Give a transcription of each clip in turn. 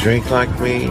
drink like me,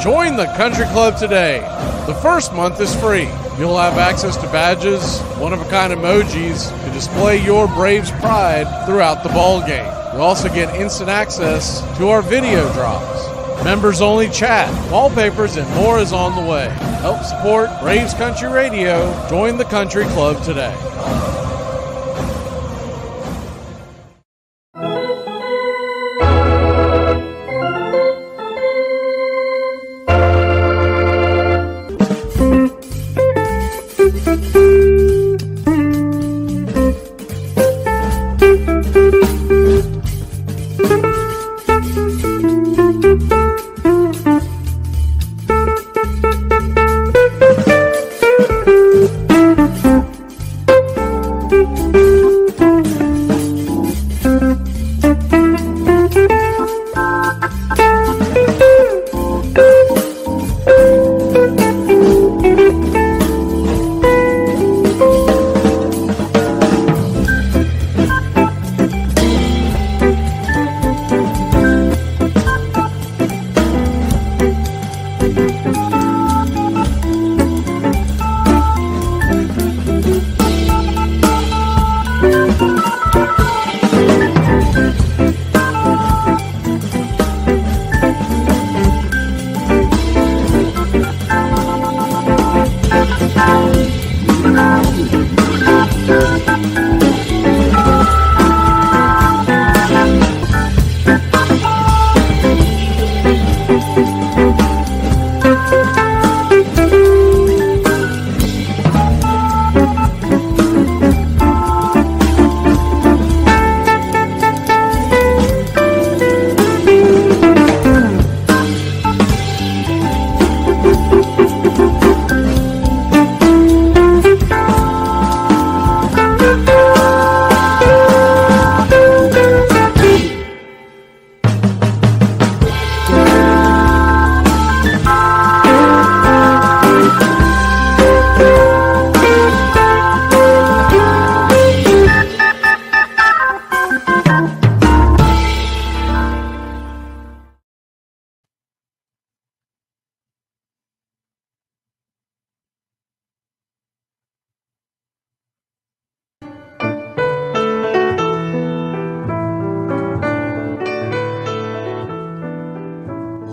Join the country club today. The first month is free. You'll have access to badges, one-of-a-kind emojis to display your Braves pride throughout the ball game. You'll also get instant access to our video drops, members-only chat, wallpapers, and more is on the way. Help support Braves Country Radio. Join the country club today.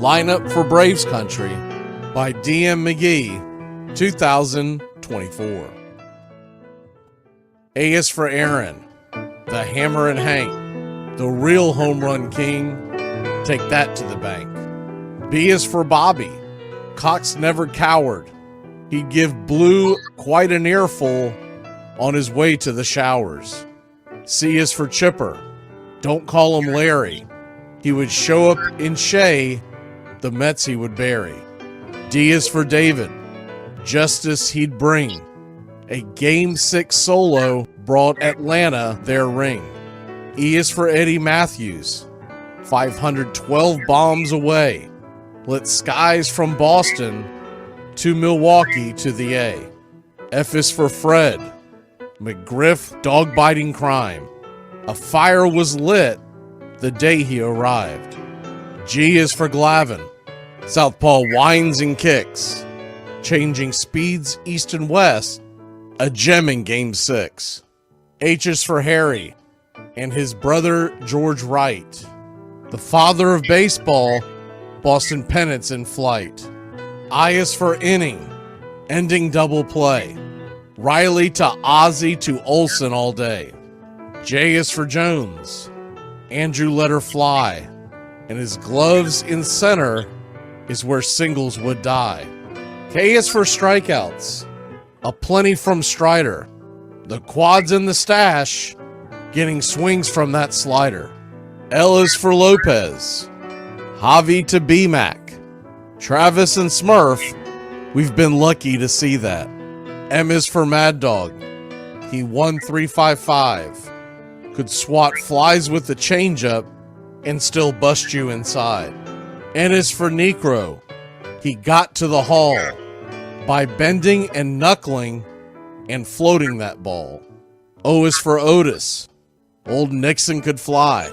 Lineup for Braves Country by DM Magee, 2024. A is for Aaron, the Hammer and Hank, the real home run king. Take that to the bank. B is for Bobby. Cox never cowered. He'd give Blue quite an earful on his way to the showers. C is for Chipper. Don't call him Larry. He would show up in Shea, the Mets he would bury. D is for David. Justice he'd bring. A Game 6 solo brought Atlanta their ring. E is for Eddie Matthews. 512 bombs away. Lit skies from Boston to Milwaukee to the A. F is for Fred. McGriff dog-biting crime. A fire was lit the day he arrived. G is for Glavin. Southpaw winds and kicks. Changing speeds east and west. A gem in Game 6. H is for Harry and his brother George Wright. The father of baseball, Boston pennants in flight. I is for inning, ending double play. Riley to Ozzie to Olsen all day. J is for Jones. Andrew let her fly. And his gloves in center is where singles would die. K is for strikeouts. A plenty from Strider. The quads in the stash, getting swings from that slider. L is for Lopez. Javi to B-Mac. Travis and Smurf, we've been lucky to see that. M is for Mad Dog. He won 355. Could swat flies with the changeup and still bust you inside. And as for Necro, he got to the Hall by bending and knuckling and floating that ball. O is for Otis. Old Nixon could fly.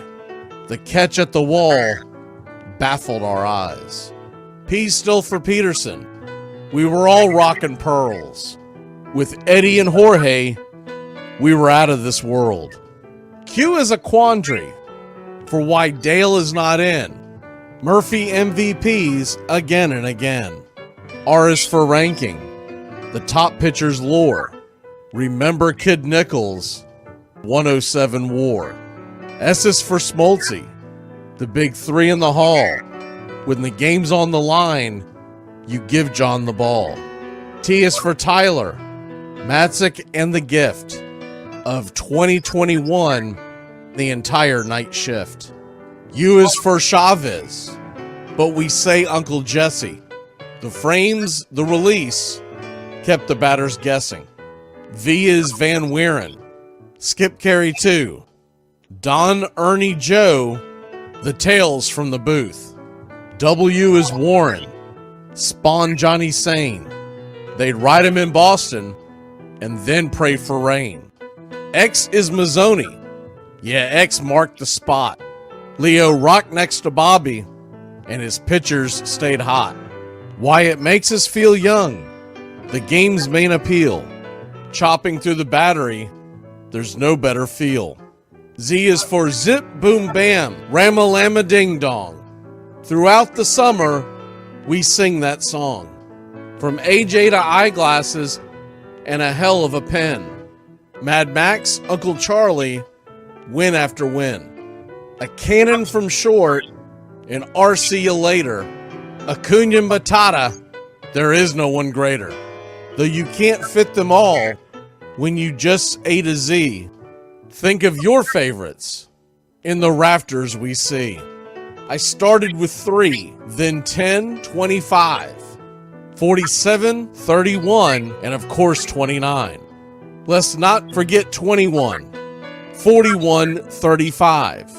The catch at the wall baffled our eyes. P's still for Peterson. We were all rockin' pearls. With Eddie and Jorge, we were out of this world. Q is a quandary for why Dale is not in. Murphy MVPs again and again. R is for ranking. The top pitcher's lore. Remember Kid Nichols, 107 WAR. S is for Smoltzy. The big three in the hall. When the game's on the line, you give John the ball. T is for Tyler, Matzik, and the gift of 2021, the entire night shift. U is for Chavez, but we say Uncle Jesse. The frames, the release, kept the batters guessing. V is Van Weeren, Skip Carey 2, Don Ernie Joe, the tales from the booth. W is Warren, Spawn Johnny Sane. They'd ride him in Boston and then pray for rain. X is Mazzoni. Yeah, X marked the spot. Leo rocked next to Bobby, and his pitchers stayed hot. Why it makes us feel young, the game's main appeal. Chopping through the battery, there's no better feel. Z is for Zip Boom Bam, Ramalama Ding Dong. Throughout the summer, we sing that song. From AJ to eyeglasses and a hell of a pen. Mad Max, Uncle Charlie, win after win. A cannon from short, and RC you later. Acuna Matata, there is no one greater. Though you can't fit them all when you just A to Z. Think of your favorites in the rafters we see. I started with 3, then 10, 25, 47, 31, and of course 29. Let's not forget 21, 41, 35,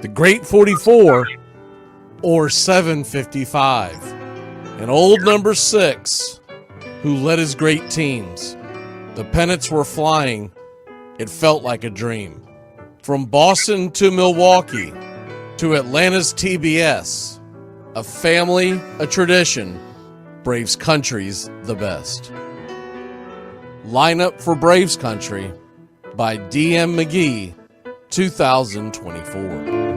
the great 44, or 755, and old number 6, who led his great teams. The pennants were flying, it felt like a dream. From Boston to Milwaukee, to Atlanta's TBS, a family, a tradition, Braves country's the best. Lineup for Braves Country by DM McGee, 2024.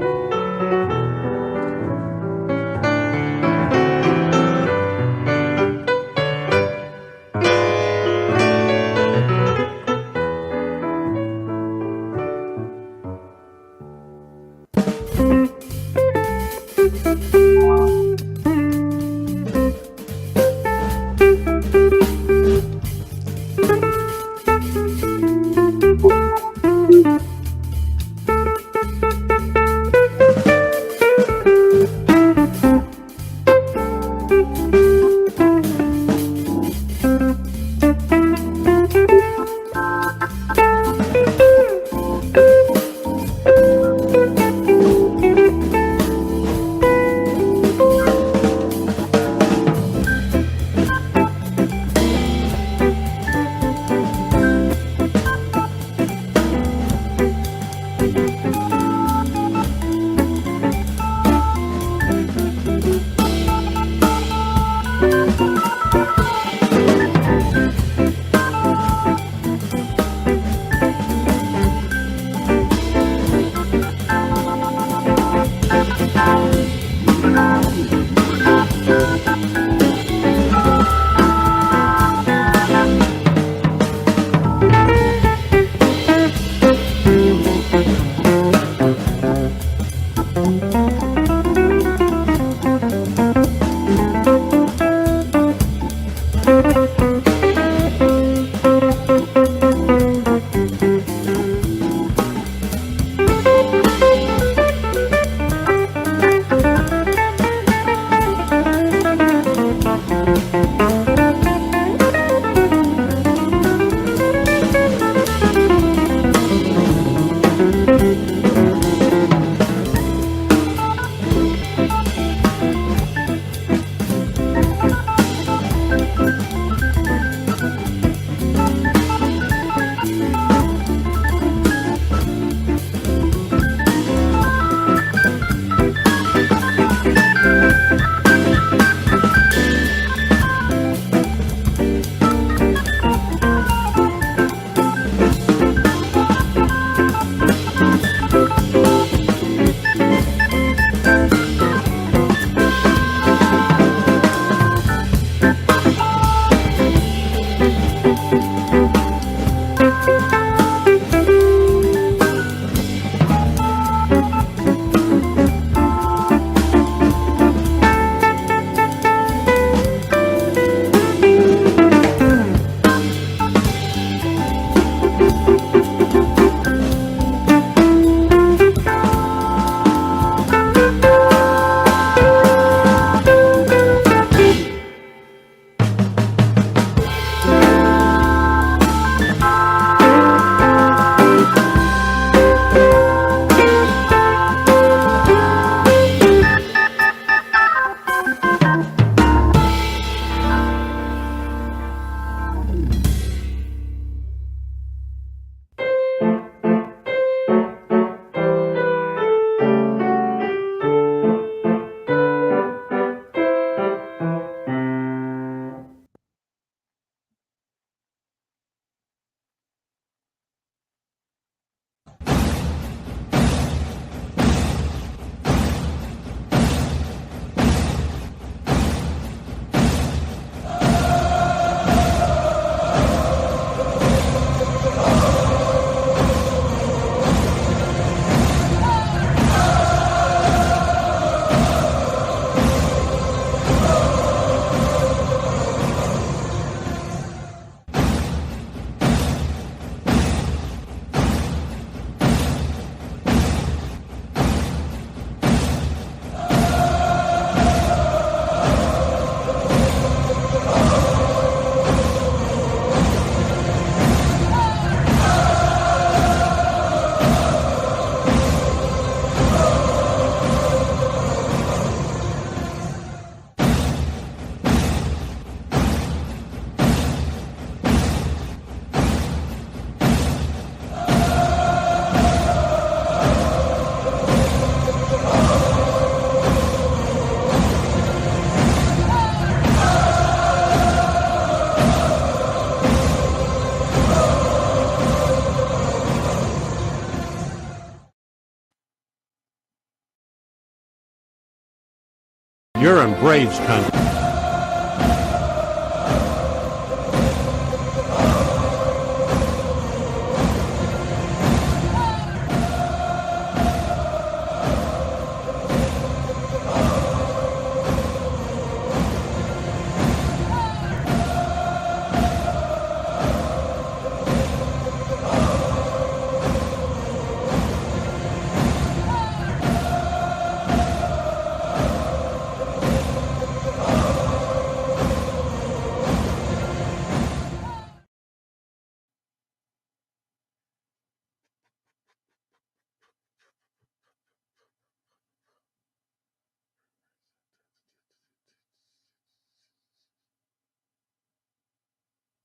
You're in Braves country.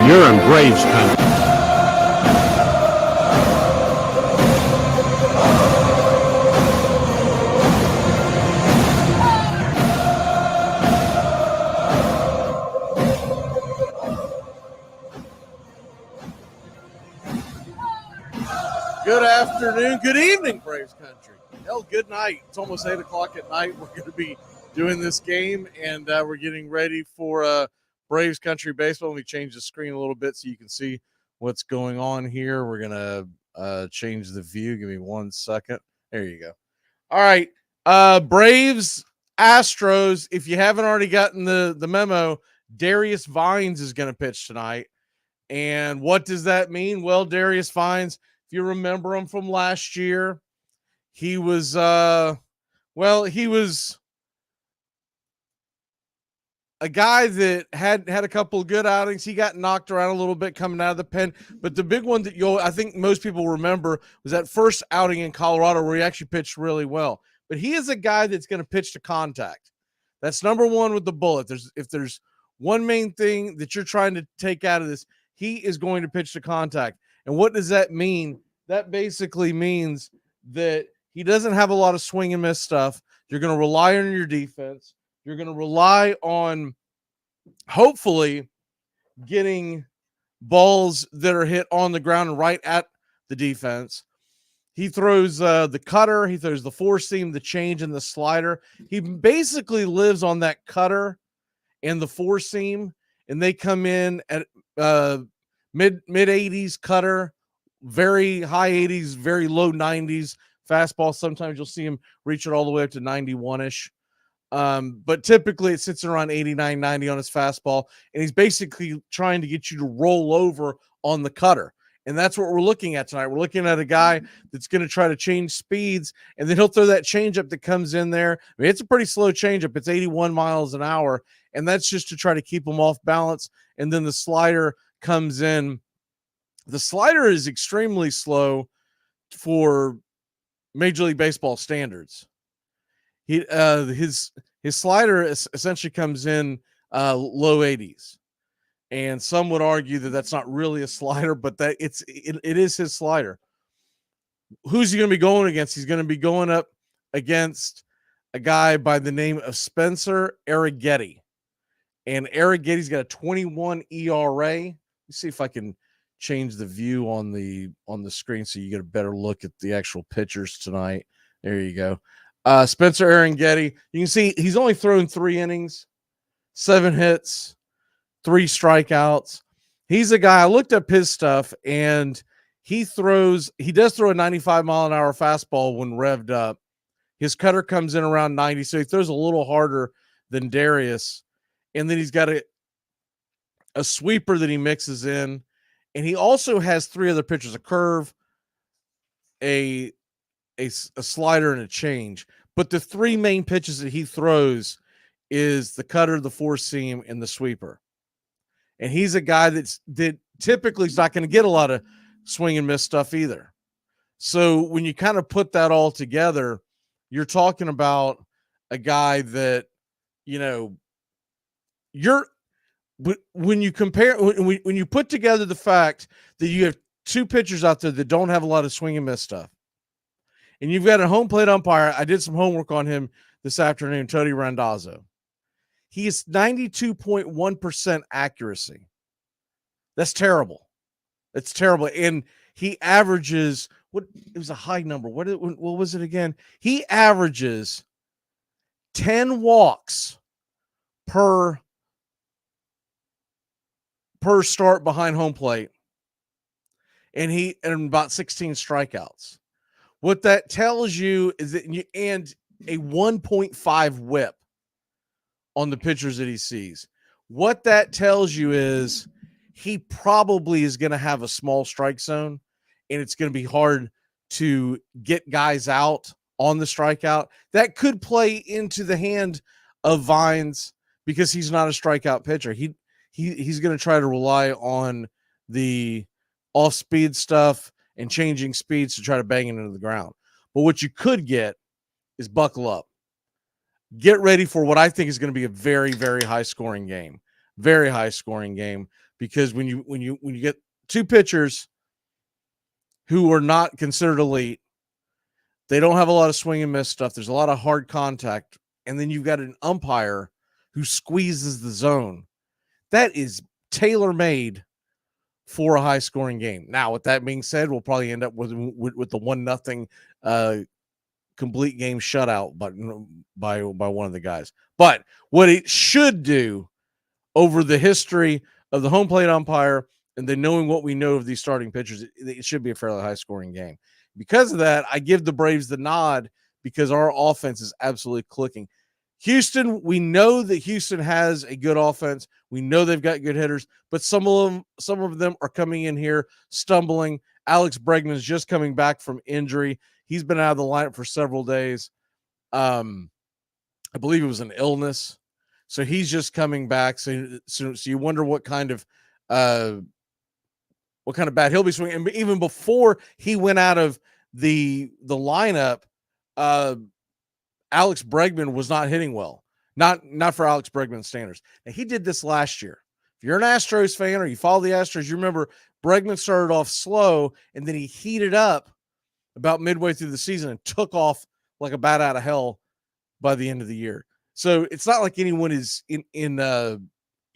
You're in Braves country. Good afternoon, good evening, Braves country. Hell, good night. It's almost 8 o'clock at night. We're going to be doing this game, and we're getting ready for Braves country baseball. Let me change the screen a little bit so you can see what's going on here. We're going to change the view. Give me 1 second. There you go. All right. Braves, Astros. If you haven't already gotten the memo, Darius Vines is going to pitch tonight. And what does that mean? Well, Darius Vines, if you remember him from last year, he was he was a guy that had a couple of good outings. He got knocked around a little bit coming out of the pen, but the big one that I think most people remember was that first outing in Colorado where he actually pitched really well. But he is a guy that's going to pitch to contact. That's number one with the bullet. If there's one main thing that you're trying to take out of this, he is going to pitch to contact. And what does that mean? That basically means that he doesn't have a lot of swing and miss stuff. You're going to rely on your defense. You're going to rely on hopefully getting balls that are hit on the ground and right at the defense. He throws the cutter. He throws the four seam, the change, and the slider. He basically lives on that cutter and the four seam, and they come in at mid 80s cutter, very high 80s, very low 90s fastball. Sometimes you'll see him reach it all the way up to 91-ish. But typically it sits around 89, 90 on his fastball, and he's basically trying to get you to roll over on the cutter. And that's what we're looking at tonight. We're looking at a guy that's going to try to change speeds, and then he'll throw that changeup that comes in there. I mean, it's a pretty slow changeup. It's 81 miles an hour, and that's just to try to keep him off balance. And then the slider comes in. The slider is extremely slow for Major League Baseball standards. His slider essentially comes in low 80s. And some would argue that that's not really a slider, but that it is his slider. Who's he going to be going against? He's going to be going up against a guy by the name of Spencer Arrighetti. And Arrighetti's got a 21 ERA. Let's see if I can change the view on the screen so you get a better look at the actual pitchers tonight. There you go. Spencer Arrighetti. You can see he's only thrown 3 innings, 7 hits, 3 strikeouts. He's a guy, I looked up his stuff, and he does throw a 95 mile an hour fastball when revved up. His cutter comes in around 90, so he throws a little harder than Darius. And then he's got a sweeper that he mixes in. And he also has 3 other pitches, a curve, a slider, and a change. But the 3 main pitches that he throws is the cutter, the four seam, and the sweeper. And he's a guy that typically is not going to get a lot of swing and miss stuff either. So when you kind of put that all together, you're talking about a guy that, when you compare, when you put together the fact that you have 2 pitchers out there that don't have a lot of swing and miss stuff, and you've got a home plate umpire. I did some homework on him this afternoon, Tony Randazzo. He is 92.1% accuracy. That's terrible. It's terrible. And he averages, it was a high number. What was it again? He averages 10 walks per start behind home plate, and about 16 strikeouts. What that tells you is that and a 1.5 whip on the pitchers that he sees. What that tells you is he probably is going to have a small strike zone, and it's going to be hard to get guys out on the strikeout. That could play into the hand of Vines because he's not a strikeout pitcher. He's going to try to rely on the off-speed stuff and changing speeds to try to bang it into the ground. But what you could get is buckle up. Get ready for what I think is going to be a very, very high scoring game. Very high scoring game, because when you get two pitchers who are not considered elite, they don't have a lot of swing and miss stuff. There's a lot of hard contact, and then you've got an umpire who squeezes the zone. That is tailor-made for a high scoring game. Now, with that being said, we'll probably end up with the 1-0 complete game shutout by one of the guys. But what it should do over the history of the home plate umpire and then knowing what we know of these starting pitchers, it should be a fairly high scoring game. Because of that, I give the Braves the nod because our offense is absolutely clicking. Houston, we know that Houston has a good offense. We know they've got good hitters, but some of them are coming in here stumbling. Alex Bregman is just coming back from injury. He's been out of the lineup for several days. I believe it was an illness, so he's just coming back. So you wonder what kind of bat he'll be swinging. And even before he went out of the lineup, Alex Bregman was not hitting well. Not for Alex Bregman standards. And he did this last year. If you're an Astros fan or you follow the Astros, you remember Bregman started off slow and then he heated up about midway through the season and took off like a bat out of hell by the end of the year. So it's not like anyone is in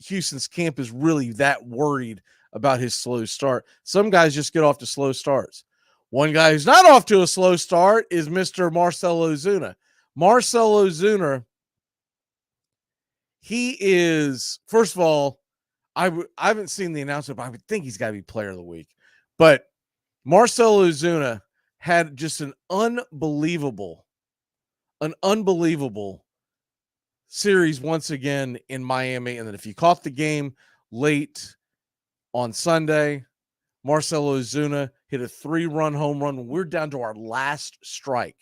Houston's camp is really that worried about his slow start. Some guys just get off to slow starts. One guy who's not off to a slow start is Mr. Marcell Ozuna. Marcell Ozuna, he is, first of all, I haven't seen the announcement, but I would think he's got to be player of the week. But Marcell Ozuna had just an unbelievable series once again in Miami. And then if you caught the game late on Sunday, Marcell Ozuna hit a 3-run home run when we're down to our last strike,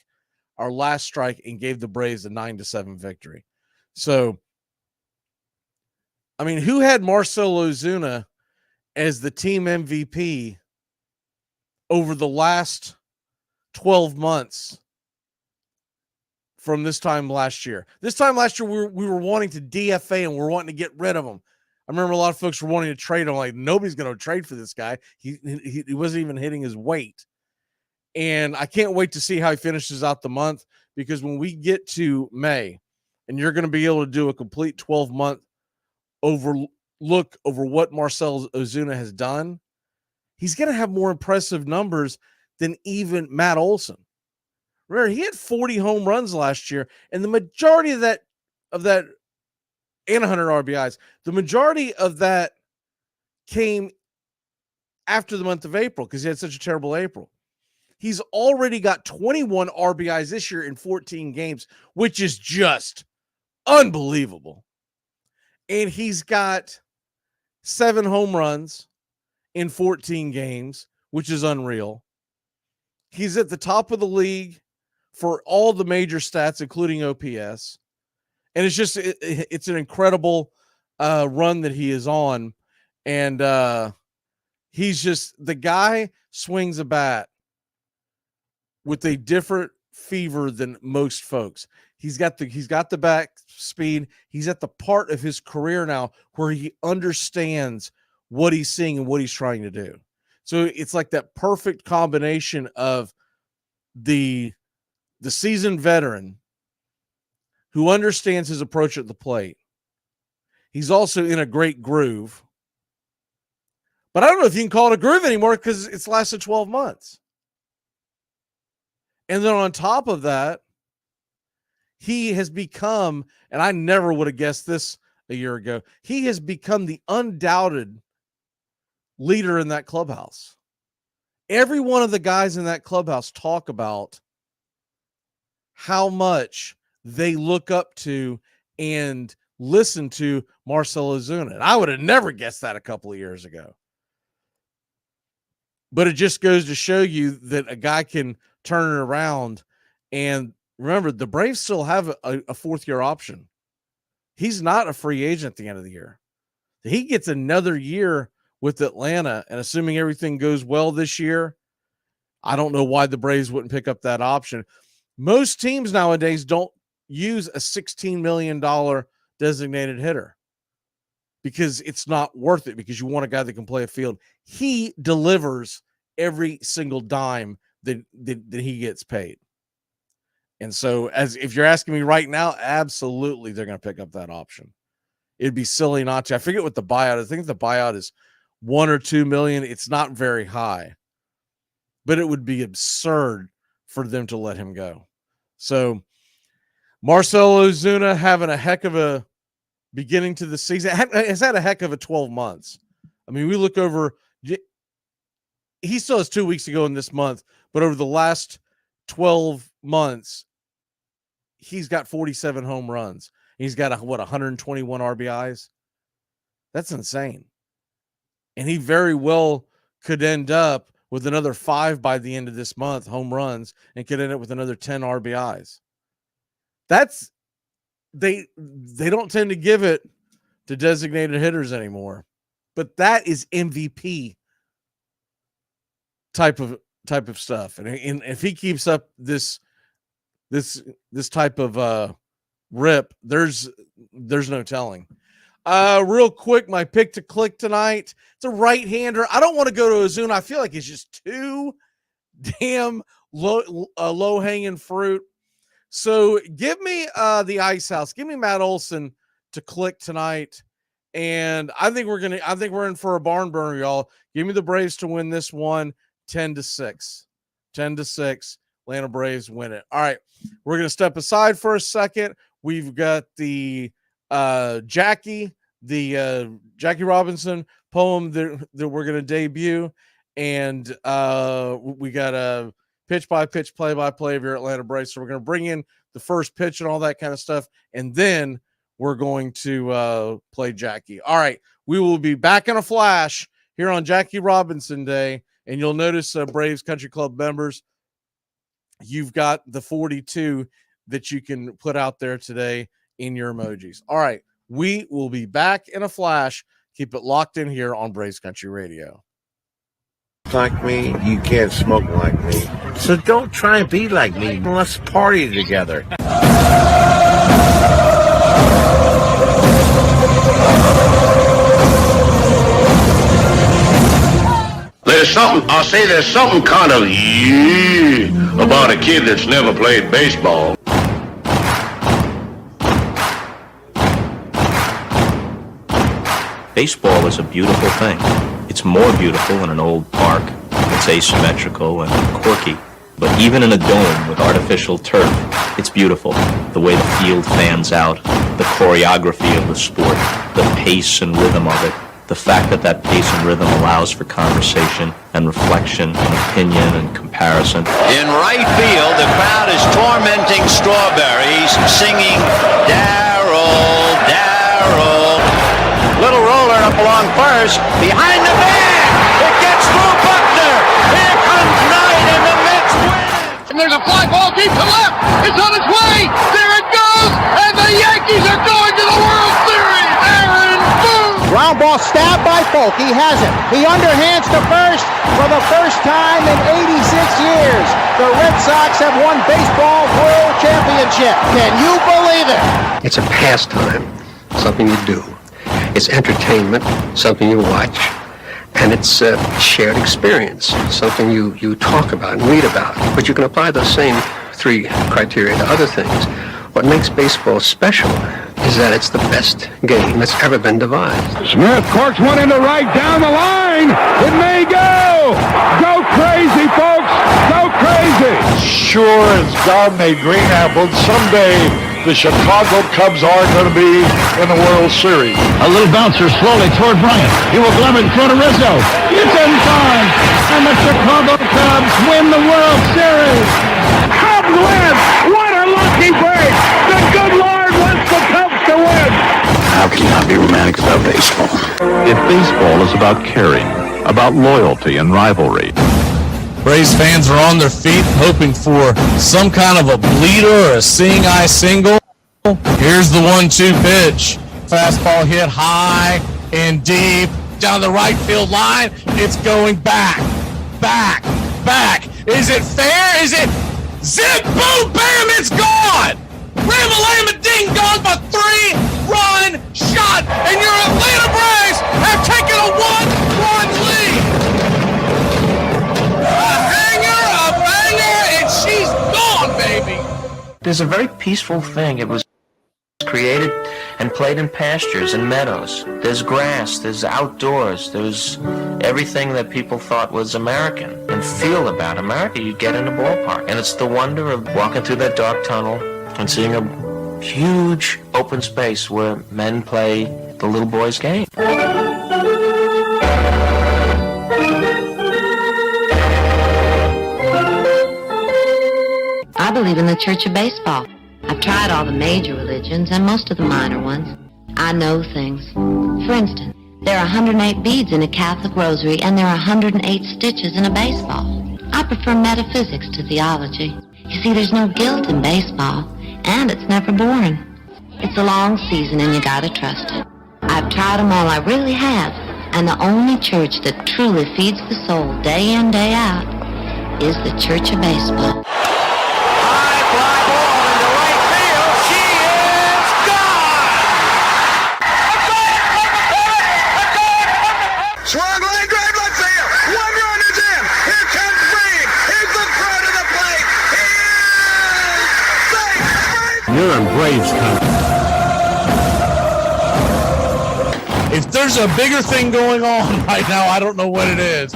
and gave the Braves a 9-7 victory. So, I mean, who had Marcell Ozuna as the team MVP over the last 12 months from this time last year? This time last year, we were wanting to DFA and we're wanting to get rid of him. I remember a lot of folks were wanting to trade him. Like, nobody's going to trade for this guy. He wasn't even hitting his weight. And I can't wait to see how he finishes out the month, because when we get to May and you're going to be able to do a complete 12-month look over what Marcell Ozuna has done, he's going to have more impressive numbers than even Matt Olson. Remember, he had 40 home runs last year, and the majority of that and 100 RBIs, the majority of that came after the month of April because he had such a terrible April. He's already got 21 RBIs this year in 14 games, which is just unbelievable. And he's got 7 home runs in 14 games, which is unreal. He's at the top of the league for all the major stats, including OPS. And it's an incredible run that he is on. And he's just, the guy swings a bat with a different fever than most folks. He's got the back speed. He's at the part of his career now where he understands what he's seeing and what he's trying to do. So it's like that perfect combination of the seasoned veteran who understands his approach at the plate. He's also in a great groove. But I don't know if you can call it a groove anymore because it's lasted 12 months. And then on top of that, he has become, and I never would have guessed this a year ago. He has become the undoubted leader in that clubhouse. Every one of the guys in that clubhouse talk about how much they look up to and listen to Marcell Ozuna. And I would have never guessed that a couple of years ago. But it just goes to show you that a guy can turn it around. And remember, the Braves still have a fourth-year option. He's not a free agent at the end of the year. He gets another year with Atlanta, and assuming everything goes well this year, I don't know why the Braves wouldn't pick up that option. Most teams nowadays don't use a $16 million designated hitter because it's not worth it, because you want a guy that can play a field. He delivers every single dime that he gets paid. And so if you're asking me right now, absolutely they're going to pick up that option. It'd be silly not to. I forget what the buyout is. I think the buyout is $1 or $2 million. It's not very high, but it would be absurd for them to let him go. So Marcell Ozuna having a heck of a beginning to the season, has had a heck of a 12 months. I mean, we look over, he still has 2 weeks to go in this month, but over the last 12 months, he's got 47 home runs. He's got 121 RBIs. That's insane. And he very well could end up with another 5 by the end of this month, home runs, and could end up with another 10 RBIs. That's, they don't tend to give it to designated hitters anymore, but that is MVP type of stuff. And if he keeps up this type of rip, there's no telling. Real quick, my pick to click tonight. It's a right-hander. I don't want to go to Ozuna. I feel like it's just too damn low-hanging fruit. So give me the Ice House. Give me Matt Olson to click tonight. And I think we're in for a barn burner, y'all. Give me the Braves to win this one 10-6. 10-6. Atlanta Braves win it. All right. We're going to step aside for a second. We've got the Jackie Robinson poem that we're going to debut. And we got a pitch-by-pitch, play-by-play of your Atlanta Braves. So we're going to bring in the first pitch and all that kind of stuff. And then we're going to play Jackie. All right. We will be back in a flash here on Jackie Robinson Day. And you'll notice Braves Country Club members, you've got the 42 that you can put out there today in your emojis. All right. We will be back in a flash. Keep it locked in here on Braves Country Radio. Like me, you can't smoke like me. So don't try and be like me. Let's party together. There's something kind of about a kid that's never played baseball. Baseball is a beautiful thing. It's more beautiful in an old park. It's asymmetrical and quirky. But even in a dome with artificial turf, it's beautiful. The way the field fans out, the choreography of the sport, the pace and rhythm of it, the fact that pace and rhythm allows for conversation and reflection and opinion and comparison. In right field, the crowd is tormenting Strawberries, singing, "Darryl, Darryl." Little roller up along first, behind the man. It gets through Buckner. Here comes Knight, and the Mets win. And there's a fly ball deep to left. It's on its way. There it goes, and the Yankees are going to the World Series. Aaron Boone. Ground ball stabbed by Folk. He has it. He underhands to first for the first time in 86 years. The Red Sox have won baseball world championship. Can you believe it? It's a pastime, something you do. It's entertainment, something you watch. And it's a shared experience, something you talk about and read about. But you can apply those same three criteria to other things. What makes baseball special is that it's the best game that's ever been devised. Smith corks one into right down the line. It may go. Go crazy, folks. Go crazy. Sure as God made green apples, someday the Chicago Cubs are going to be in the World Series. A little bouncer slowly toward Bryant. He will glove it in front of Rizzo. It's in time, and the Chicago Cubs win the World Series. Cubs win! What a lucky break! The good Lord wants the Cubs to win! How can you not be romantic about baseball? If baseball is about caring, about loyalty and rivalry. Braves fans are on their feet hoping for some kind of a bleeder or a seeing eye single. Here's the 1-2 pitch. Fastball hit high and deep down the right field line. It's going back, back, back. Is it fair? Is it zip, boom, bam, it's gone! Ram-a-lam, ding dong, a 3-run shot, and your Atlanta Braves have taken a 1-run lead. A banger, and she's gone, baby. There's a very peaceful thing. It was created and played in pastures and meadows. There's grass, there's outdoors, there's everything that people thought was American and feel about America. You get in a ballpark, and it's the wonder of walking through that dark tunnel and seeing a huge open space where men play the little boy's game. I believe in the Church of Baseball. I've tried all the major religions and most of the minor ones. I know things. For instance, there are 108 beads in a Catholic rosary, and there are 108 stitches in a baseball. I prefer metaphysics to theology. You see, there's no guilt in baseball, and it's never boring. It's a long season, and you gotta trust it. I've tried them all, I really have, and the only church that truly feeds the soul day in, day out is the Church of Baseball. Swung line drive left field. 1 run is in. Here comes Breen. Here's the throw to the plate. He is safe. You're in Braves country. If there's a bigger thing going on right now, I don't know what it is.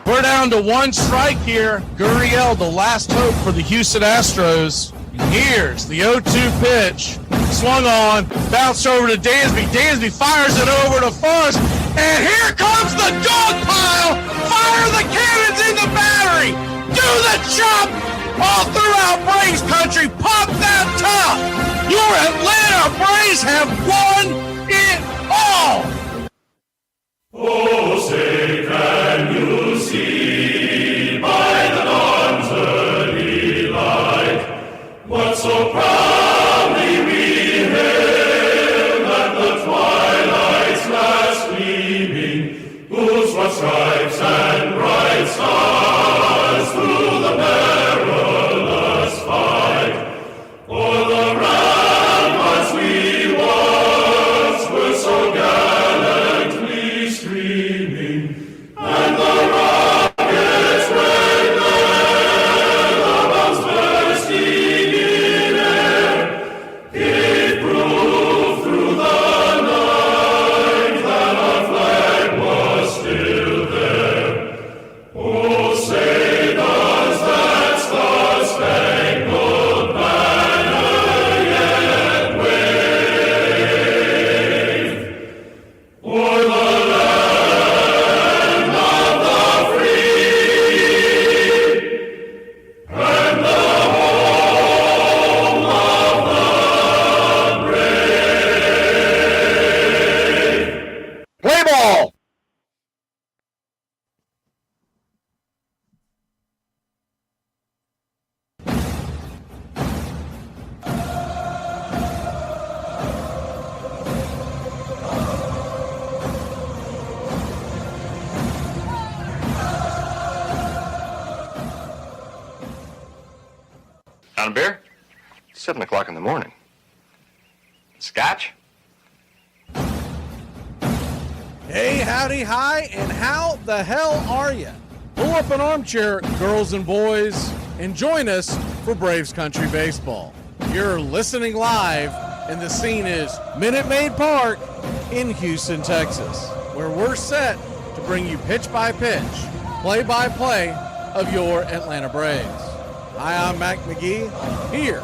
We're down to 1 strike here. Gurriel, the last hope for the Houston Astros. Here's the 0-2 pitch. Swung on, bounced over to Dansby. Dansby fires it over to first, and here comes the dog pile. Fire the cannons in the battery. Do the chop all throughout Braves country. Pop that top. Your Atlanta Braves have won it all. Oh, say, can you see by the dawn's early light what so proudly we hailed at the twilight's last gleaming, whose broad stripes and bright stars through the perilous fight o'er the ramparts we once were so gallantly streaming, and the rockets red glare, the bombs bursting in air, gave proof through the night that our flag was still there. Oh, say does that star-spangled banner yet wave o'er the land of the free and the home of the brave? Play ball. Out of beer? 7 o'clock in the morning. Scotch? Hey, howdy, hi, and how the hell are you? Pull up an armchair, girls and boys, and join us for Braves Country Baseball. You're listening live, and the scene is Minute Maid Park in Houston, Texas, where we're set to bring you pitch-by-pitch, play-by-play of your Atlanta Braves. Hi, I'm Mac Magee, here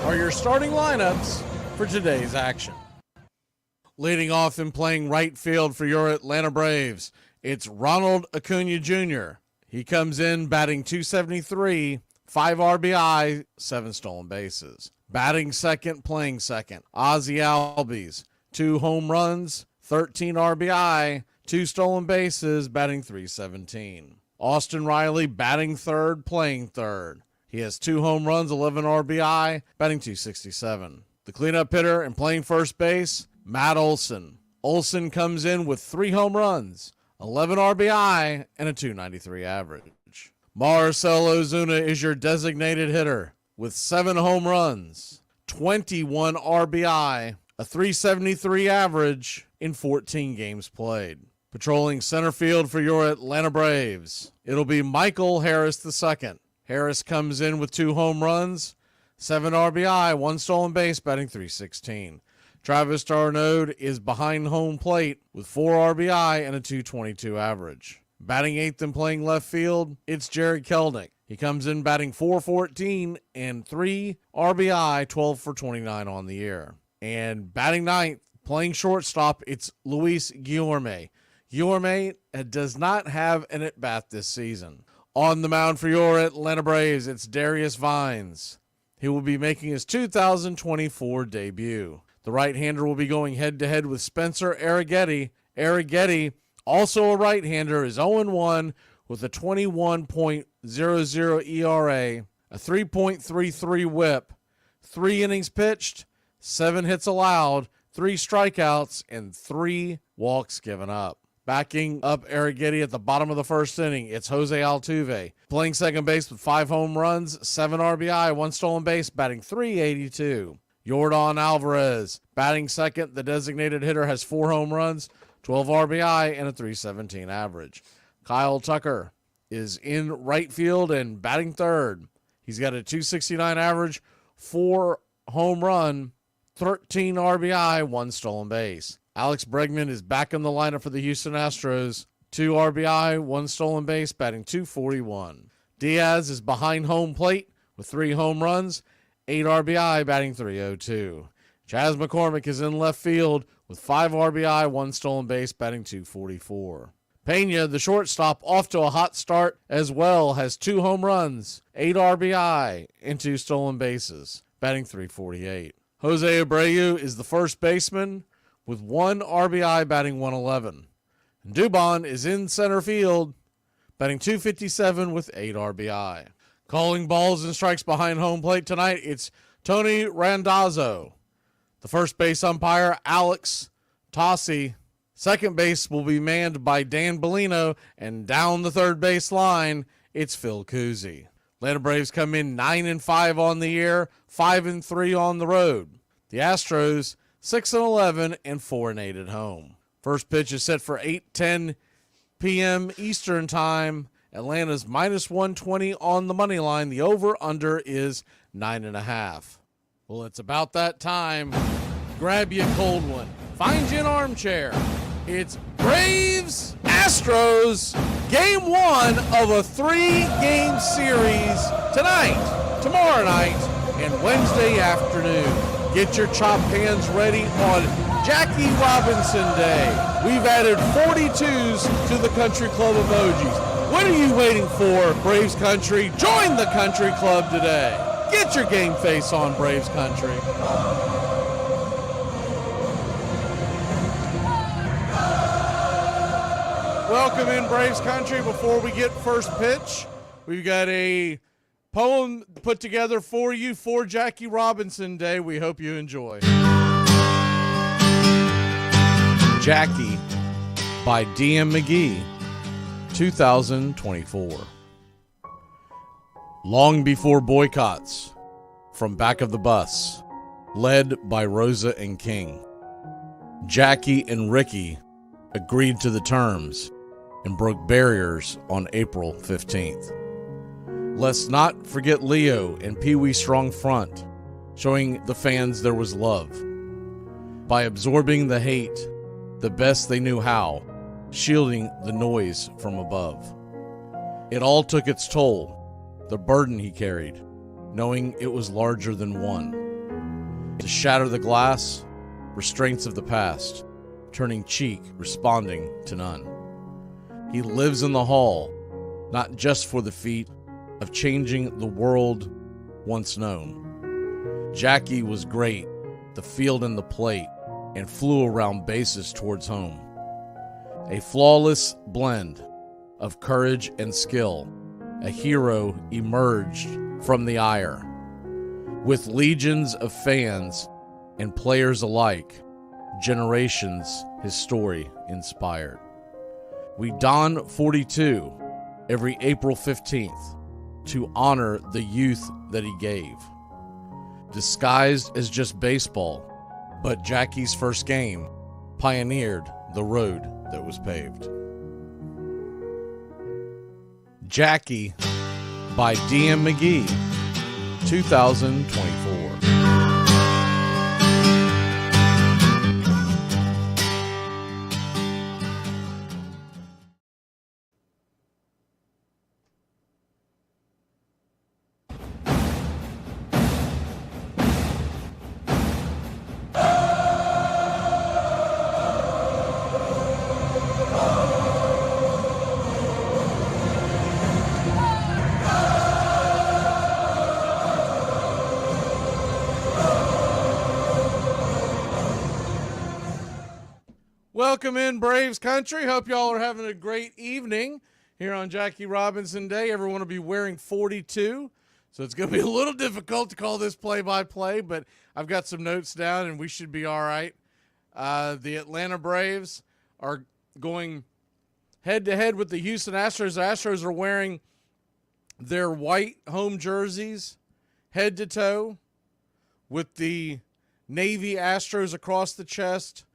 are your starting lineups for today's action. Leading off and playing right field for your Atlanta Braves, it's Ronald Acuna Jr. He comes in batting .273, 5 RBI, 7 stolen bases. Batting second, playing second, Ozzie Albies, 2 home runs, 13 RBI, 2 stolen bases, batting .317. Austin Riley batting third, playing third. He has 2 home runs, 11 RBI, batting .267. The cleanup hitter and playing first base, Matt Olson. Olson comes in with 3 home runs, 11 RBI, and a .293 average. Marcell Ozuna is your designated hitter with 7 home runs, 21 RBI, a .373 average in 14 games played. Patrolling center field for your Atlanta Braves, it'll be Michael Harris II. Harris comes in with 2 home runs, 7 RBI, 1 stolen base, batting .316. Travis d'Arnaud is behind home plate with 4 RBI and a .222 average. Batting eighth and playing left field, it's Jared Kelenic. He comes in batting .414 and 3 RBI, 12 for 29 on the year. And batting ninth, playing shortstop, it's Luis Guillorme. Guillorme does not have an at-bat this season. On the mound for your Atlanta Braves, it's Darius Vines. He will be making his 2024 debut. The right-hander will be going head-to-head with Spencer Arrighetti. Arrighetti, also a right-hander, is 0-1 with a 21.00 ERA, a 3.33 whip, 3 innings pitched, 7 hits allowed, 3 strikeouts, and 3 walks given up. Backing up Arrighetti at the bottom of the first inning, it's Jose Altuve. Playing second base with 5 home runs, 7 RBI, 1 stolen base, batting .382. Yordan Alvarez, batting second, the designated hitter, has 4 home runs, 12 RBI, and a .317 average. Kyle Tucker is in right field and batting third. He's got a .269 average, 4 home run, 13 RBI, 1 stolen base. Alex Bregman is back in the lineup for the Houston Astros. 2 RBI, 1 stolen base, batting .241. Diaz is behind home plate with 3 home runs, 8 RBI, batting .302. Chas McCormick is in left field with 5 RBI, 1 stolen base, batting .244. Pena, the shortstop, off to a hot start as well, has 2 home runs, 8 RBI, and 2 stolen bases, batting .348. Jose Abreu is the first baseman with 1 RBI, batting .111. And Dubon is in center field, batting .257 with 8 RBI. Calling balls and strikes behind home plate tonight, it's Tony Randazzo. The first base umpire, Alex Tossi. Second base will be manned by Dan Bellino, and down the third base line, it's Phil Cousy. Atlanta Braves come in 9-5 on the year, 5-3 on the road. The Astros 6-11 and 4-8 at home. First pitch is set for 8:10 p.m. Eastern Time. Atlanta's -120 on the money line. The over/under is 9.5. Well, it's about that time. Grab you a cold one. Find you an armchair. It's Braves Astros, game 1 of a 3-game series tonight, tomorrow night, and Wednesday afternoon. Get your chopped hands ready on Jackie Robinson Day. We've added 42s to the Country Club emojis. What are you waiting for, Braves Country? Join the Country Club today. Get your game face on, Braves Country. Welcome in, Braves Country. Before we get first pitch, we've got a poem put together for you for Jackie Robinson Day. We hope you enjoy. Jackie by D.M. McGee, 2024. Long before boycotts, from back of the bus, led by Rosa and King, Jackie and Ricky agreed to the terms and broke barriers on April 15th. Let's not forget Leo and Pee Wee Strong Front, showing the fans there was love. By absorbing the hate the best they knew how, shielding the noise from above. It all took its toll, the burden he carried, knowing it was larger than one. To shatter the glass, restraints of the past, turning cheek, responding to none. He lives in the hall, not just for the feat of changing the world once known. Jackie was great, the field and the plate, and flew around bases towards home. A flawless blend of courage and skill, a hero emerged from the ire. With legions of fans and players alike, generations his story inspired. We don 42 every April 15th to honor the youth that he gave. Disguised as just baseball, but Jackie's first game pioneered the road that was paved. Jackie by D.M. Magee, 2024. Welcome in, Braves country. Hope y'all are having a great evening here on Jackie Robinson Day. Everyone will be wearing 42, so it's going to be a little difficult to call this play-by-play, but I've got some notes down, and we should be all right. The Atlanta Braves are going head-to-head with the Houston Astros. The Astros are wearing their white home jerseys head-to-toe with the navy Astros across the chest,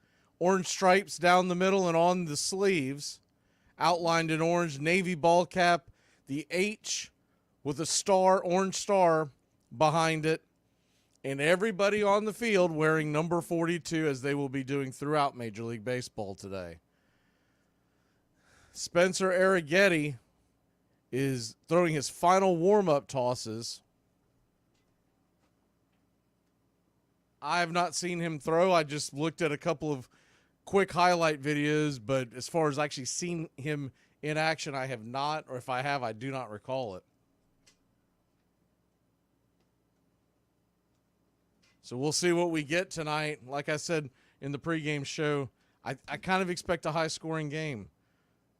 orange stripes down the middle and on the sleeves, outlined in orange, navy ball cap, the H with a star, orange star behind it, and everybody on the field wearing number 42 as they will be doing throughout Major League Baseball today. Spencer Arrighetti is throwing his final warm-up tosses. I have not seen him throw. I just looked at a couple of quick highlight videos, but as far as actually seeing him in action, I have not, or if I have, I do not recall it. So we'll see what we get tonight. Like I said in the pregame show, I kind of expect a high-scoring game.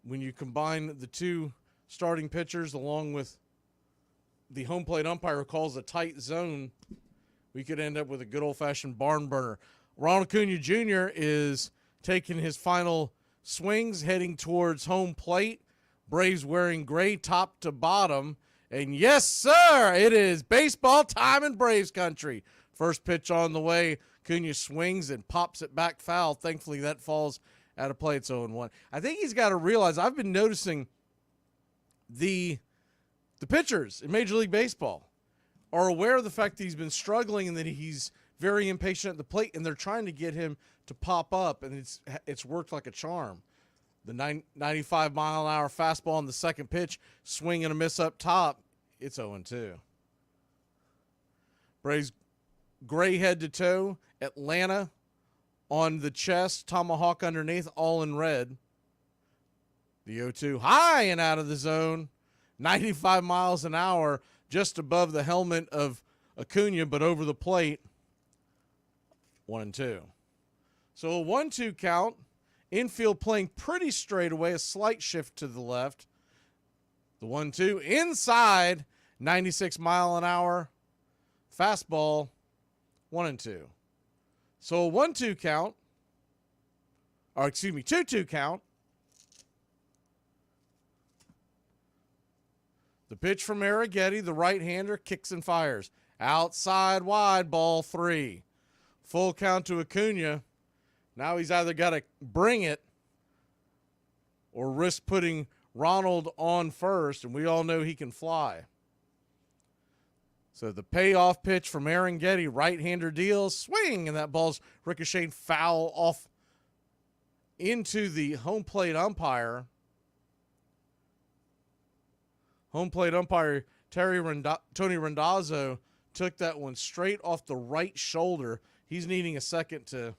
When you combine the two starting pitchers along with the home plate umpire who calls a tight zone, we could end up with a good old-fashioned barn burner. Ronald Acuna Jr. is taking his final swings, heading towards home plate. Braves wearing gray top to bottom. And yes, sir, it is baseball time in Braves country. First pitch on the way. Acuna swings and pops it back foul. Thankfully, that falls out of play. It's 0-1. I think he's got to realize, I've been noticing the pitchers in Major League Baseball are aware of the fact that he's been struggling and that he's very impatient at the plate, and they're trying to get him to pop up, and it's worked like a charm. The 95-mile-an-hour fastball on the second pitch, swing and a miss up top, it's 0-2. Braves gray head to toe, Atlanta on the chest, tomahawk underneath, all in red. The 0-2 high and out of the zone, 95 miles an hour, just above the helmet of Acuna, but over the plate. 1-2. So a 1-2 count. Infield playing pretty straight away, a slight shift to the left. The 1-2 inside, 96 mile an hour fastball, 1-2. So a 1-2 count, or excuse me, 2-2 count. The pitch from Arrighetti, the right-hander, kicks and fires. Outside wide, ball 3. Full count to Acuna. Now he's either got to bring it or risk putting Ronald on first, and we all know he can fly. So the payoff pitch from Arrighetti, right-hander deals, swing, and that ball's ricocheting foul off into the home plate umpire. Home plate umpire Tony Randazzo took that one straight off the right shoulder. He's needing a second to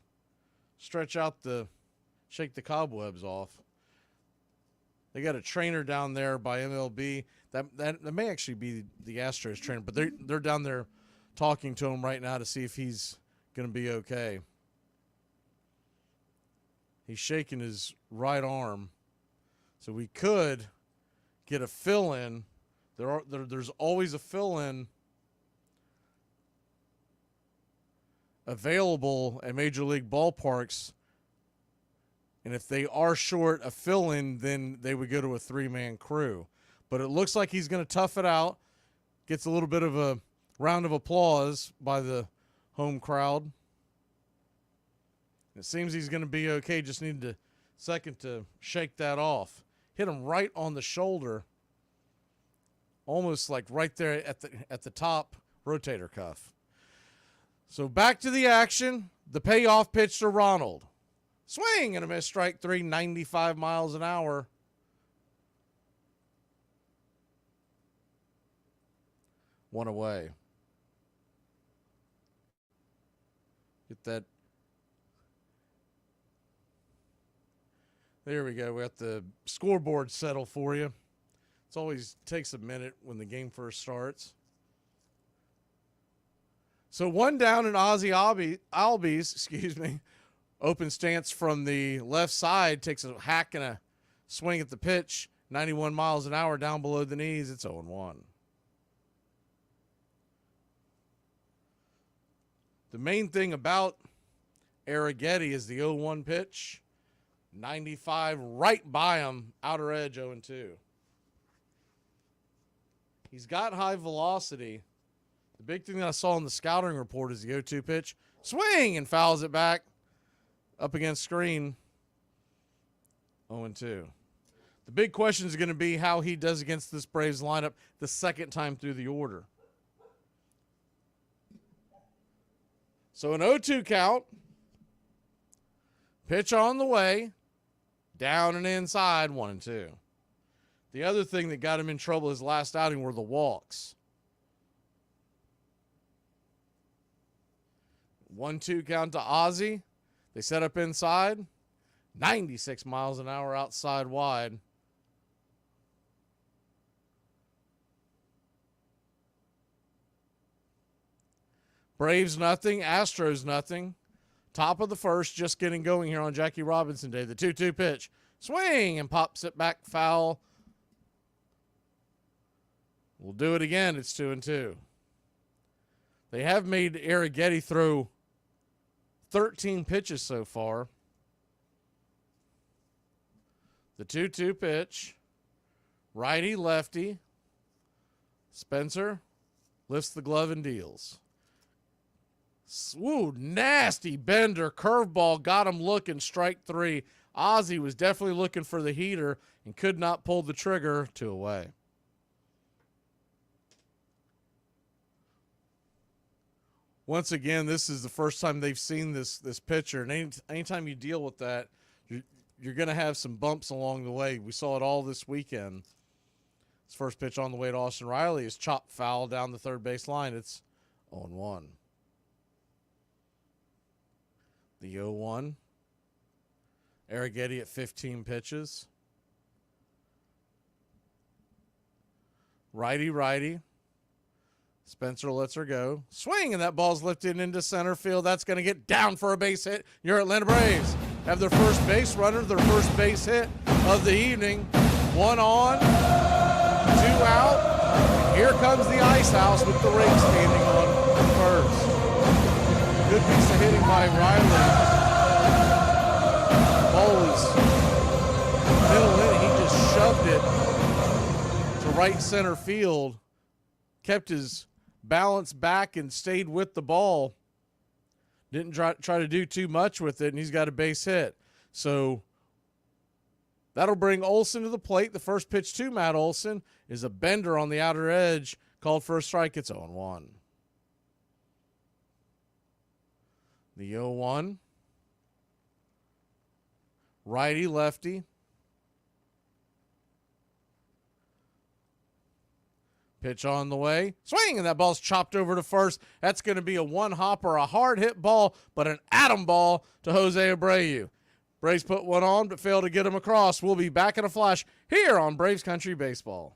shake the cobwebs off. They got a trainer down there by MLB. That may actually be the Astros trainer, but they're down there talking to him right now to see if he's going to be okay. He's shaking his right arm, so we could get a fill-in. There's always a fill-in available at Major League ballparks, and if they are short a fill-in, then they would go to a 3-man crew. But it looks like he's going to tough it out. Gets a little bit of a round of applause by the home crowd. It seems he's going to be okay. Just needed a second to shake that off. Hit him right on the shoulder, almost like right there at the top rotator cuff. So back to the action. The payoff pitch to Ronald. Swing and a miss, strike 3, 95 miles an hour. One away. Get that. There we go. We got the scoreboard settled for you. It always takes a minute when the game first starts. So one down and Ozzie Albies, open stance from the left side, takes a hack and a swing at the pitch, 91 miles an hour down below the knees. It's 0-1. The main thing about Arrighetti is the 0-1 pitch. 95 right by him, outer edge 0-2. He's got high velocity. The big thing that I saw in the scouting report is the 0-2 pitch. Swing and fouls it back up against screen. 0-2. The big question is going to be how he does against this Braves lineup the second time through the order. So an 0-2 count. Pitch on the way. Down and inside, 1-2. The other thing that got him in trouble his last outing were the walks. 1-2 count to Ozzie. They set up inside. 96 miles an hour outside wide. Braves nothing, Astros nothing. Top of the first, just getting going here on Jackie Robinson Day. The 2-2 pitch. Swing and pops it back foul. We'll do it again. It's 2-2. They have made Arrighetti throw 13 pitches so far. The 2-2 pitch. Righty, lefty. Spencer lifts the glove and deals. Woo, nasty bender, curveball, got him looking, strike 3. Ozzie was definitely looking for the heater and could not pull the trigger, 2 away. Once again, this is the first time they've seen this pitcher, and anytime you deal with that, you're going to have some bumps along the way. We saw it all this weekend. His first pitch on the way to Austin Riley is chopped foul down the third base line. It's 0-1. The 0-1. Arrighetti at 15 pitches. Righty. Spencer lets her go. Swing, and that ball's lifted into center field. That's going to get down for a base hit. Your Atlanta Braves have their first base runner, their first base hit of the evening. 1 on, 2 out. And here comes the ice house with the rake standing on first. Good piece of hitting by Riley. Ball was middle in. He just shoved it to right center field. Kept his balance back and stayed with the ball. Didn't try to do too much with it, and he's got a base hit. So that'll bring Olson to the plate. The first pitch to Matt Olson is a bender on the outer edge. Called for a strike. It's 0-1. The 0-1. Righty, lefty. Pitch on the way. Swing, and that ball's chopped over to first. That's going to be a one-hopper, a hard-hit ball, but an atom ball to Jose Abreu. Braves put one on, but failed to get him across. We'll be back in a flash here on Braves Country Baseball.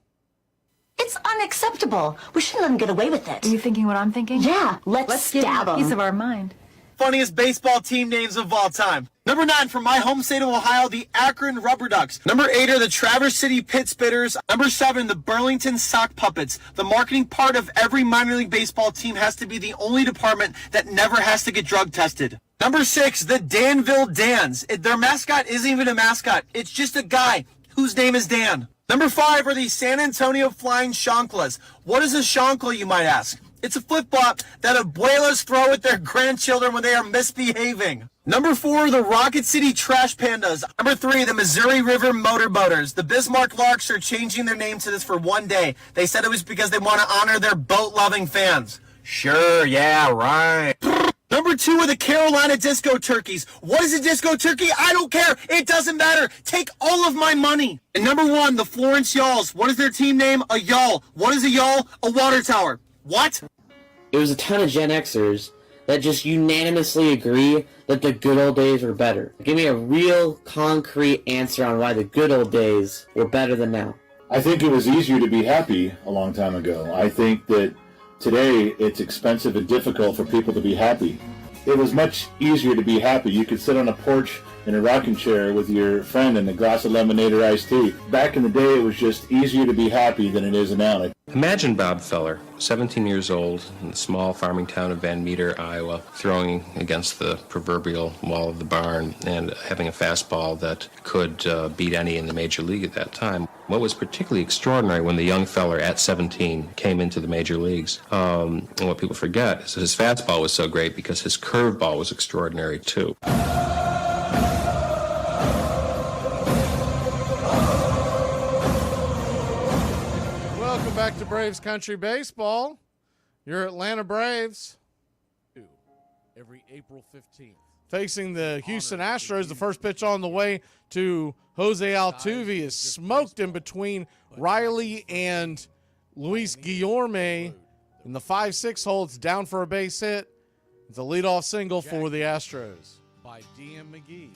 It's unacceptable. We shouldn't let him get away with it. Are you thinking what I'm thinking? Yeah, let's stab give him a him. piece of our mind. Funniest baseball team names of all time. Number 9 from my home state of Ohio, the Akron Rubber Ducks. Number 8 are the Traverse City Pit Spitters. Number 7, the Burlington Sock Puppets. The marketing part of every minor league baseball team has to be the only department that never has to get drug tested. Number 6, the Danville Dans. Their mascot isn't even a mascot. It's just a guy whose name is Dan. Number 5 are the San Antonio Flying Chanclas. What is a chancla, you might ask? It's a flip-flop that abuelas throw at their grandchildren when they are misbehaving. Number 4, the Rocket City Trash Pandas. Number 3, the Missouri River Motorboaters. The Bismarck Larks are changing their name to this for one day. They said it was because they want to honor their boat-loving fans. Sure, yeah, right. Number 2 are the Carolina Disco Turkeys. What is a disco turkey? I don't care. It doesn't matter. Take all of my money. And number 1, the Florence Yalls. What is their team name? A yawl. What is a yawl? A water tower. What? It was a ton of Gen Xers that just unanimously agree that the good old days were better. Give me a real concrete answer on why the good old days were better than now. I think it was easier to be happy a long time ago. I think that today it's expensive and difficult for people to be happy. It was much easier to be happy. You could sit on a porch in a rocking chair with your friend and a glass of lemonade or iced tea. Back in the day, it was just easier to be happy than it is now. Imagine Bob Feller, 17 years old, in the small farming town of Van Meter, Iowa, throwing against the proverbial wall of the barn and having a fastball that could beat any in the major league at that time. What was particularly extraordinary when the young feller at 17 came into the major leagues, and what people forget is that his fastball was so great because his curveball was extraordinary too. Back to Braves Country Baseball. Your Atlanta Braves every April 15th. Facing the Houston Astros, the first pitch on the way to Jose Altuve is smoked in between Riley and Luis Guillorme in the 5-6 hole. It's down for a base hit. It's a leadoff single for the Astros by DM McGee,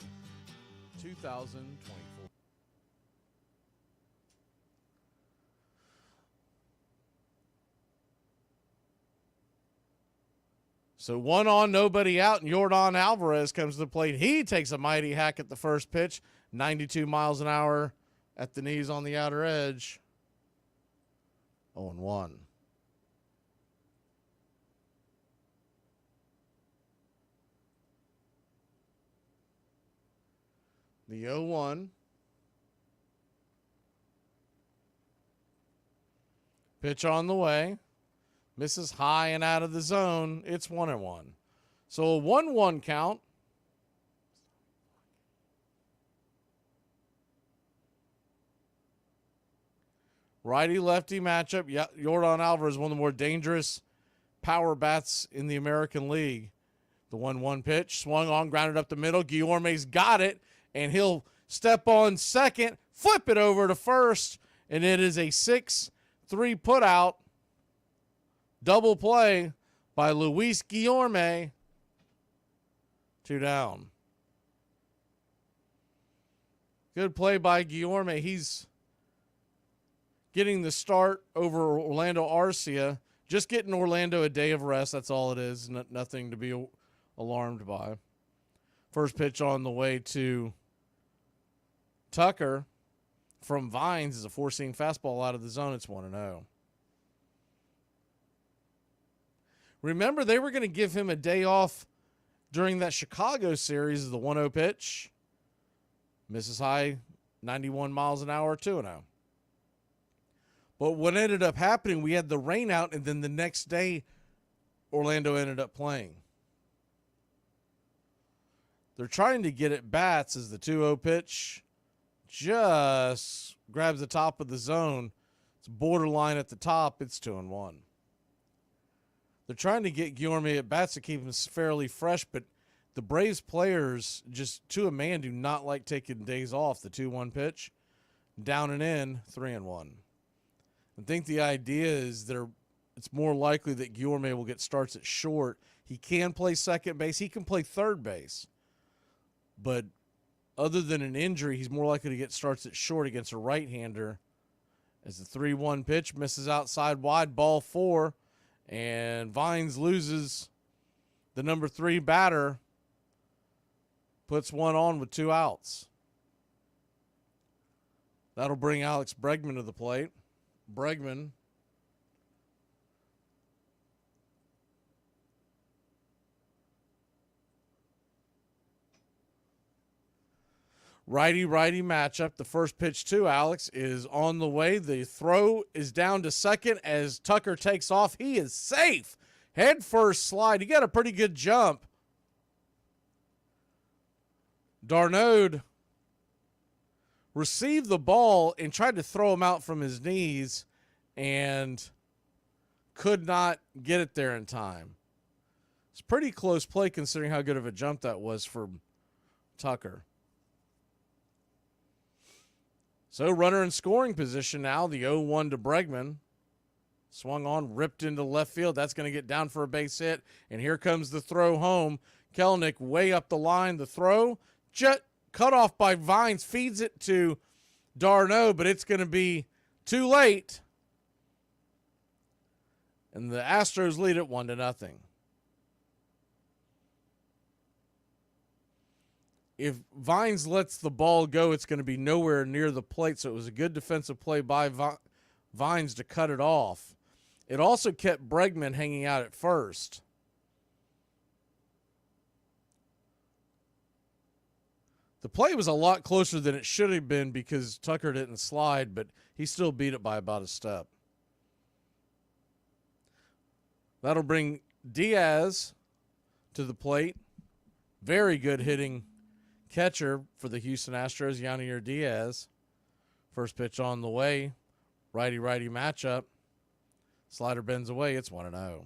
2024. So 1 on, nobody out, and Yordan Alvarez comes to the plate. He takes a mighty hack at the first pitch, 92 miles an hour at the knees on the outer edge. 0-1. The 0-1. Pitch on the way. Misses high and out of the zone. It's 1-1. So a 1-1 count. Righty-lefty matchup. Yeah, Yordan Alvarez, one of the more dangerous power bats in the American League. The 1-1 pitch. Swung on, grounded up the middle. Guillorme's got it, and he'll step on second, flip it over to first, and it is a 6-3 putout. Double play by Luis Guillorme. 2 down. Good play by Guillorme. He's getting the start over Orlando Arcia. Just getting Orlando a day of rest. That's all it is. Nothing to be alarmed by. First pitch on the way to Tucker from Vines is a 4-seam fastball out of the zone. It's 1-0. Remember, they were going to give him a day off during that Chicago series. The 1-0 pitch. Misses high, 91 miles an hour, 2-0. But what ended up happening, we had the rain out, and then the next day, Orlando ended up playing. They're trying to get at bats as the 2-0 pitch just grabs the top of the zone. It's borderline at the top. It's 2-1. They're trying to get Guillorme at bats to keep him fairly fresh, but the Braves players, just to a man, do not like taking days off. The 2-1 pitch, down and in, 3-1. I think the idea is it's more likely that Guillorme will get starts at short. He can play second base. He can play third base. But other than an injury, he's more likely to get starts at short against a right-hander. As the 3-1 pitch misses outside wide, ball 4, and Vines loses the number 3 batter, puts one on with 2 outs. That'll bring Alex Bregman to the plate. Bregman righty-righty matchup. The first pitch to Alex is on the way. The throw is down to second as Tucker takes off. He is safe. Head first slide. He got a pretty good jump. Darnode received the ball and tried to throw him out from his knees and could not get it there in time. It's pretty close play considering how good of a jump that was for Tucker. So runner in scoring position now. The 0-1 to Bregman. Swung on, ripped into left field. That's going to get down for a base hit. And here comes the throw home. Kelenic way up the line. The throw, cut off by Vines, feeds it to Darno, but it's going to be too late. And the Astros lead it 1-0. If Vines lets the ball go, it's going to be nowhere near the plate, so it was a good defensive play by Vines to cut it off. It also kept Bregman hanging out at first. The play was a lot closer than it should have been because Tucker didn't slide, but he still beat it by about a step. That'll bring Diaz to the plate. Very good hitting catcher for the Houston Astros, Yanier Diaz. First pitch on the way. Righty-righty matchup. Slider bends away. It's 1-0.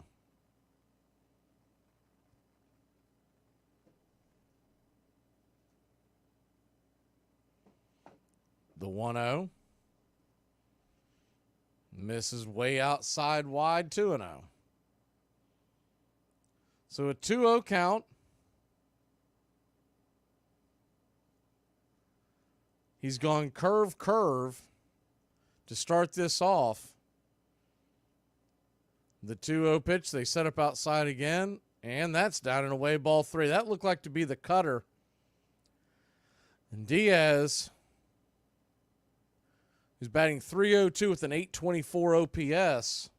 The 1-0. Misses way outside wide, 2-0. So a 2-0 count. He's gone curve to start this off. The 2-0 pitch, they set up outside again, and that's down and away, ball 3. That looked like to be the cutter. And Diaz, who's batting .302 with an .824 OPS,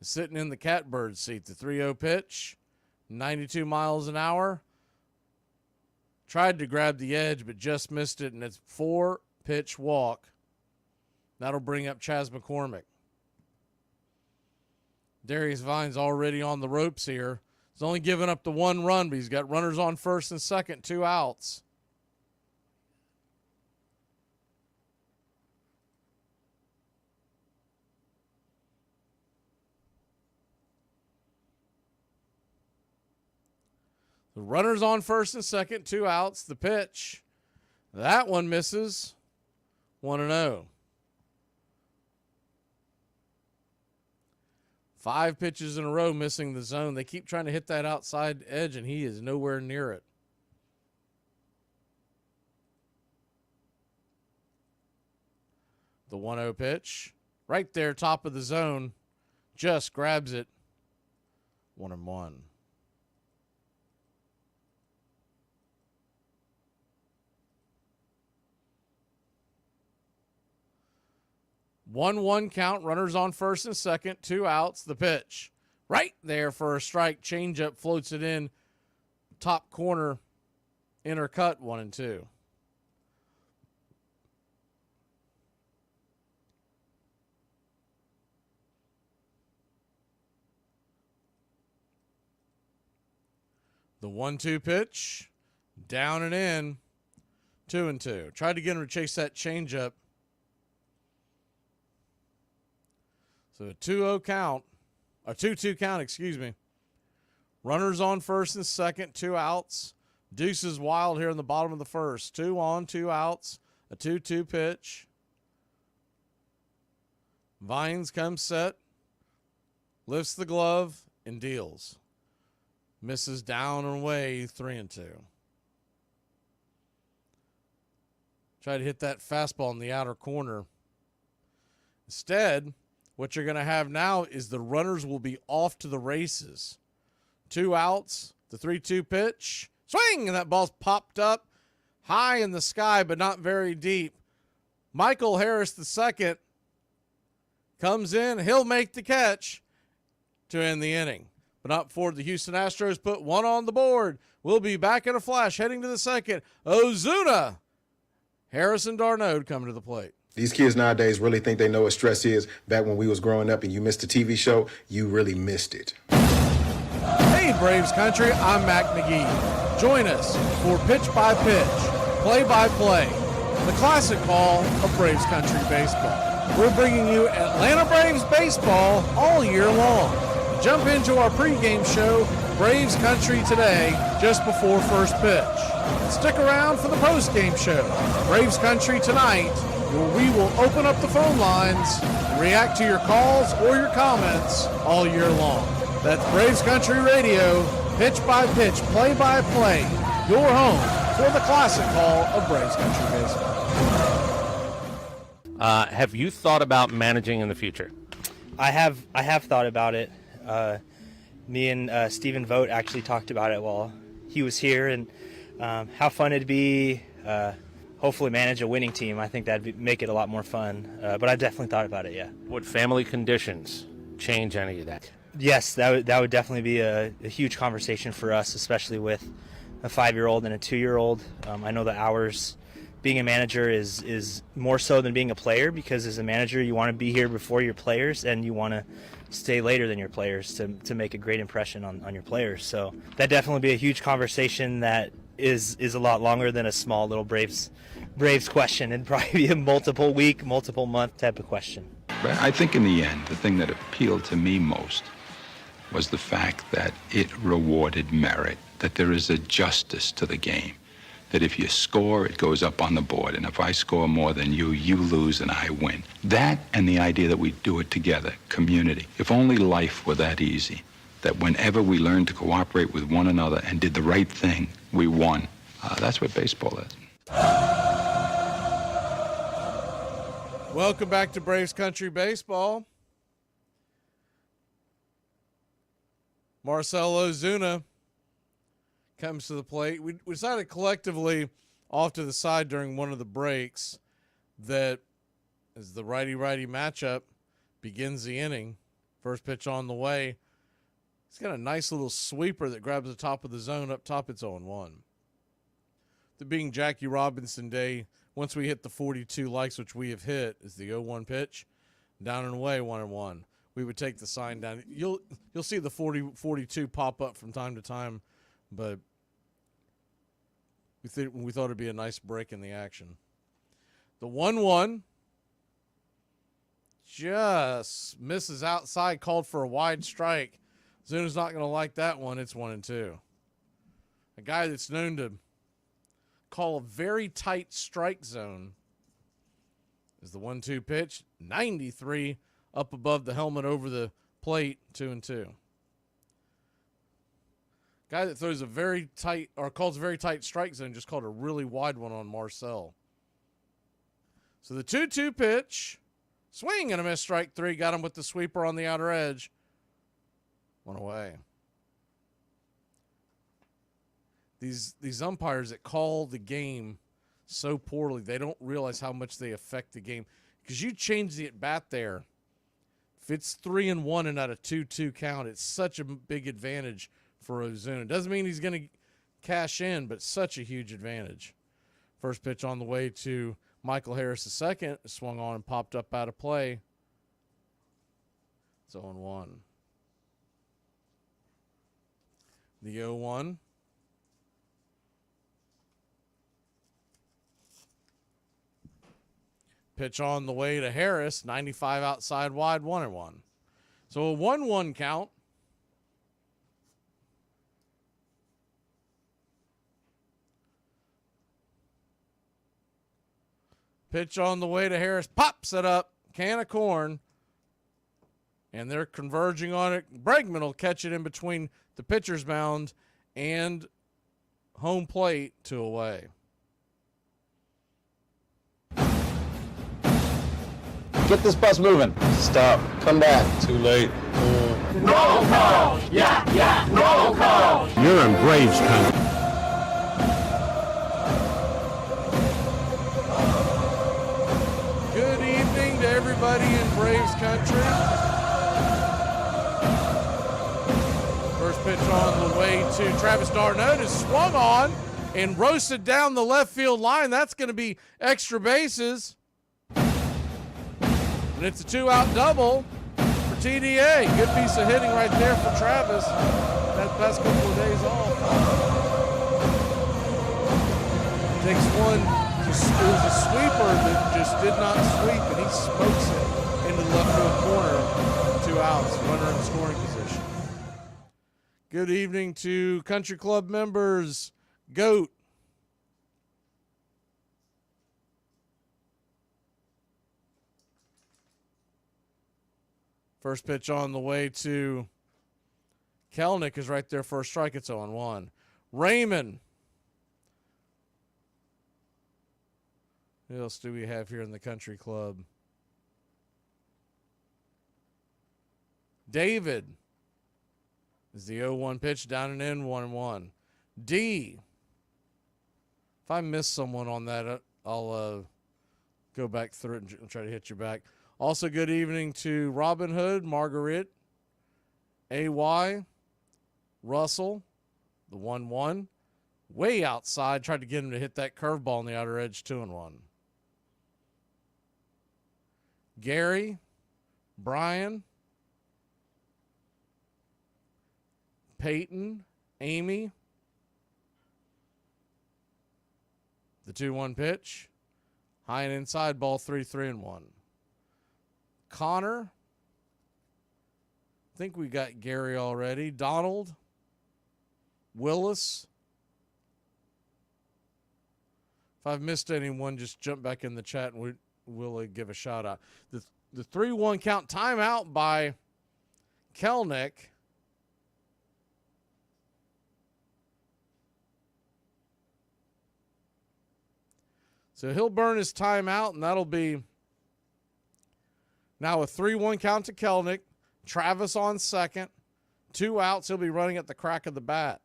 is sitting in the catbird seat. The 3-0 pitch, 92 miles an hour. Tried to grab the edge, but just missed it, and it's 4-pitch walk. That'll bring up Chas McCormick. Darius Vines already on the ropes here. He's only given up the 1 run, but he's got runners on first and second, 2 outs. The runners on first and second, 2 outs. The pitch. That one misses. 1-0. 5 pitches in a row missing the zone. They keep trying to hit that outside edge, and he is nowhere near it. The 1-0 pitch. Right there, top of the zone. Just grabs it. 1-1. One count, runners on first and second, 2 outs. The pitch right there for a strike. Changeup floats it in, top corner, inner cut, 1-2. The 1-2 pitch, down and in, 2-2. Tried to get him to chase that changeup. So a 2-0 count, a 2-2 count, excuse me. Runners on first and second, 2 outs. Deuces wild here in the bottom of the first. 2 on, 2 outs. A 2-2 pitch. Vines comes set. Lifts the glove and deals. Misses down and away, 3-2. Try to hit that fastball in the outer corner. Instead, what you're going to have now is the runners will be off to the races. 2 outs, the 3-2 pitch. Swing! And that ball's popped up high in the sky, but not very deep. Michael Harris II comes in. He'll make the catch to end the inning. But not before the Houston Astros put one on the board. We'll be back in a flash heading to the second. Ozuna, Harrison Darnode coming to the plate. These kids nowadays really think they know what stress is. Back when we was growing up and you missed a TV show, you really missed it. Hey, Braves Country, I'm Mac Magee. Join us for Pitch by Pitch, Play by Play, the classic call of Braves Country Baseball. We're bringing you Atlanta Braves baseball all year long. Jump into our pregame show, Braves Country Today, just before first pitch. Stick around for the postgame show, Braves Country Tonight, where we will open up the phone lines and react to your calls or your comments all year long. That's Braves Country Radio, pitch by pitch, play by play, your home for the classic call of Braves Country Baseball. Have you thought about managing in the future? I have thought about it. Me and Stephen Vogt actually talked about it while he was here, and how fun it'd be. Hopefully manage a winning team. I think that'd make it a lot more fun. But I definitely thought about it, yeah. Would family conditions change any of that? Yes, that would definitely be a huge conversation for us, especially with a 5-year-old and a 2-year-old. I know the hours being a manager is more so than being a player, because as a manager you want to be here before your players and you want to stay later than your players to make a great impression on your players. So that definitely be a huge conversation that is a lot longer than a small little Braves question. It'd probably be a multiple week, multiple month type of question. But I think in the end, the thing that appealed to me most was the fact that it rewarded merit, that there is a justice to the game, that if you score, it goes up on the board, and if I score more than you, you lose and I win. That and the idea that we do it together, community. If only life were that easy, that whenever we learned to cooperate with one another and did the right thing, we won. That's what baseball is. Welcome back to Braves Country Baseball. Marcell Ozuna comes to the plate. We decided collectively off to the side during one of the breaks that as the righty-righty matchup begins the inning, first pitch on the way, he's got a nice little sweeper that grabs the top of the zone. Up top, it's 0-1. The being Jackie Robinson Day, once we hit the 42 likes, which we have hit, is the 0-1 pitch, down and away, 1-1. We would take the sign down. You'll see the 42 pop up from time to time, but we thought it'd be a nice break in the action. The 1-1 just misses outside, called for a wide strike. Zuna's not going to like that one. It's 1-2. A guy that's known to call a very tight strike zone is the 1-2 pitch. 93 up above the helmet over the plate, 2-2. Guy that throws a very tight, or calls a very tight strike zone, just called a really wide one on Marcell. So the 2-2 pitch, swing and a miss, strike 3, got him with the sweeper on the outer edge. 1 away. These umpires that call the game so poorly, they don't realize how much they affect the game. Because you change the at-bat there. If it's 3-1 and not a 2-2 count, it's such a big advantage for Ozuna. Doesn't mean he's going to cash in, but such a huge advantage. First pitch on the way to Michael Harris II, swung on and popped up out of play. It's 0-1. The 0-1. Pitch on the way to Harris, 95 outside wide, 1-1. So a 1-1 count. Pitch on the way to Harris. Pops it up. Can of corn. And they're converging on it. Bregman will catch it in between the pitcher's mound and home plate, 2 away. Get this bus moving. Stop. Come back. Too late. No calls! Yeah, no calls! You're in Braves country. Good evening to everybody in Braves country. First pitch on the way to Travis d'Arnaud is swung on and roasted down the left field line. That's going to be extra bases. And it's a 2-out double for TDA. Good piece of hitting right there for Travis. That past couple of days off. Takes one. It was a sweeper that just did not sweep, and he smokes it into the left field corner. 2 outs. Runner in scoring position. Good evening to Country Club members. Goat. First pitch on the way to Kelnick is right there for a strike. It's 0-1. Raymond. Who else do we have here in the Country Club? David is the 0-1 pitch, down and in, 1-1. D. If I miss someone on that, I'll go back through it and try to hit you back. Also, good evening to Robin Hood, Marguerite, AY, Russell, the 1-1. Way outside, tried to get him to hit that curveball on the outer edge, 2-1. Gary, Brian, Peyton, Amy, the 2-1 pitch. High and inside, ball 3-1. Connor. I think we got Gary already. Donald. Willis. If I've missed anyone, just jump back in the chat and we'll give a shout out. The 3-1 count, timeout by Kelnick. So he'll burn his timeout, and that'll be now a 3-1 count to Kelnick. Travis on second. 2 outs. He'll be running at the crack of the bat.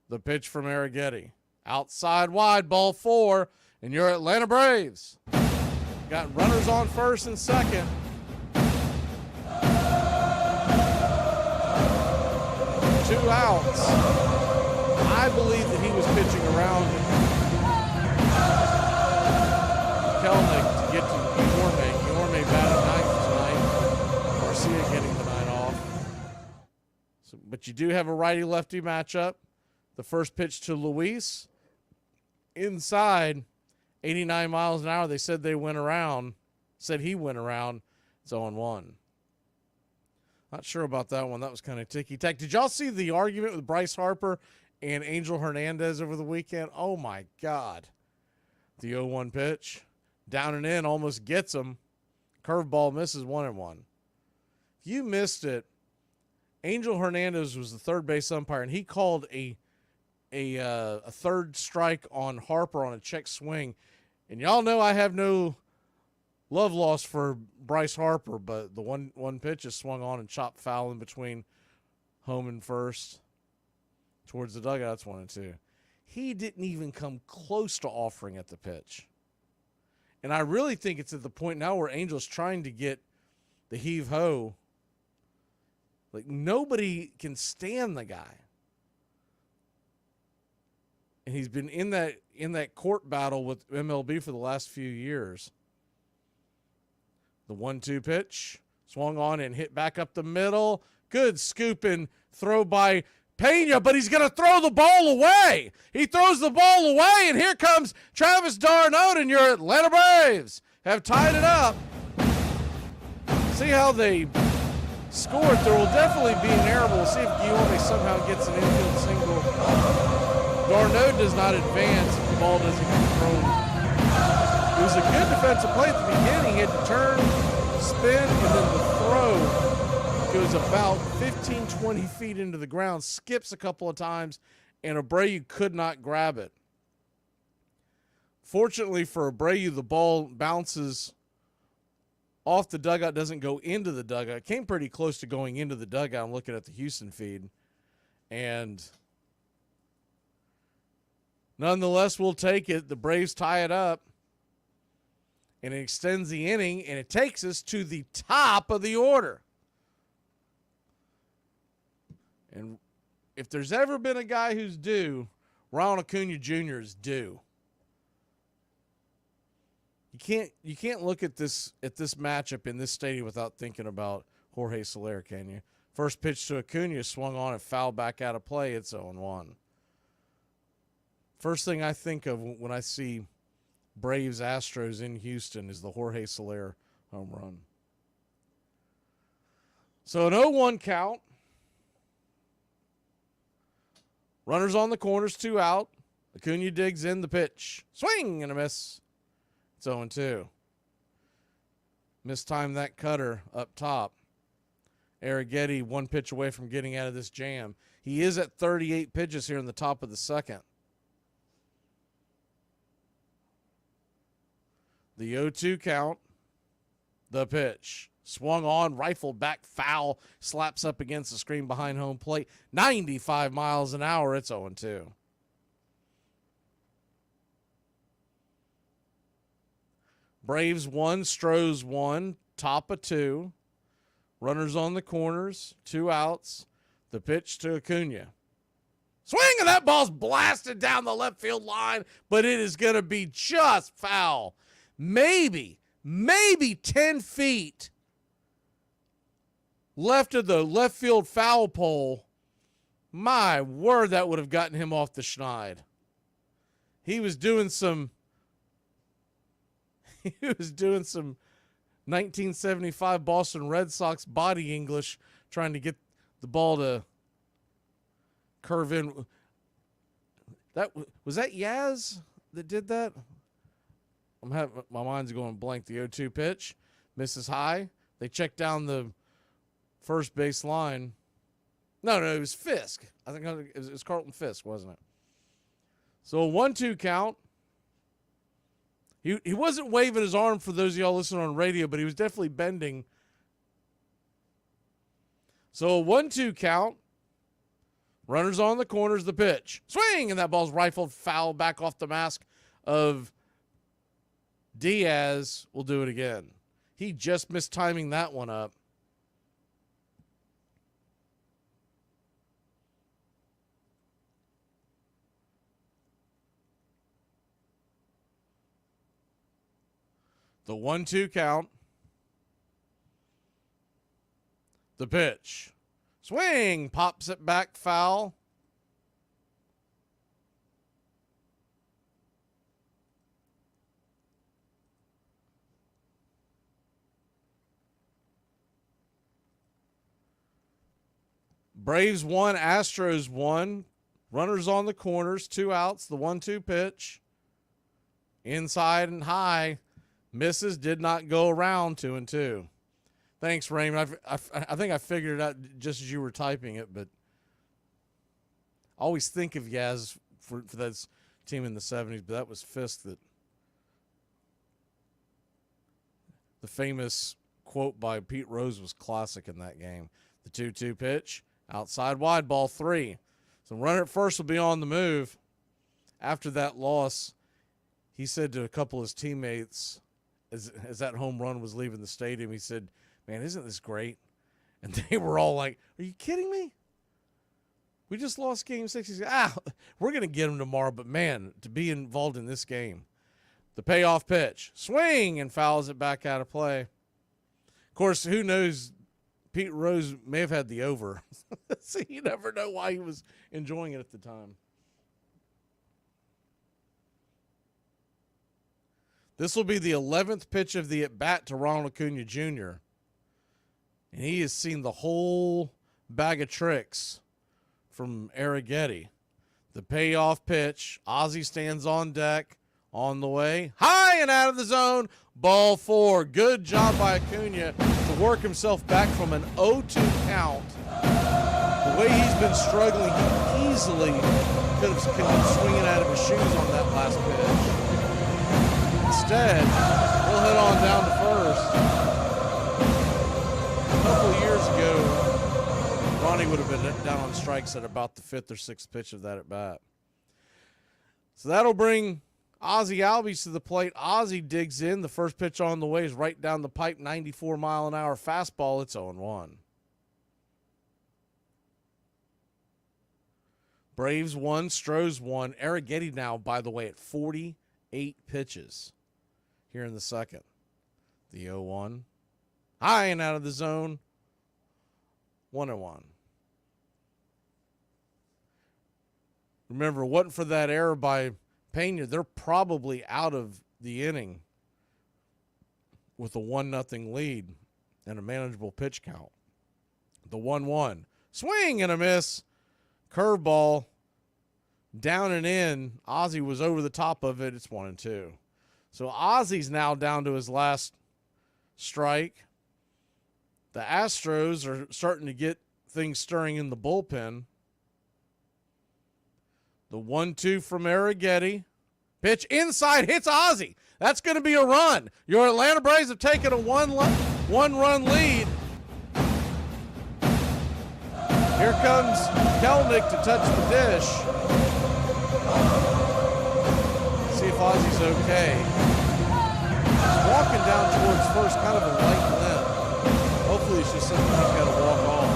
The pitch from Arrighetti. Outside wide, ball 4, and your Atlanta Braves got runners on first and second. 2 outs. I believe that he was pitching around Kelnick to get to Yorme. Yorme batted ninth tonight. Garcia getting the night off. So, but you do have a righty-lefty matchup. The first pitch to Luis. Inside, 89 miles an hour. They said they went around. Said he went around. It's 0-1. Not sure about that one. That was kind of ticky-tack. Did y'all see the argument with Bryce Harper and Angel Hernandez over the weekend? Oh, my God. The 0-1 pitch. Down and in, almost gets him. Curveball misses, 1-1. If you missed it, Angel Hernandez was the third base umpire, and he called a third strike on Harper on a check swing. And y'all know I have no love lost for Bryce Harper, but the one pitch is swung on and chopped foul in between home and first towards the dugout. That's 1-2. He didn't even come close to offering at the pitch. And I really think it's at the point now where Angel's trying to get the heave-ho. Like, nobody can stand the guy. And he's been in that court battle with MLB for the last few years. The 1-2 pitch. Swung on and hit back up the middle. Good scooping throw by Pena, but he's going to throw the ball away. He throws the ball away, and here comes Travis d'Arnaud, and your Atlanta Braves have tied it up. See how they scored. There will definitely be an error. We'll see if Guillaume somehow gets an infield single. d'Arnaud does not advance if the ball doesn't get thrown was a good defensive play at the beginning. He had to turn, spin, and then the throw goes about 15, 20 feet into the ground, skips a couple of times, and Abreu could not grab it. Fortunately for Abreu, the ball bounces off the dugout, doesn't go into the dugout. It came pretty close to going into the dugout. I'm looking at the Houston feed. And nonetheless, we'll take it. The Braves tie it up. And it extends the inning, and it takes us to the top of the order. And if there's ever been a guy who's due, Ronald Acuna Jr. is due. You can't look at this matchup in this stadium without thinking about Jorge Soler, can you? First pitch to Acuna, swung on and fouled back out of play. It's 0-1. First thing I think of when I see Braves Astros in Houston is the Jorge Soler home run. So an 0-1 count. Runners on the corners, 2 out. Acuna digs in the pitch. Swing and a miss. It's 0-2. Mistimed that cutter up top. Arrighetti 1 pitch away from getting out of this jam. He is at 38 pitches here in the top of the second. The 0-2 count. The pitch. Swung on, rifled back, foul, slaps up against the screen behind home plate. 95 miles an hour. It's 0-2. Braves 1, Stros 1, top of 2. Runners on the corners, 2 outs. The pitch to Acuna. Swing, and that ball's blasted down the left field line, but it is going to be just foul. Maybe 10 feet left of the left field foul pole. My word, that would have gotten him off the schneid. He was doing some 1975 Boston Red Sox body English, trying to get the ball to curve in. Was that Yaz that did that? My mind's going blank. The 0-2 pitch misses high. They check down the first base line. No, it was Fisk. I think it was Carlton Fisk, wasn't it? So a 1-2 count. He wasn't waving his arm for those of y'all listening on radio, but he was definitely bending. So a 1-2 count. Runners on the corners, the pitch. Swing, and that ball's rifled foul back off the mask of Diaz. Will do it again. He just missed timing that one up. The 1-2 count. The pitch. Swing. Pops it back, foul. Braves 1, Astros 1. Runners on the corners, 2 outs. The 1-2 pitch. Inside and high. Misses, did not go around. 2-2. Thanks, Raymond. I think I figured it out just as you were typing it, but I always think of Yaz for that team in the 70s, but that was Fisk. That the famous quote by Pete Rose was classic in that game. The 2-2 pitch, outside wide, ball 3. So runner at first will be on the move. After that loss, he said to a couple of his teammates, as that home run was leaving the stadium, he said, "Man, isn't this great?" And they were all like, "Are you kidding me? We just lost game 6." He said, we're going to get them tomorrow, but man, to be involved in this game. The payoff pitch. Swing, and fouls it back out of play. Of course, who knows, Pete Rose may have had the over. So you never know why he was enjoying it at the time. This will be the 11th pitch of the at-bat to Ronald Acuna Jr. And he has seen the whole bag of tricks from Arrighetti. The payoff pitch. Ozzie stands on deck. on the way. High and out of the zone. Ball 4. Good job by Acuna to work himself back from an 0-2 count. The way he's been struggling, he easily could have been swinging out of his shoes on that last pitch. Instead, he'll head on down to first. A couple of years ago, Ronnie would have been down on strikes at about the 5th or 6th pitch of that at bat. So that'll bring Ozzie Albies to the plate. Ozzie digs in. The first pitch on the way is right down the pipe, 94-mile-an-hour fastball. It's 0-1. Braves 1, Stros 1. Arrighetti now, by the way, at 48 pitches here in the second. The 0-1. High and out of the zone. 1-1. Remember, wasn't for that error by Pena, they're probably out of the inning with a 1-0 lead and a manageable pitch count. The 1-1. Swing and a miss. Curveball. Down and in. Ozzie was over the top of it. It's 1-2. So Ozzie's now down to his last strike. The Astros are starting to get things stirring in the bullpen. The 1-2 from Arrighetti. Pitch inside, hits Ozzie. That's going to be a run. Your Atlanta Braves have taken a one-run lead. Here comes Kelnick to touch the dish. See if Ozzie's okay. He's walking down towards first, kind of a light limp. Hopefully it's just something he's got to walk off.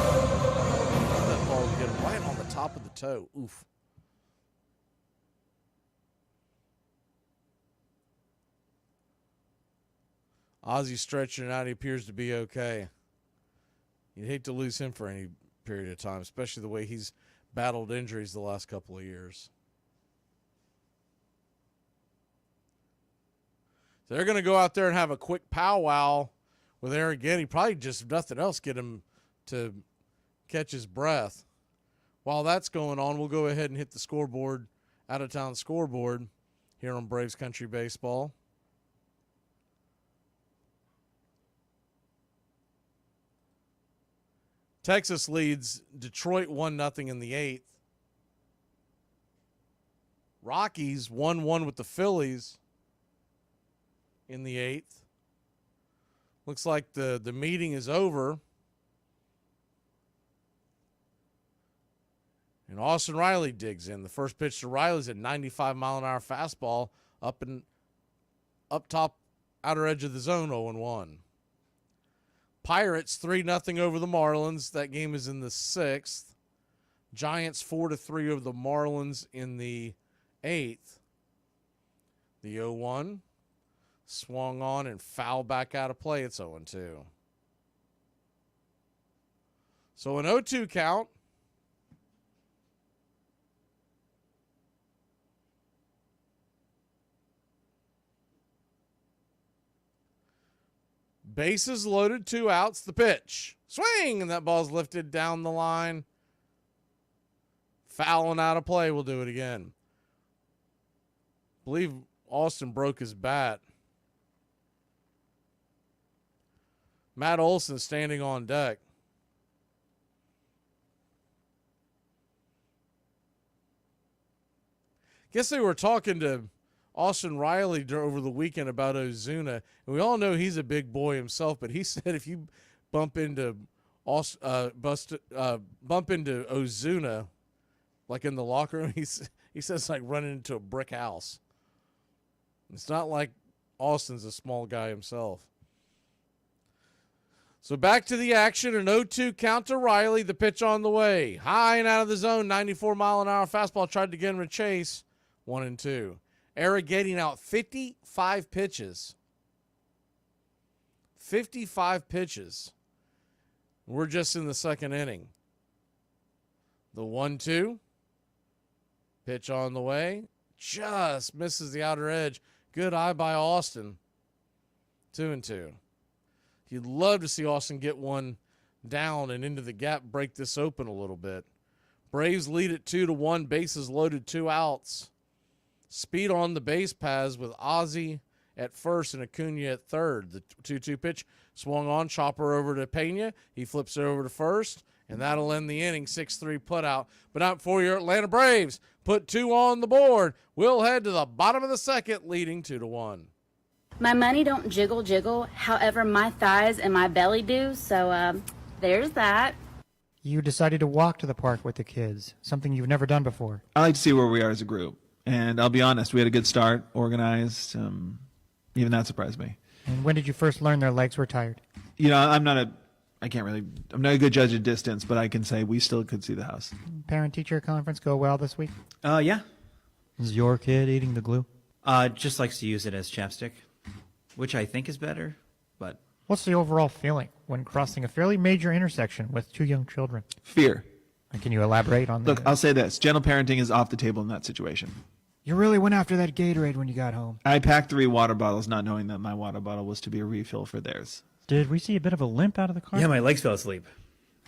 That ball to get him right on the top of the toe. Oof. Ozzie's stretching it out. He appears to be okay. You'd hate to lose him for any period of time, especially the way he's battled injuries the last couple of years. So they're going to go out there and have a quick powwow with Arrighetti. Probably just nothing else, get him to catch his breath. While that's going on, we'll go ahead and hit the scoreboard, out-of-town scoreboard here on Braves Country Baseball. Texas leads Detroit 1-0 in the 8th. Rockies 1-1 with the Phillies in the 8th. Looks like the meeting is over. And Austin Riley digs in. The first pitch to Riley's a 95-mile-an-hour fastball up top outer edge of the zone, 0-1. Pirates 3-0 over the Marlins. That game is in the 6th. Giants 4-3 over the Marlins in the 8th. The 0-1 swung on and foul back out of play. It's 0-2. So an 0-2 count. Bases loaded, 2 outs. The pitch. Swing! And that ball's lifted down the line. Fouling out of play. We'll do it again. I believe Austin broke his bat. Matt Olson standing on deck. Guess they were talking to Austin Riley over the weekend about Ozuna, and we all know he's a big boy himself. But he said if you bump into Ozuna, like in the locker room, he says it's like running into a brick house. It's not like Austin's a small guy himself. So back to the action, an 0-2 count to Riley. The pitch on the way, high and out of the zone, 94-mile-an-hour fastball. Tried to get him to chase, 1-2. Arrighetti now at 55 pitches. 55 pitches. We're just in the second inning. The 1-2. Pitch on the way. Just misses the outer edge. Good eye by Austin. 2-2. You'd love to see Austin get one down and into the gap, break this open a little bit. Braves lead it 2-1. Bases loaded, 2 outs. speed on the base paths with Ozzie at first and Acuna at third. The 2-2 pitch swung on, chopper over to Pena. He flips it over to first, and that'll end the inning. 6-3 putout. But not before your Atlanta Braves put 2 on the board. We'll head to the bottom of the second, leading 2-1. My money don't jiggle. However, my thighs and my belly do. So there's that. You decided to walk to the park with the kids, something you've never done before. I like to see where we are as a group. And I'll be honest, we had a good start, organized. Even that surprised me. And when did you first learn their legs were tired? You know, I'm not a good judge of distance, but I can say we still could see the house. Parent-teacher conference go well this week? Yeah. Is your kid eating the glue? Just likes to use it as chapstick, which I think is better, but... What's the overall feeling when crossing a fairly major intersection with 2 young children? Fear. And can you elaborate on that? Look, I'll say this. Gentle parenting is off the table in that situation. You really went after that Gatorade when you got home. I packed 3 water bottles not knowing that my water bottle was to be a refill for theirs. Did we see a bit of a limp out of the car? Yeah, my legs fell asleep.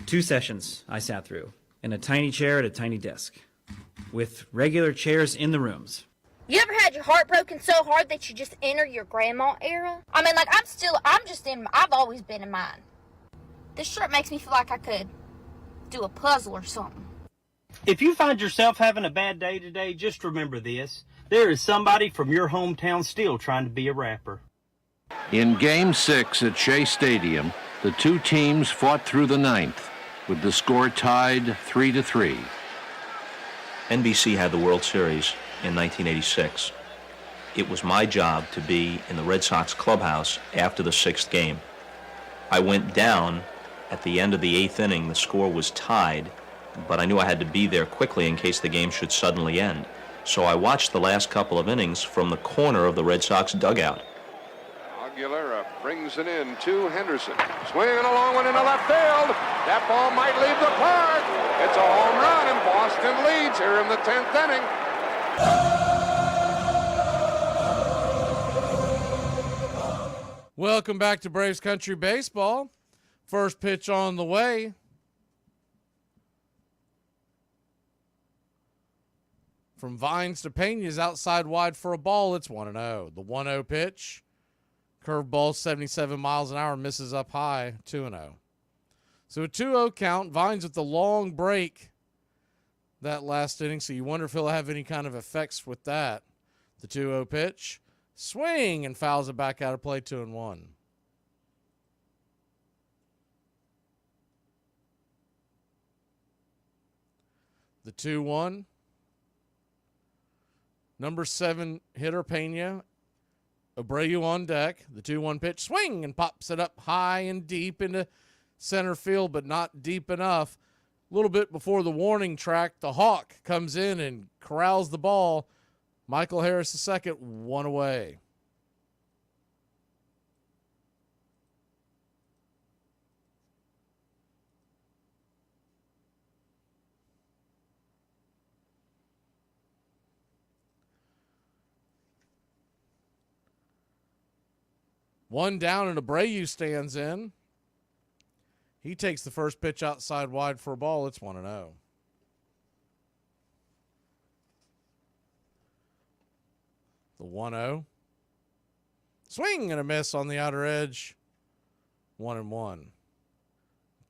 2 sessions I sat through in a tiny chair at a tiny desk with regular chairs in the rooms. You ever had your heart broken so hard that you just enter your grandma era? I mean, like, I've always been in mine. This shirt makes me feel like I could do a puzzle or something. If you find yourself having a bad day today, just remember this. There is somebody from your hometown still trying to be a rapper. In Game 6 at Shea Stadium, the 2 teams fought through the 9th, with the score tied 3-3. NBC had the World Series in 1986. It was my job to be in the Red Sox clubhouse after the 6th game. I went down at the end of the 8th inning. The score was tied, but I knew I had to be there quickly in case the game should suddenly end. So I watched the last couple of innings from the corner of the Red Sox dugout. Aguilera brings it in to Henderson. Swinging a long one into left field. That ball might leave the park. It's a home run, and Boston leads here in the 10th inning. Welcome back to Braves Country Baseball. First pitch on the way. From Vines to Pena's outside wide for a ball. It's 1-0. The 1-0 pitch. Curveball 77 miles an hour, misses up high. 2-0. So a 2-0 count. Vines with the long break that last inning. So you wonder if he'll have any kind of effects with that. The 2-0 pitch. Swing and fouls it back out of play. 2-1. The 2-1. Number 7 hitter Pena. Abreu on deck. The 2-1 pitch. Swing and pops it up high and deep into center field, but not deep enough. A little bit before the warning track, the Hawk comes in and corrals the ball. Michael Harris II, 1 away. One down and Abreu stands in. He takes the first pitch outside wide for a ball. It's 1-0. The 1-0. Swing and a miss on the outer edge. 1-1.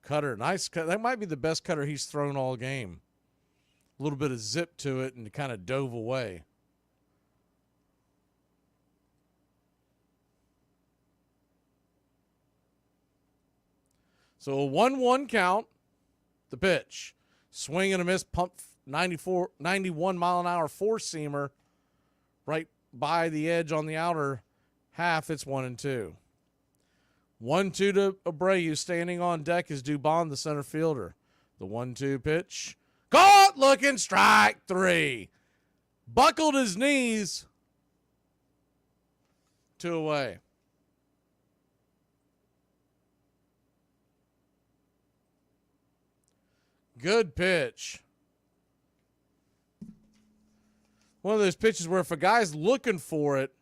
Cutter, nice cut. That might be the best cutter he's thrown all game. A little bit of zip to it and it kind of dove away. So a 1-1 count. The pitch. Swing and a miss. Pump 91 mile an hour four-seamer right by the edge on the outer half. It's 1-2. 1-2 to Abreu. Standing on deck is Dubon, the center fielder. The 1-2 pitch. Caught, looking, strike 3. Buckled his knees. 2 away. Good pitch. One of those pitches where if a guy's looking for it,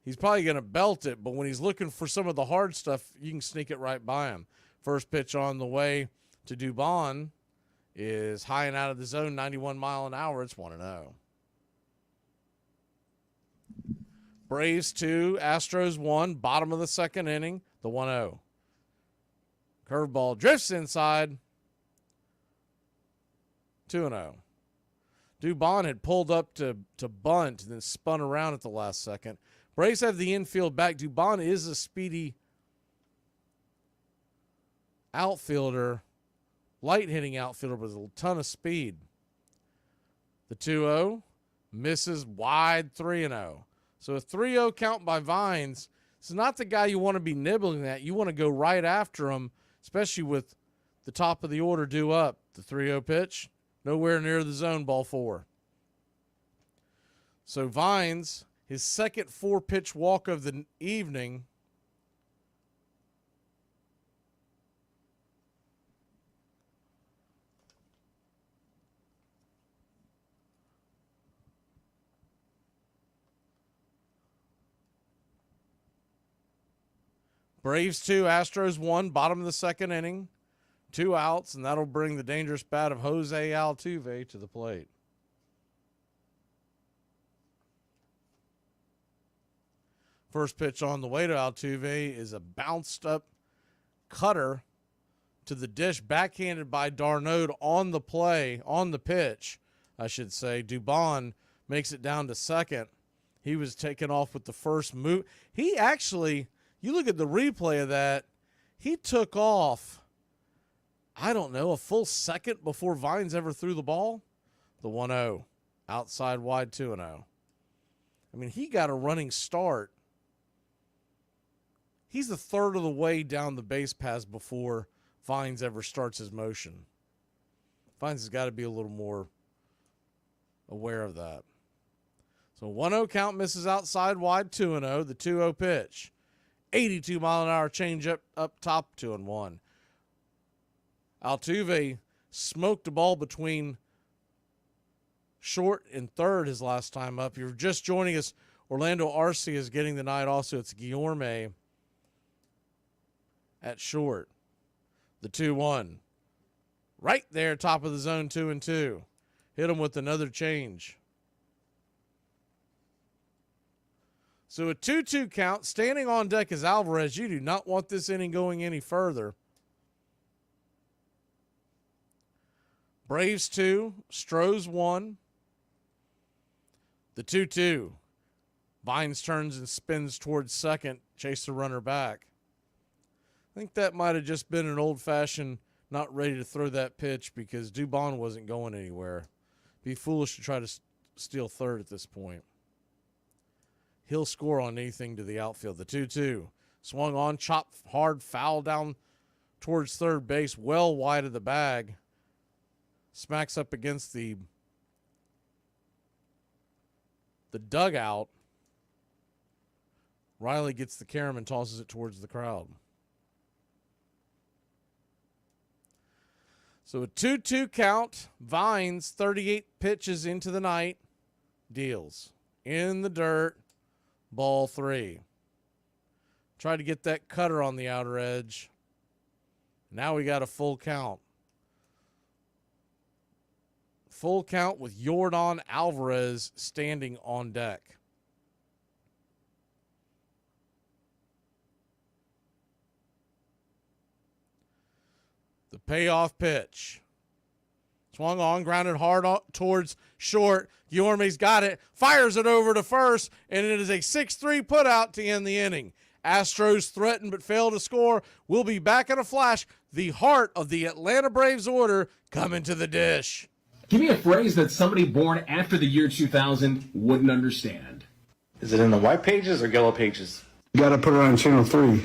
he's probably going to belt it, but when he's looking for some of the hard stuff, you can sneak it right by him. First pitch on the way to Dubon is high and out of the zone, 91 mile an hour. It's 1-0. Braves 2, Astros 1, bottom of the second inning, the 1-0. Curveball drifts inside, 2-0. Dubon had pulled up to bunt and then spun around at the last second. Braves have the infield back. Dubon is a speedy outfielder, light hitting outfielder with a ton of speed. The 2-0 misses wide, 3-0. So a 3-0 count by Vines. This is not the guy you want to be nibbling at. You want to go right after him, especially with the top of the order due up. The 3-0 pitch, nowhere near the zone, ball 4. So Vines, his second 4-pitch walk of the evening. Braves 2, Astros 1, bottom of the second inning. 2 outs, and that'll bring the dangerous bat of Jose Altuve to the plate. First pitch on the way to Altuve is a bounced up cutter to the dish, backhanded by d'Arnaud on the play, on the pitch, I should say. Dubon makes it down to second. He was taken off with the first move. He actually, you look at the replay of that, he took off, I don't know, a full second before Vines ever threw the ball. The 1-0, outside wide, 2-0. I mean, he got a running start. He's a third of the way down the base paths before Vines ever starts his motion. Vines has got to be a little more aware of that. So 1-0 count, misses outside wide, 2-0. The 2-0 pitch. 82 mile an hour change up top, 2-1. Altuve smoked a ball between short and third his last time up. If you're just joining us, Orlando Arce is getting the night also. It's Guillorme at short. The 2-1. Right there, top of the zone, 2-2. Hit him with another change. So a 2-2 count. Standing on deck is Alvarez. You do not want this inning going any further. Braves 2, Stros 1. The 2-2. Vines turns and spins towards second. Chase the runner back. I think that might have just been an old-fashioned not ready to throw that pitch because Dubon wasn't going anywhere. Be foolish to try to steal third at this point. He'll score on anything to the outfield. The 2-2. Swung on, chopped hard, foul down towards third base, well wide of the bag. Smacks up against the dugout. Riley gets the carom and tosses it towards the crowd. So a 2-2 count. Vines, 38 pitches into the night. Deals. In the dirt. Ball 3. Tried to get that cutter on the outer edge. Now we got a full count. Full count with Yordan Alvarez standing on deck. The payoff pitch. Swung on, grounded hard towards short. Guillorme's got it, fires it over to first, and it is a 6-3 putout to end the inning. Astros threaten but fail to score. We'll be back in a flash. The heart of the Atlanta Braves order coming to the dish. Give me a phrase that somebody born after the year 2000 wouldn't understand. Is it in the white pages or yellow pages? You gotta put it on channel 3.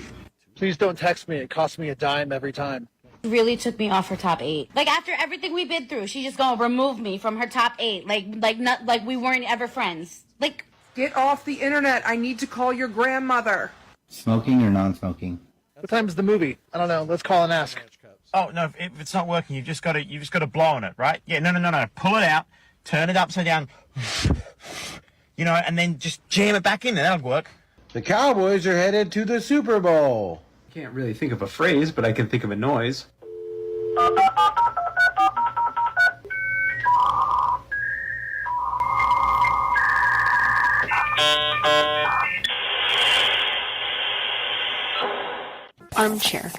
Please don't text me. It costs me a dime every time. Really took me off her top 8. Like after everything we've been through, she's just gonna remove me from her top 8. Like we weren't ever friends. Like, get off the internet. I need to call your grandmother. Smoking or non-smoking? What time's the movie? I don't know. Let's call and ask. Oh no! If it's not working, you've just got to blow on it, right? Yeah, no. Pull it out, turn it upside down, and then just jam it back in, and that'll work. The Cowboys are headed to the Super Bowl. Can't really think of a phrase, but I can think of a noise. Armchair.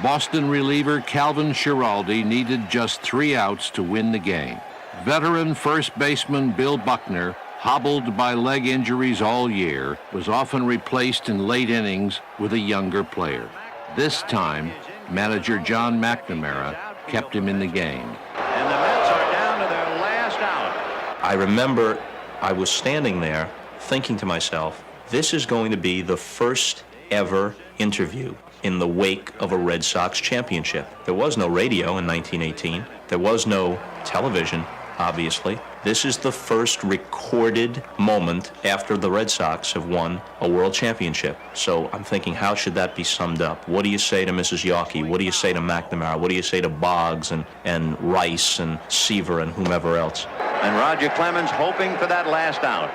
Boston reliever Calvin Schiraldi needed just 3 outs to win the game. Veteran first baseman Bill Buckner, hobbled by leg injuries all year, was often replaced in late innings with a younger player. This time, manager John McNamara kept him in the game. And the Mets are down to their last out. I remember I was standing there thinking to myself, this is going to be the first ever interview in the wake of a Red Sox championship. There was no radio in 1918. There was no television, obviously. This is the first recorded moment after the Red Sox have won a world championship. So I'm thinking, how should that be summed up? What do you say to Mrs. Yawkey? What do you say to McNamara? What do you say to Boggs and Rice and Seaver and whomever else? And Roger Clemens hoping for that last out.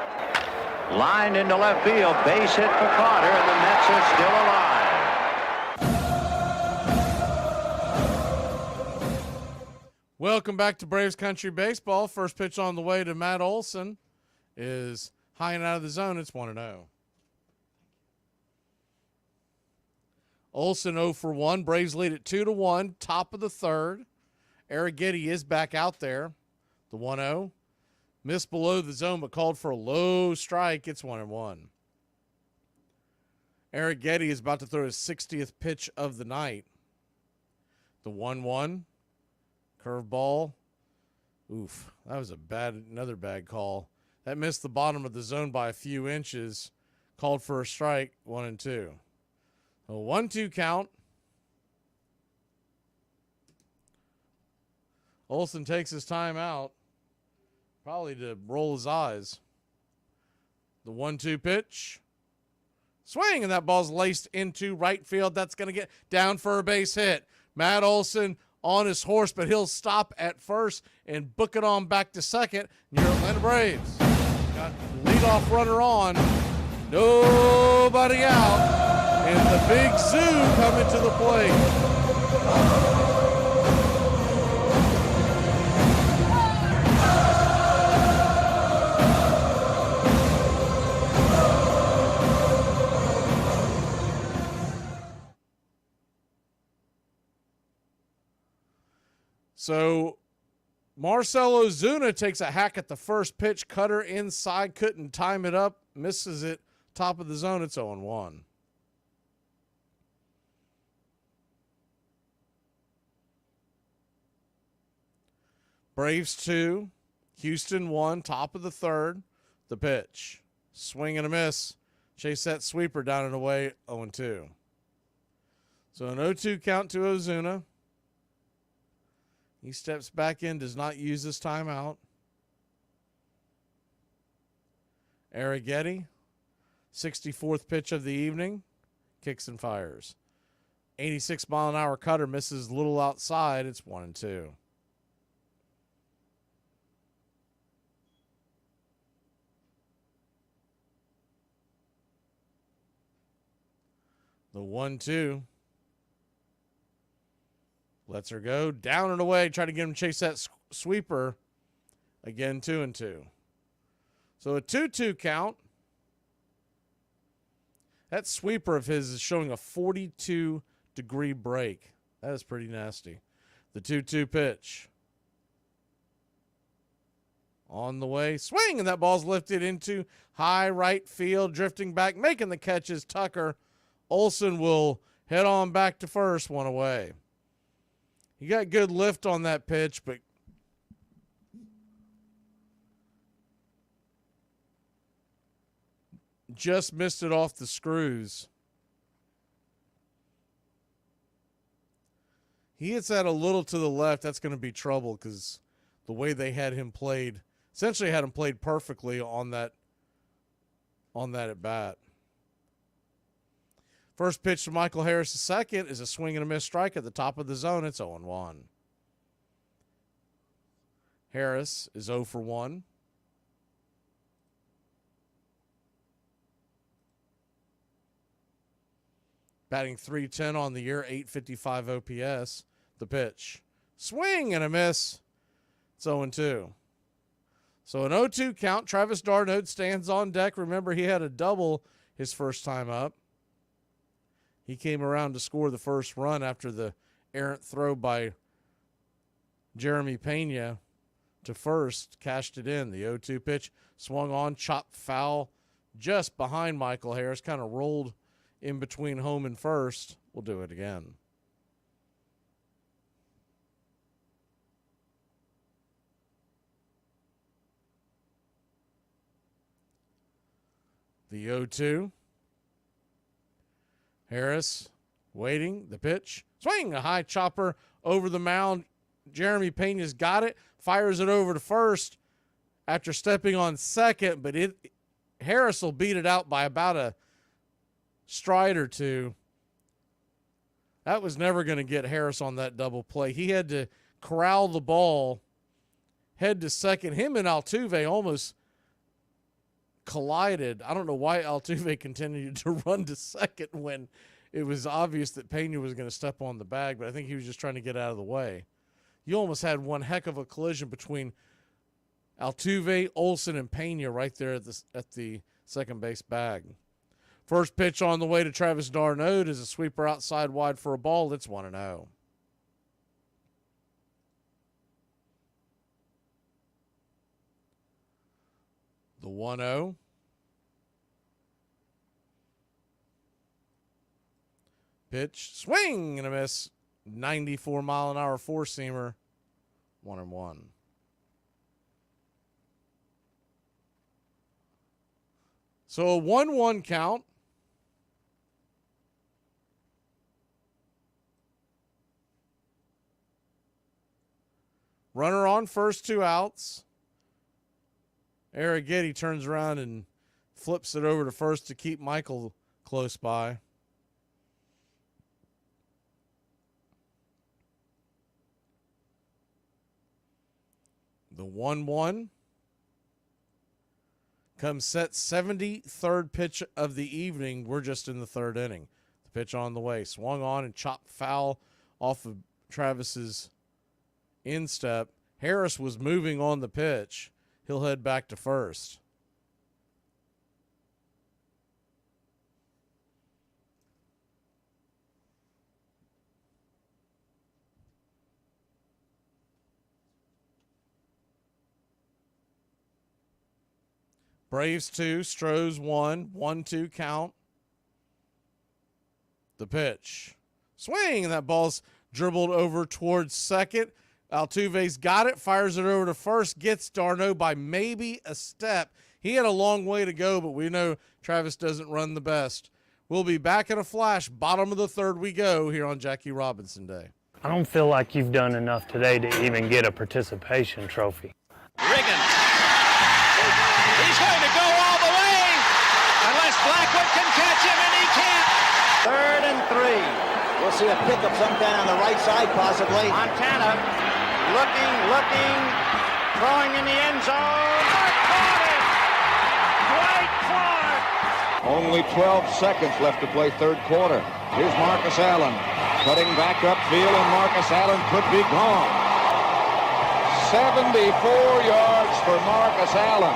Lined into left field, base hit for Carter, and the Mets are still alive. Welcome back to Braves Country Baseball. First pitch on the way to Matt Olson is high and out of the zone. It's 1-0. Olson 0 for 1. Braves lead at 2-1. Top of the third. Arrighetti is back out there. The 1-0. Missed below the zone but called for a low strike. It's 1-1. Arrighetti is about to throw his 60th pitch of the night. The 1-1. Curveball. Oof, that was another bad call. That missed the bottom of the zone by a few inches. Called for a strike, 1-2. A 1-2 count. Olson takes his time out. Probably to roll his eyes. The 1-2 pitch. Swing, and that ball's laced into right field. That's going to get down for a base hit. Matt Olson on his horse, but he'll stop at first and book it on back to second. And your Atlanta Braves got leadoff runner on. Nobody out. And the big zoo coming to the plate. So Marcell Ozuna takes a hack at the first pitch. Cutter inside, couldn't time it up. Misses it, top of the zone. It's 0-1. Braves 2, Houston 1, top of the third. The pitch. Swing and a miss. Chase that sweeper down and away, 0-2. So an 0-2 count to Ozuna. He steps back in, does not use his timeout. Arrighetti, 64th pitch of the evening, kicks and fires. 86-mile-an-hour cutter misses a little outside. It's 1-2. The 1-2. Lets her go. Down and away. Try to get him to chase that sweeper. Again, 2-2. So a 2-2 count. That sweeper of his is showing a 42-degree break. That is pretty nasty. The 2-2 pitch. On the way. Swing, and that ball's lifted into high right field. Drifting back. Making the catch is Tucker. Olson will head on back to first. One away. He got good lift on that pitch, but just missed it off the screws. He hits that a little to the left. That's going to be trouble because the way they had him played, essentially had him played perfectly on that at bat. First pitch to Michael Harris, the second, is a swing and a miss strike at the top of the zone. It's 0-1. Harris is 0 for 1. Batting .310 on the year, .855 OPS. The pitch. Swing and a miss. It's 0-2. So an 0-2 count. Travis d'Arnaud stands on deck. Remember, he had a double his first time up. He came around to score the first run after the errant throw by Jeremy Pena to first. Cashed it in. The 0-2 pitch swung on, chopped foul just behind Michael Harris. Kind of rolled in between home and first. We'll do it again. The 0-2. Harris waiting. The pitch. Swing. A high chopper over the mound. Jeremy Pena's got it. Fires it over to first after stepping on second, but Harris will beat it out by about a stride or two. That was never going to get Harris on that double play. He had to corral the ball, head to second. Him and Altuve almost collided. I don't know why Altuve continued to run to second when it was obvious that Pena was going to step on the bag, but I think he was just trying to get out of the way. You almost had one heck of a collision between Altuve, Olsen, and Pena right there at the second base bag. First pitch on the way to Travis d'Arnaud is a sweeper outside wide for a ball. It's 1-0. The 1-0. Pitch, swing and a miss. 94-mile-an-hour four-seamer. 1-1. So a 1-1 count. Runner on first, 2 outs. Arrighetti turns around and flips it over to first to keep Michael close by. The 1-1 comes set 73rd pitch of the evening. We're just in the third inning. The pitch on the way. Swung on and chopped foul off of Travis's instep. Harris was moving on the pitch. He'll head back to first. Braves 2, Stros 1, 1-2 count. The pitch. Swing, and that ball's dribbled over towards second. Altuve's got it, fires it over to first, gets d'Arnaud by maybe a step. He had a long way to go, but we know Travis doesn't run the best. We'll be back in a flash. Bottom of the third we go here on Jackie Robinson Day. I don't feel like you've done enough today to even get a participation trophy. Riggins. He's going to go all the way unless Blackwood can catch him, and he can't. 3rd and 3. We'll see a pickup sometime on the right side, possibly. Montana looking, throwing in the end zone. Clark caught it. Dwight Clark. Only 12 seconds left to play third quarter. Here's Marcus Allen cutting back upfield, and Marcus Allen could be gone. 74 yards for Marcus Allen.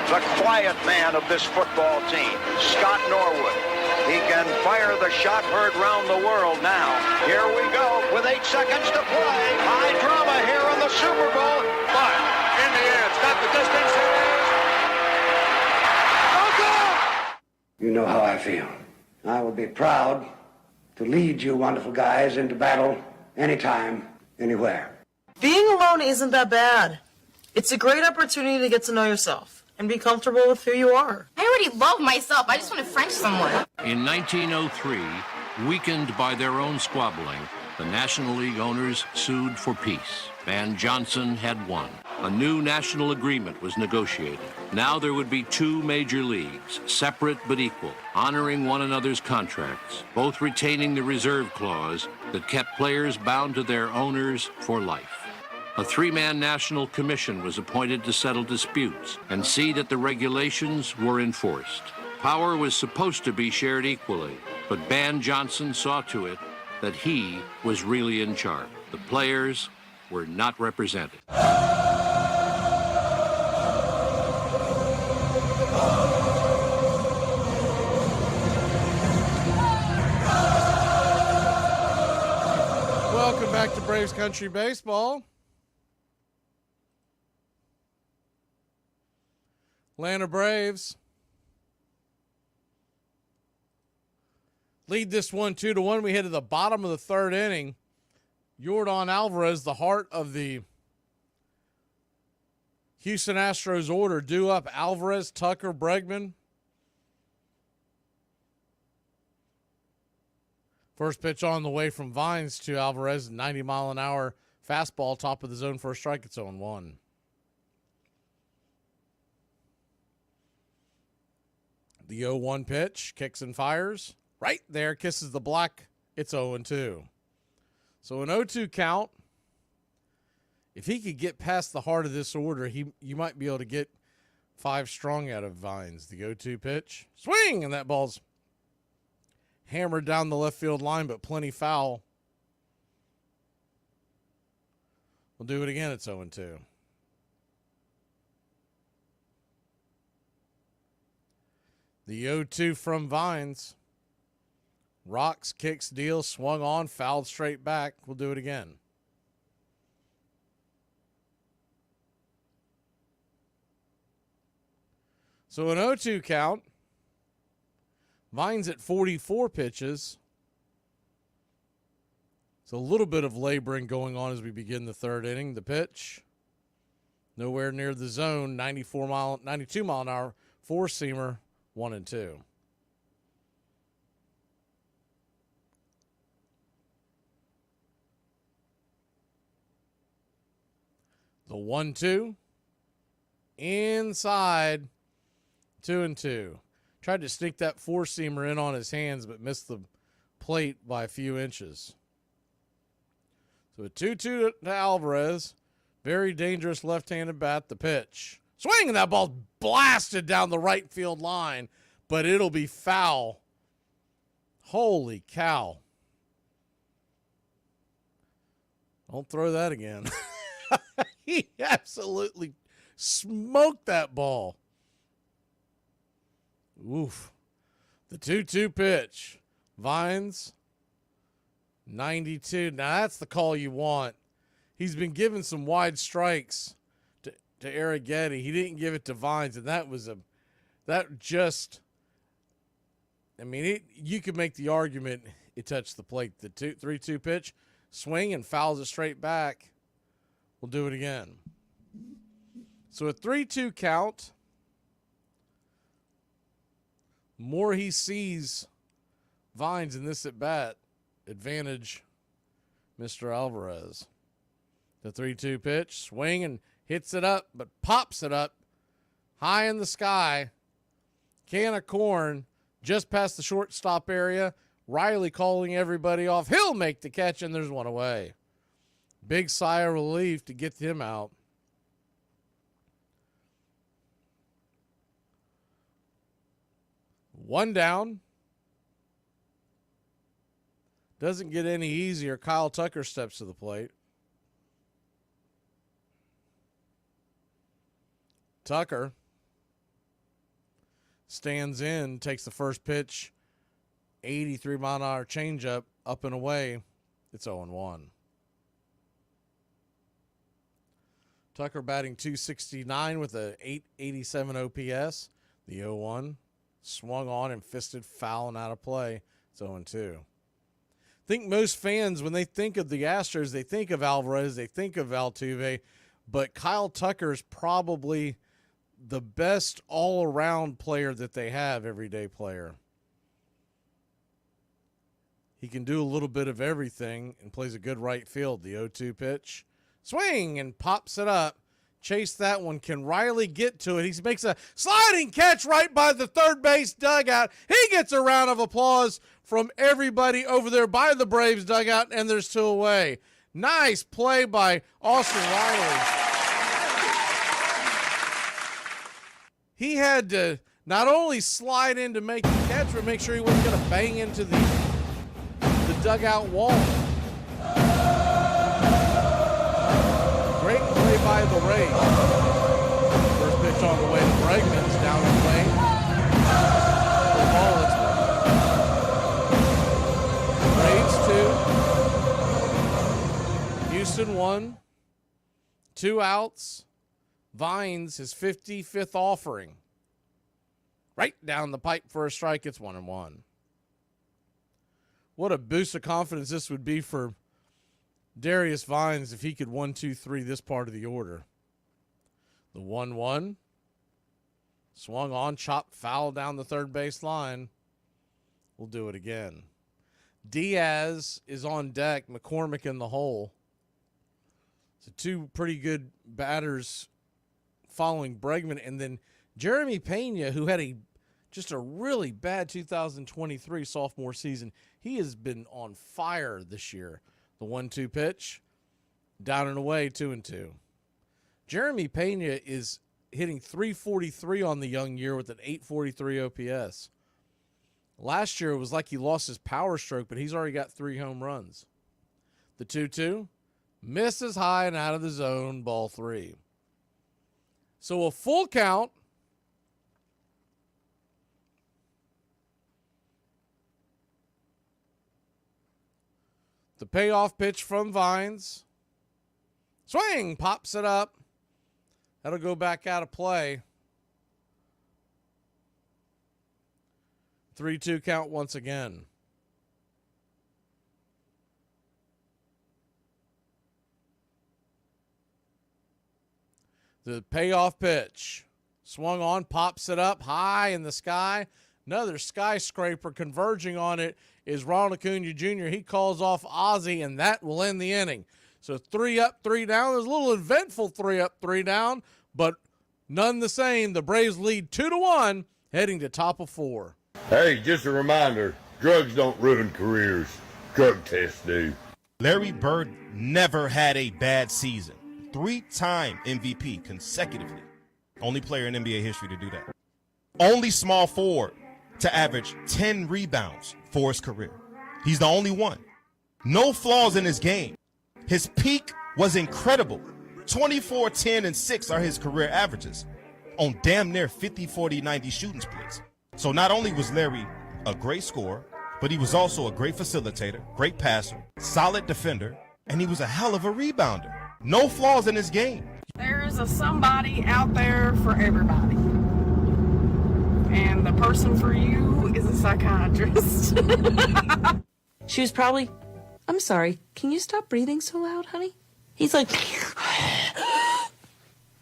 The quiet man of this football team, Scott Norwood. He can fire the shot heard round the world now. Here we go with 8 seconds to play. High drama here in the Super Bowl. But in the air, it's got the distance. Oh, good! You know how I feel. I will be proud to lead you wonderful guys into battle anytime, anywhere. Being alone isn't that bad. It's a great opportunity to get to know yourself and be comfortable with who you are. I already love myself. I just want to French someone. In 1903, weakened by their own squabbling, the National League owners sued for peace. Van Johnson had won. A new national agreement was negotiated. Now there would be 2 major leagues, separate but equal, honoring one another's contracts, both retaining the reserve clause that kept players bound to their owners for life. A 3-man national commission was appointed to settle disputes and see that the regulations were enforced. Power was supposed to be shared equally, but Van Johnson saw to it that he was really in charge. The players were not represented. back to Braves Country Baseball. Atlanta Braves lead this one 2-1. We head to the bottom of the third inning. Yordan Alvarez, the heart of the Houston Astros order, due up Alvarez, Tucker, Bregman. First pitch on the way from Vines to Alvarez, 90-mile-an-hour fastball, top of the zone for a strike. It's 0-1. The 0-1 pitch, kicks and fires. Right there, kisses the black. It's 0-2. So an 0-2 count. If he could get past the heart of this order, you might be able to get 5 strong out of Vines. The 0-2 pitch, swing, and that ball's hammered down the left field line, but plenty foul. We'll do it again. It's 0-2. The 0-2 from Vines. Rocks, kicks, deals, swung on, fouled straight back. We'll do it again. So an 0-2 count. Vines at 44 pitches. So a little bit of laboring going on as we begin the third inning. The pitch, nowhere near the zone. 92 mile an hour four-seamer, 1-2. The 1-2 inside, 2-2. Tried to sneak that four-seamer in on his hands, but missed the plate by a few inches. So a 2-2 to Alvarez. Very dangerous left-handed bat. The pitch. Swing, and that ball's blasted down the right field line, but it'll be foul. Holy cow. Don't throw that again. He absolutely smoked that ball. Oof. The 2-2 pitch. Vines, 92. Now that's the call you want. He's been given some wide strikes to Arrighetti. He didn't give it to Vines, and you could make the argument it touched the plate. The 3-2 pitch, swing and fouls it straight back. We'll do it again. So a 3-2 count. More he sees Vines in this at bat, advantage Mr. Alvarez. The 3-2 pitch, swing and hits it up, but pops it up high in the sky. Can of corn just past the shortstop area. Riley calling everybody off. He'll make the catch, and there's one away. Big sigh of relief to get him out. One down. Doesn't get any easier. Kyle Tucker steps to the plate. Tucker stands in, takes the first pitch, 83-mile-an-hour changeup, up and away. It's 0-1. Tucker batting .269 with a .887 OPS. The 0-1. Swung on and fisted, foul and out of play. It's 0-2. I think most fans, when they think of the Astros, they think of Alvarez, they think of Altuve, but Kyle Tucker is probably the best all-around player that they have, everyday player. He can do a little bit of everything and plays a good right field. The 0-2 pitch. Swing and pops it up. Chase that one. Can Riley get to it? He makes a sliding catch right by the third base dugout. He gets a round of applause from everybody over there by the Braves dugout, and there's 2 away. Nice play by Austin Riley. He had to not only slide in to make the catch, but make sure he wasn't going to bang into the dugout wall. Great play by the Rays. First pitch on the way to Bregman's down the lane. The ball is Braves 2. 2-1, 2 outs. Vines, his 55th offering. Right down the pipe for a strike. It's 1-1. What a boost of confidence this would be for Darius Vines if he could 1-2-3 this part of the order. The 1-1. Swung on, chopped foul down the third base line. We'll do it again. Diaz is on deck. McCormick in the hole. So two pretty good batters following Bregman. And then Jeremy Pena, who had just a really bad 2023 sophomore season. He has been on fire this year. The 1-2 pitch, down and away, 2-2. Jeremy Pena is hitting .343 on the young year with an .843 OPS. Last year, it was like he lost his power stroke, but he's already got 3 home runs. The 2-2, misses high and out of the zone, ball 3. So a full count. The payoff pitch from Vines. Swing, pops it up. That'll go back out of play. 3-2 count once again. The payoff pitch. Swung on, pops it up high in the sky. Another skyscraper converging on it is Ronald Acuna Jr. He calls off Ozzie, and that will end the inning. So 3 up, 3 down. There's a little eventful 3 up, 3 down, but none the same. The Braves lead 2-1, heading to top of 4. Hey, just a reminder, drugs don't ruin careers. Drug tests do. Larry Bird never had a bad season. 3-time MVP consecutively. Only player in NBA history to do that. Only small forward to average 10 rebounds for his career. He's the only one. No flaws in his game. His peak was incredible. 24, 10, and 6 are his career averages on damn near 50, 40, 90 shooting splits. So not only was Larry a great scorer, but he was also a great facilitator, great passer, solid defender, and he was a hell of a rebounder. No flaws in his game. There's a somebody out there for everybody. And the person for you is a psychiatrist. She was probably, I'm sorry, can you stop breathing so loud, honey? He's like,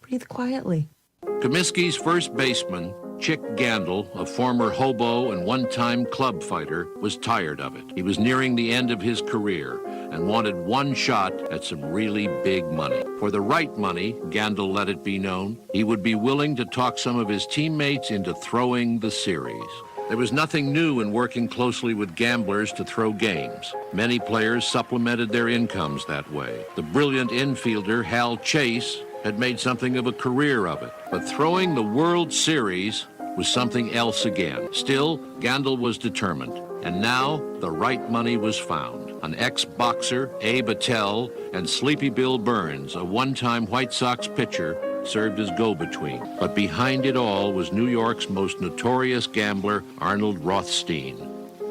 breathe quietly. Comiskey's first baseman, Chick Gandil, a former hobo and one-time club fighter, was tired of it. He was nearing the end of his career and wanted one shot at some really big money. For the right money, Gandil let it be known, he would be willing to talk some of his teammates into throwing the series. There was nothing new in working closely with gamblers to throw games. Many players supplemented their incomes that way. The brilliant infielder Hal Chase had made something of a career of it. But throwing the World Series was something else again. Still, Gandil was determined. And now, the right money was found. An ex-boxer, Abe Attell, and Sleepy Bill Burns, a one-time White Sox pitcher, served as go-between. But behind it all was New York's most notorious gambler, Arnold Rothstein,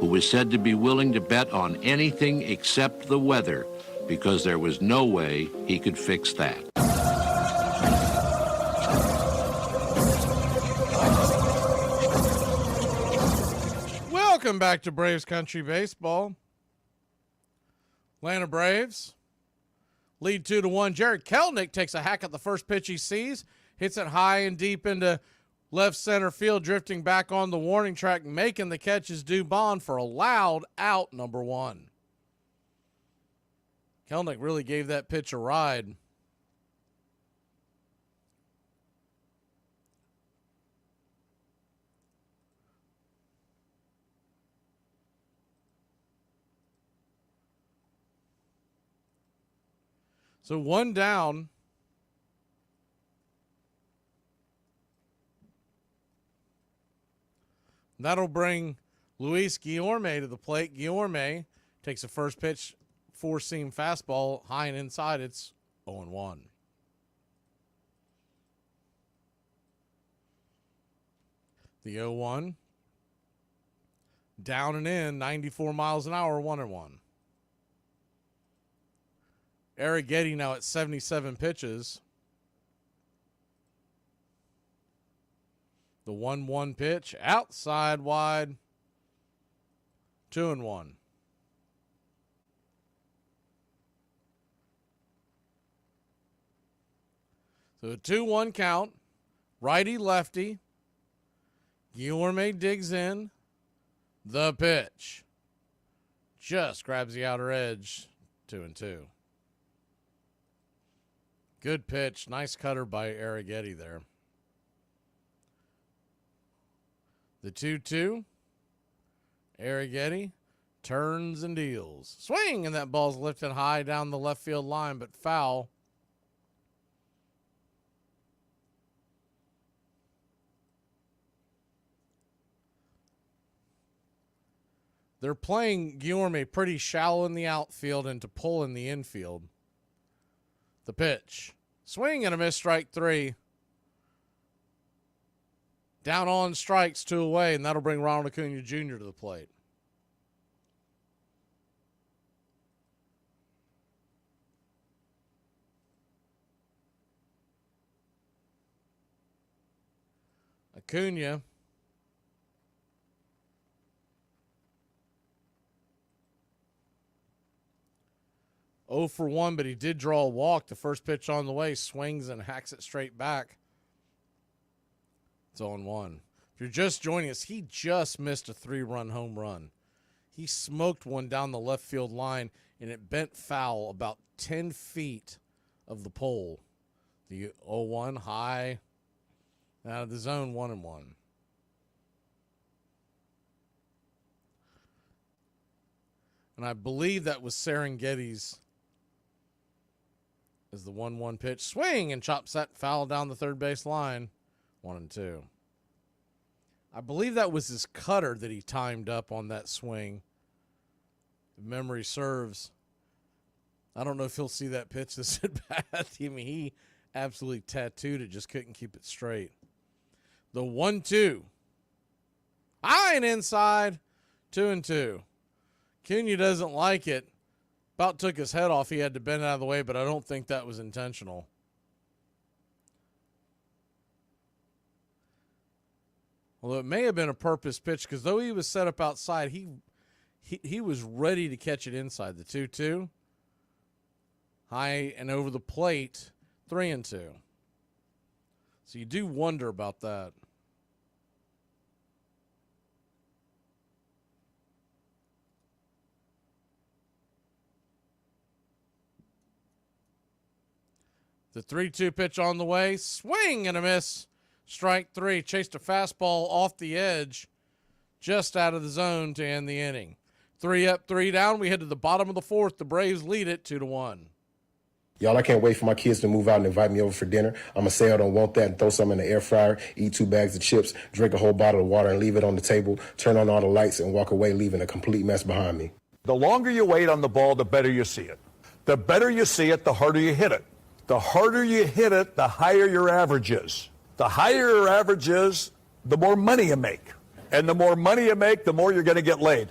who was said to be willing to bet on anything except the weather, because there was no way he could fix that. Welcome back to Braves Country Baseball. Atlanta Braves lead 2-1. Jared Kelenic takes a hack at the first pitch he sees, hits it high and deep into left center field, drifting back on the warning track, making the catch is Dubon for a loud out, number 1. Kelenic really gave that pitch a ride. So 1 down. That'll bring Luis Guillorme to the plate. Guillorme takes a first pitch, 4-seam fastball, high and inside. It's 0-1. The 0-1. Down and in, 94 miles an hour, 1-1. Arrighetti now at 77 pitches. The 1-1 pitch, outside wide, 2-1. So a 2-1 count, righty-lefty. Guillorme digs in. The pitch. Just grabs the outer edge, 2-2. Good pitch. Nice cutter by Arrighetti there. The 2-2. Arrighetti turns and deals. Swing, and that ball's lifted high down the left field line, but foul. They're playing Guillorme pretty shallow in the outfield and to pull in the infield. The pitch. Swing and a miss, strike 3. Down on strikes, 2 away, and that'll bring Ronald Acuna Jr. to the plate. Acuna oh for 1, but he did draw a walk. The first pitch on the way, swings and hacks it straight back. It's 0-1. If you're just joining us, he just missed a 3-run home run. He smoked one down the left field line, and it bent foul about 10 feet of the pole. The 0-1 high out of the zone, 1-1. And I believe that was Serengeti's as the 1-1 pitch. Swing and chops that foul down the third base line. 1-2. I believe that was his cutter that he timed up on that swing. If memory serves. I don't know if he'll see that pitch this at bat. I mean, he absolutely tattooed it, just couldn't keep it straight. The 1-2. High and inside. 2-2. Acuna doesn't like it. About took his head off. He had to bend out of the way, but I don't think that was intentional. Although it may have been a purpose pitch, because though he was set up outside, he was ready to catch it inside. The 2-2. High and over the plate, 3-2. So you do wonder about that. The 3-2 pitch on the way. Swing and a miss. Strike 3. Chased a fastball off the edge. Just out of the zone to end the inning. 3 up, 3 down. We head to the bottom of the 4th. The Braves lead it 2-1. Y'all, I can't wait for my kids to move out and invite me over for dinner. I'm going to say I don't want that and throw some in the air fryer, eat 2 bags of chips, drink a whole bottle of water and leave it on the table, turn on all the lights and walk away leaving a complete mess behind me. The longer you wait on the ball, the better you see it. The better you see it, the harder you hit it. The harder you hit it, the higher your average is. The higher your average is, the more money you make. And the more money you make, the more you're going to get laid.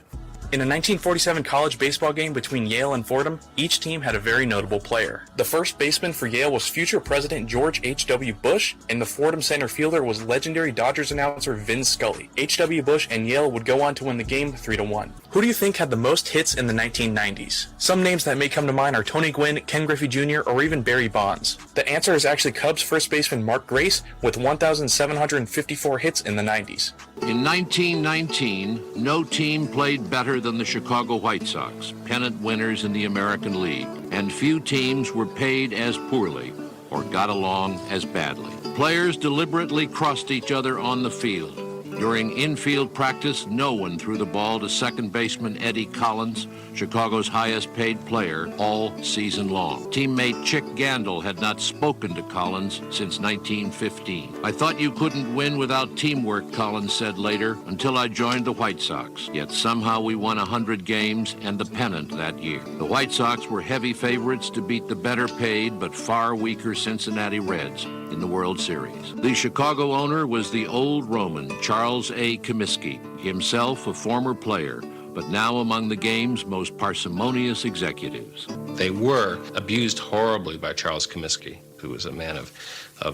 In a 1947 college baseball game between Yale and Fordham, each team had a very notable player. The first baseman for Yale was future President George H.W. Bush, and the Fordham center fielder was legendary Dodgers announcer Vin Scully. H.W. Bush and Yale would go on to win the game 3-1. Who do you think had the most hits in the 1990s? Some names that may come to mind are Tony Gwynn, Ken Griffey Jr., or even Barry Bonds. The answer is actually Cubs first baseman Mark Grace with 1,754 hits in the 90s. In 1919, no team played better than the Chicago White Sox, pennant winners in the American League, and few teams were paid as poorly or got along as badly. Players deliberately crossed each other on the field. During infield practice, no one threw the ball to second baseman Eddie Collins, Chicago's highest-paid player, all season long. Teammate Chick Gandil had not spoken to Collins since 1915. I thought you couldn't win without teamwork, Collins said later, until I joined the White Sox. Yet somehow we won 100 games and the pennant that year. The White Sox were heavy favorites to beat the better-paid but far weaker Cincinnati Reds in the World Series. The Chicago owner was the old Roman, Charles A. Comiskey, himself a former player, but now among the game's most parsimonious executives. They were abused horribly by Charles Comiskey, who was a man of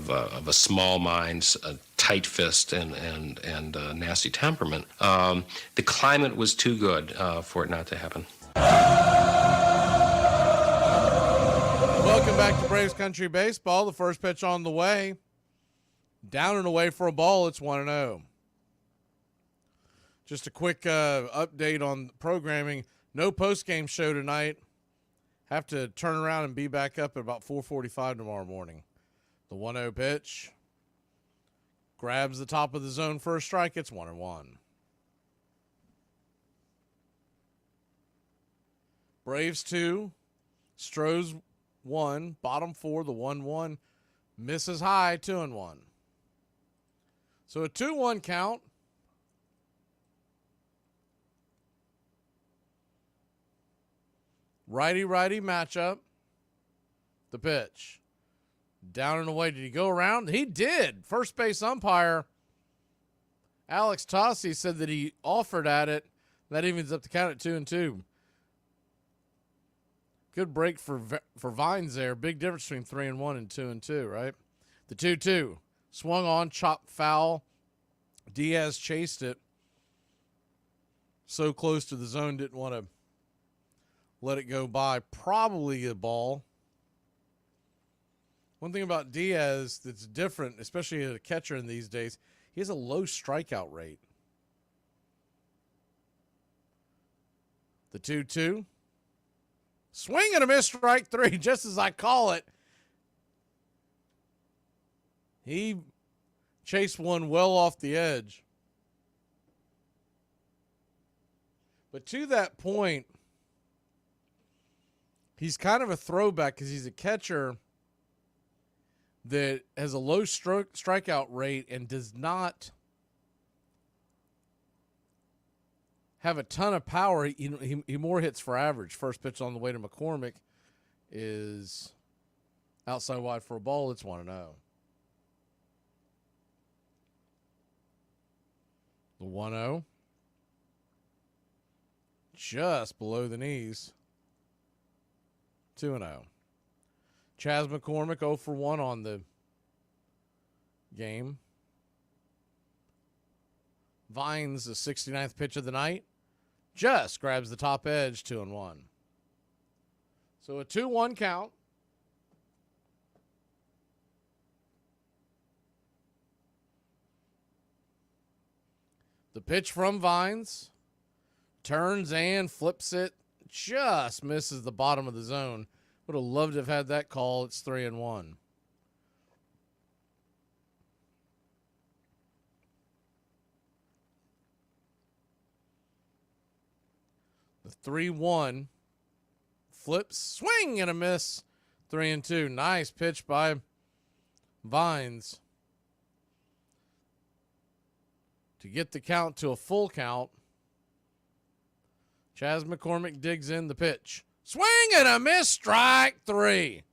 a small mind, a tight fist, and a nasty temperament. The climate was too good for it not to happen. Welcome back to Braves Country Baseball. The first pitch on the way. Down and away for a ball. It's 1-0. Just a quick update on programming. No postgame show tonight. Have to turn around and be back up at about 4:45 tomorrow morning. The 1-0 pitch. Grabs the top of the zone for a strike. It's 1-1. Braves 2. Stros 1. Bottom 4. The 1-1. Misses high. 2-1. So a 2-1 count. Righty-righty matchup. The pitch. Down and away. Did he go around? He did. First base umpire Alex Tossi said that he offered at it. That evens up the count at 2-2. Good break for Vines there. Big difference between 3-1 and 2-2, right? The 2-2. Swung on, chopped foul. Diaz chased it. So close to the zone, didn't want to let it go by. Probably a ball. One thing about Diaz that's different, especially as a catcher in these days, he has a low strikeout rate. The 2-2. Swing and a miss, strike 3, just as I call it. He chased one well off the edge. But to that point, he's kind of a throwback because he's a catcher that has a low strikeout rate and does not have a ton of power. He more hits for average. First pitch on the way to McCormick is outside wide for a ball. It's 1-0. The 1-0. Just below the knees. 2-0. Chas McCormick 0 for 1 on the game. Vines, the 69th pitch of the night, just grabs the top edge, 2-1. So a 2-1 count. The pitch from Vines. Turns and flips it. Just misses the bottom of the zone. Would have loved to have had that call. It's 3-1. The 3-1 flips, swing and a miss. 3-2. Nice pitch by Vines to get the count to a full count. Chas McCormick digs in the pitch. Swing and a miss, strike 3.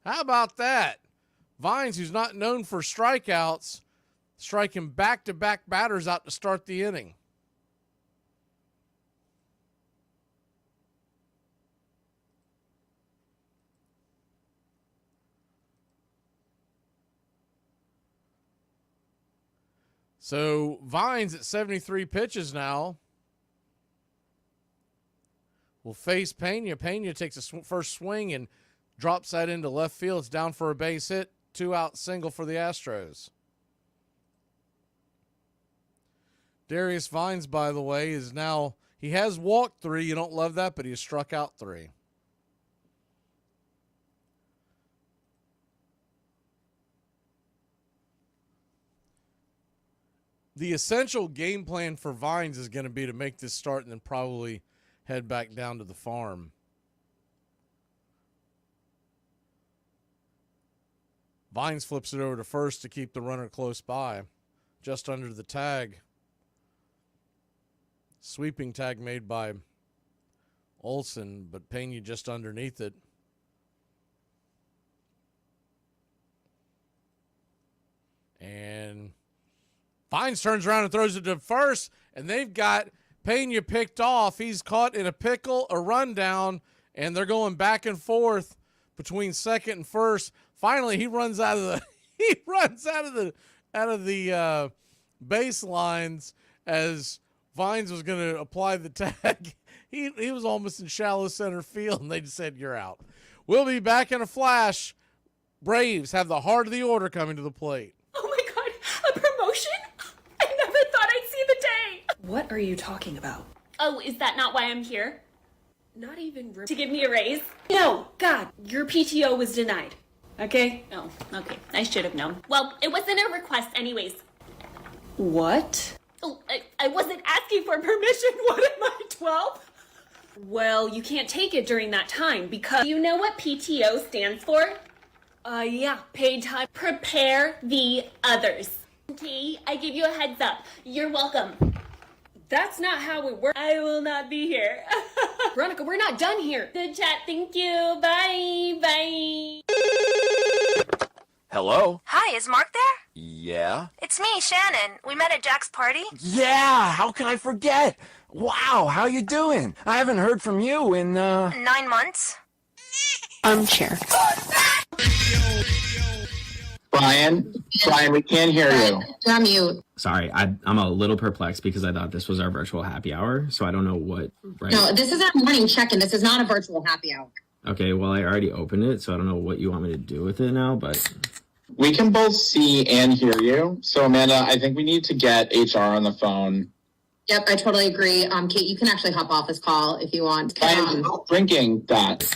How about that? Vines, who's not known for strikeouts, striking back-to-back batters out to start the inning. So Vines at 73 pitches now will face Pena. Pena takes a first swing and drops that into left field. It's down for a base hit. 2-out single for the Astros. Darius Vines, by the way, is now, he has walked 3. You don't love that, but he has struck out 3. The essential game plan for Vines is going to be to make this start and then probably head back down to the farm. Vines flips it over to first to keep the runner close by, just under the tag. Sweeping tag made by Olsen, but Pena just underneath it. And Vines turns around and throws it to first, and they've got Pena picked off. He's caught in a pickle, a rundown, and they're going back and forth between second and first. Finally, he runs out of the baselines as Vines was going to apply the tag. He was almost in shallow center field, and they just said, "You're out." We'll be back in a flash. Braves have the heart of the order coming to the plate. Oh my God, a promotion? I never thought I'd see the day. What are you talking about? Oh, is that not why I'm here? Not even to give me a raise? No, God, your PTO was denied. Okay? Oh, okay. I should have known. Well, it wasn't a request anyways. What? Oh, I wasn't asking for permission. What am I, 12? Well, you can't take it during that time because... You know what PTO stands for? Yeah, paid time. Prepare the others. Okay, I give you a heads up. You're welcome. That's not how it works. I will not be here. Veronica, we're not done here. Good chat, thank you. Bye, bye. Hello? Hi, is Mark there? Yeah? It's me, Shannon. We met at Jack's party. Yeah! How can I forget? Wow, how you doing? I haven't heard from you in, 9 months. Armchair. Brian, we can't hear you. You're on mute. Sorry, I'm a little perplexed because I thought this was our virtual happy hour, so I don't know what. Right? No, this is our morning check-in. This is not a virtual happy hour. Okay, well, I already opened it, so I don't know what you want me to do with it now, but... We can both see and hear you. So, Amanda, I think we need to get HR on the phone. Yep, I totally agree. Kate, you can actually hop off this call if you want. I'm drinking that.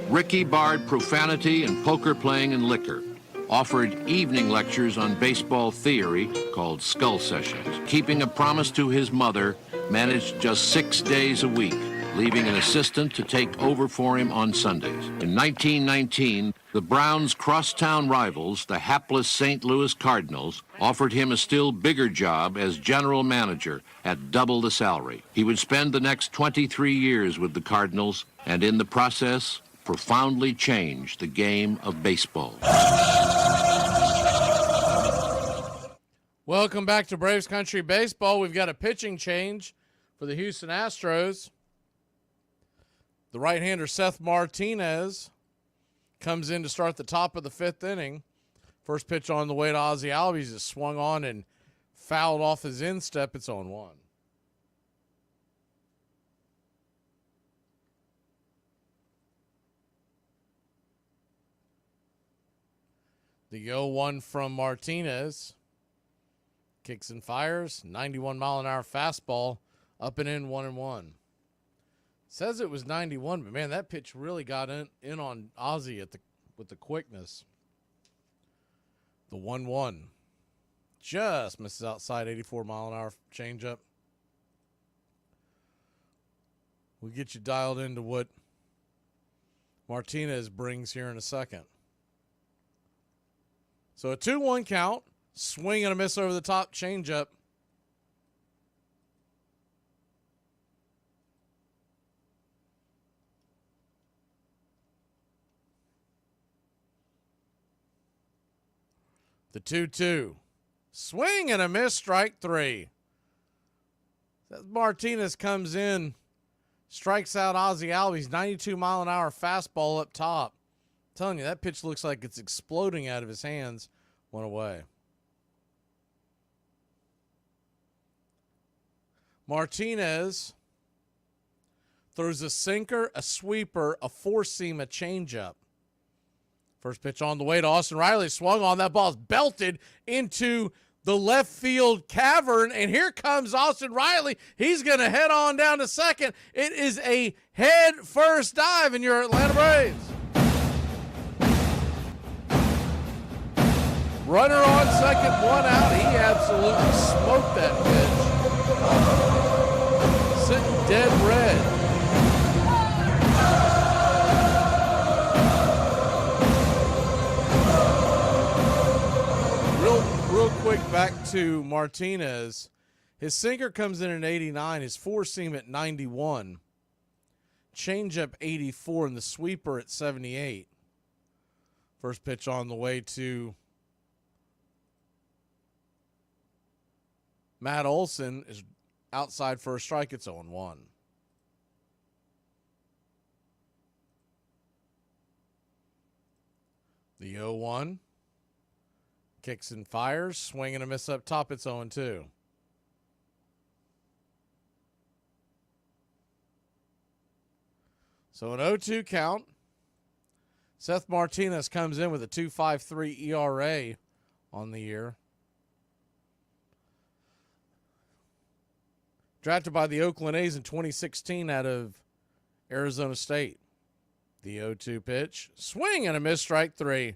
Ricky barred profanity and poker playing and liquor. Offered evening lectures on baseball theory called Skull Sessions. Keeping a promise to his mother, managed just 6 days a week, leaving an assistant to take over for him on Sundays. In 1919, the Browns' crosstown rivals, the hapless St. Louis Cardinals, offered him a still bigger job as general manager at double the salary. He would spend the next 23 years with the Cardinals, and in the process, profoundly change the game of baseball. Welcome back to Braves Country Baseball. We've got a pitching change for the Houston Astros. The right-hander Seth Martinez comes in to start the top of the fifth inning. First pitch on the way to Ozzie Albies is swung on and fouled off his instep. It's 0-1. The 0-1 from Martinez. Kicks and fires. 91-mile-an-hour fastball. Up and in, 1-1. Says it was 91, but man, that pitch really got in on Ozzie with the quickness. The 1-1. Just misses outside, 84-mile-an-hour changeup. We'll get you dialed into what Martinez brings here in a second. So a 2-1 count. Swing and a miss over the top, changeup. The 2-2. Swing and a miss, strike three. Martinez comes in, strikes out Ozzie Albies, 92-mile-an-hour fastball up top. I'm telling you, that pitch looks like it's exploding out of his hands. Went away. Martinez throws a sinker, a sweeper, a four-seam, a changeup. First pitch on the way to Austin Riley. Swung on. That ball's belted into the left field cavern. And here comes Austin Riley. He's going to head on down to second. It is a head first dive in your Atlanta Braves. Runner on second, one out. He absolutely smoked that pitch. Sitting dead red. Real quick back to Martinez. His sinker comes in at 89, his four-seam at 91, changeup 84, and the sweeper at 78. First pitch on the way to Matt Olson is outside for a strike. It's 0-1. The 0-1. Kicks and fires. Swing and a miss up top. It's 0-2. So an 0-2 count. Seth Martinez comes in with a 2.53 ERA on the year. Drafted by the Oakland A's in 2016 out of Arizona State. The 0-2 pitch. Swing and a miss, strike 3.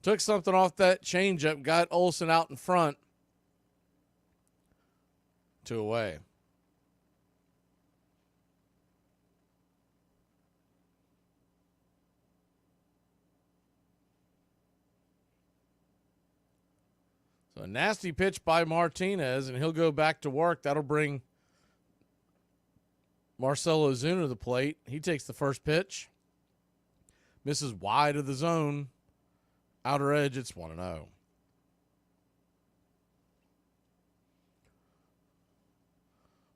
Took something off that changeup, got Olsen out in front. 2 away. So a nasty pitch by Martinez, and he'll go back to work. That'll bring Marcell Ozuna to the plate. He takes the first pitch. Misses wide of the zone. Outer edge, it's 1-0.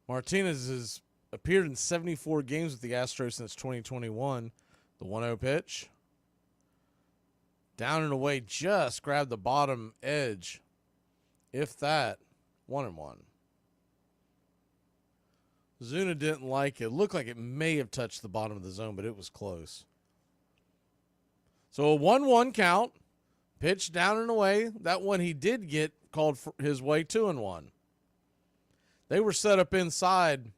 Martinez has appeared in 74 games with the Astros since 2021. The 1-0 pitch. Down and away, just grabbed the bottom edge. If that, 1-1. Zuna didn't like it. Looked like it may have touched the bottom of the zone, but it was close. So a 1-1 count. Pitch down and away. That one he did get called for his way, 2-1. They were set up inside.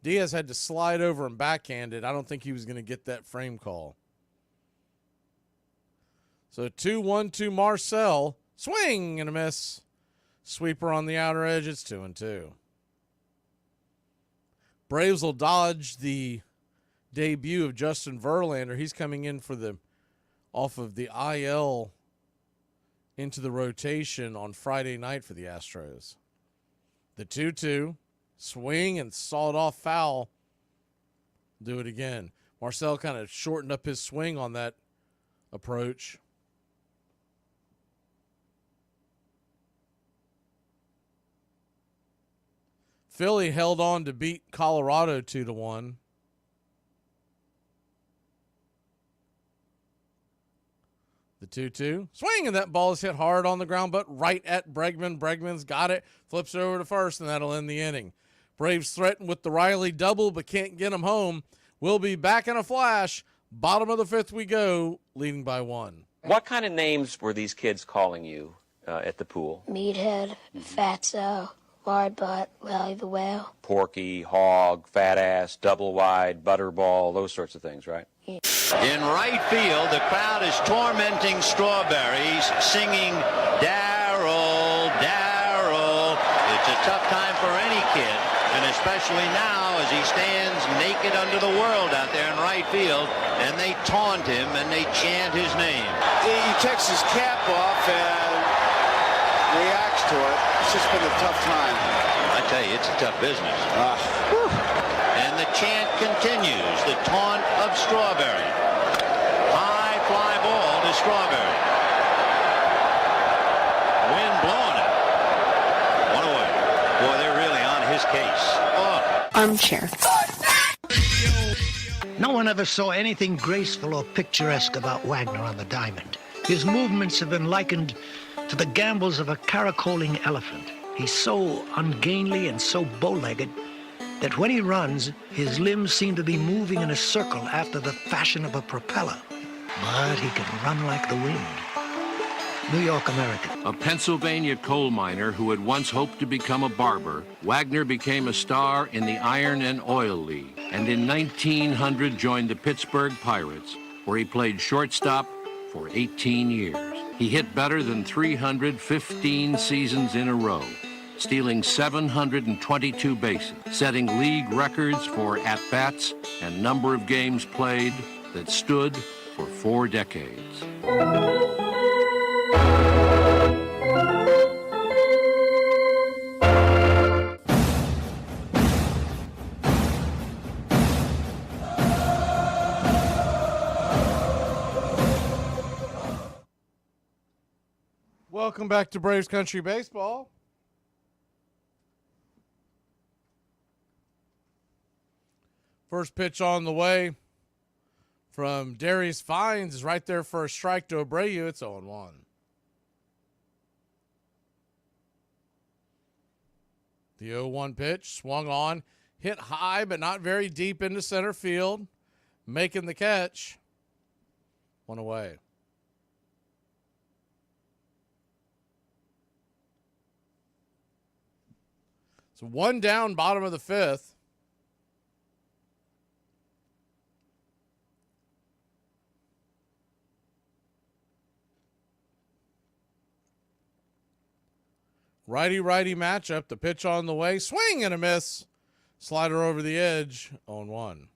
Diaz had to slide over and backhand it. I don't think he was going to get that frame call. So 2-1 to Marcell. Swing and a miss. Sweeper on the outer edge. It's 2-2. Braves will dodge the debut of Justin Verlander. He's coming in off of the IL into the rotation on Friday night for the Astros. The 2-2. Swing and sawed off foul. Do it again. Marcell kind of shortened up his swing on that approach. Philly held on to beat Colorado 2-1. The 2-2. Swing, and that ball is hit hard on the ground, but right at Bregman. Bregman's got it. Flips it over to first, and that'll end the inning. Braves threaten with the Riley double, but can't get him home. We'll be back in a flash. Bottom of the 5th we go, leading by 1. What kind of names were these kids calling you at the pool? Meathead, Fatso, Wide Butt, Willie the Whale. Porky, Hog, Fat Ass, Double Wide, Butterball, those sorts of things, right? In right field, the crowd is tormenting Strawberries, singing, Darryl, Darryl. It's a tough time for any kid, and especially now as he stands naked under the world out there in right field, and they taunt him and they chant his name. He takes his cap off and reacts to it. It's just been a tough time. I tell you, it's a tough business. And the chant continues, the taunt of Strawberry. High fly ball to Strawberry. Wind blowing it. One away. Boy, they're really on his case. Oh. Armchair. No one ever saw anything graceful or picturesque about Wagner on the diamond. His movements have been likened to the gambols of a caracoling elephant. He's so ungainly and so bow-legged that when he runs, his limbs seem to be moving in a circle after the fashion of a propeller. But he can run like the wind. New York American. A Pennsylvania coal miner who had once hoped to become a barber, Wagner became a star in the Iron and Oil League, and in 1900 joined the Pittsburgh Pirates, where he played shortstop for 18 years. He hit better than 315 seasons in a row, stealing 722 bases, setting league records for at-bats and number of games played that stood for 4 decades. Welcome back to Braves Country Baseball. First pitch on the way from Darius Vines is right there for a strike to Abreu. It's 0-1. The 0-1 pitch swung on, hit high but not very deep into center field, making the catch. One away. So one down, bottom of the fifth. Righty-righty matchup. The pitch on the way. Swing and a miss. Slider over the edge. 0-1.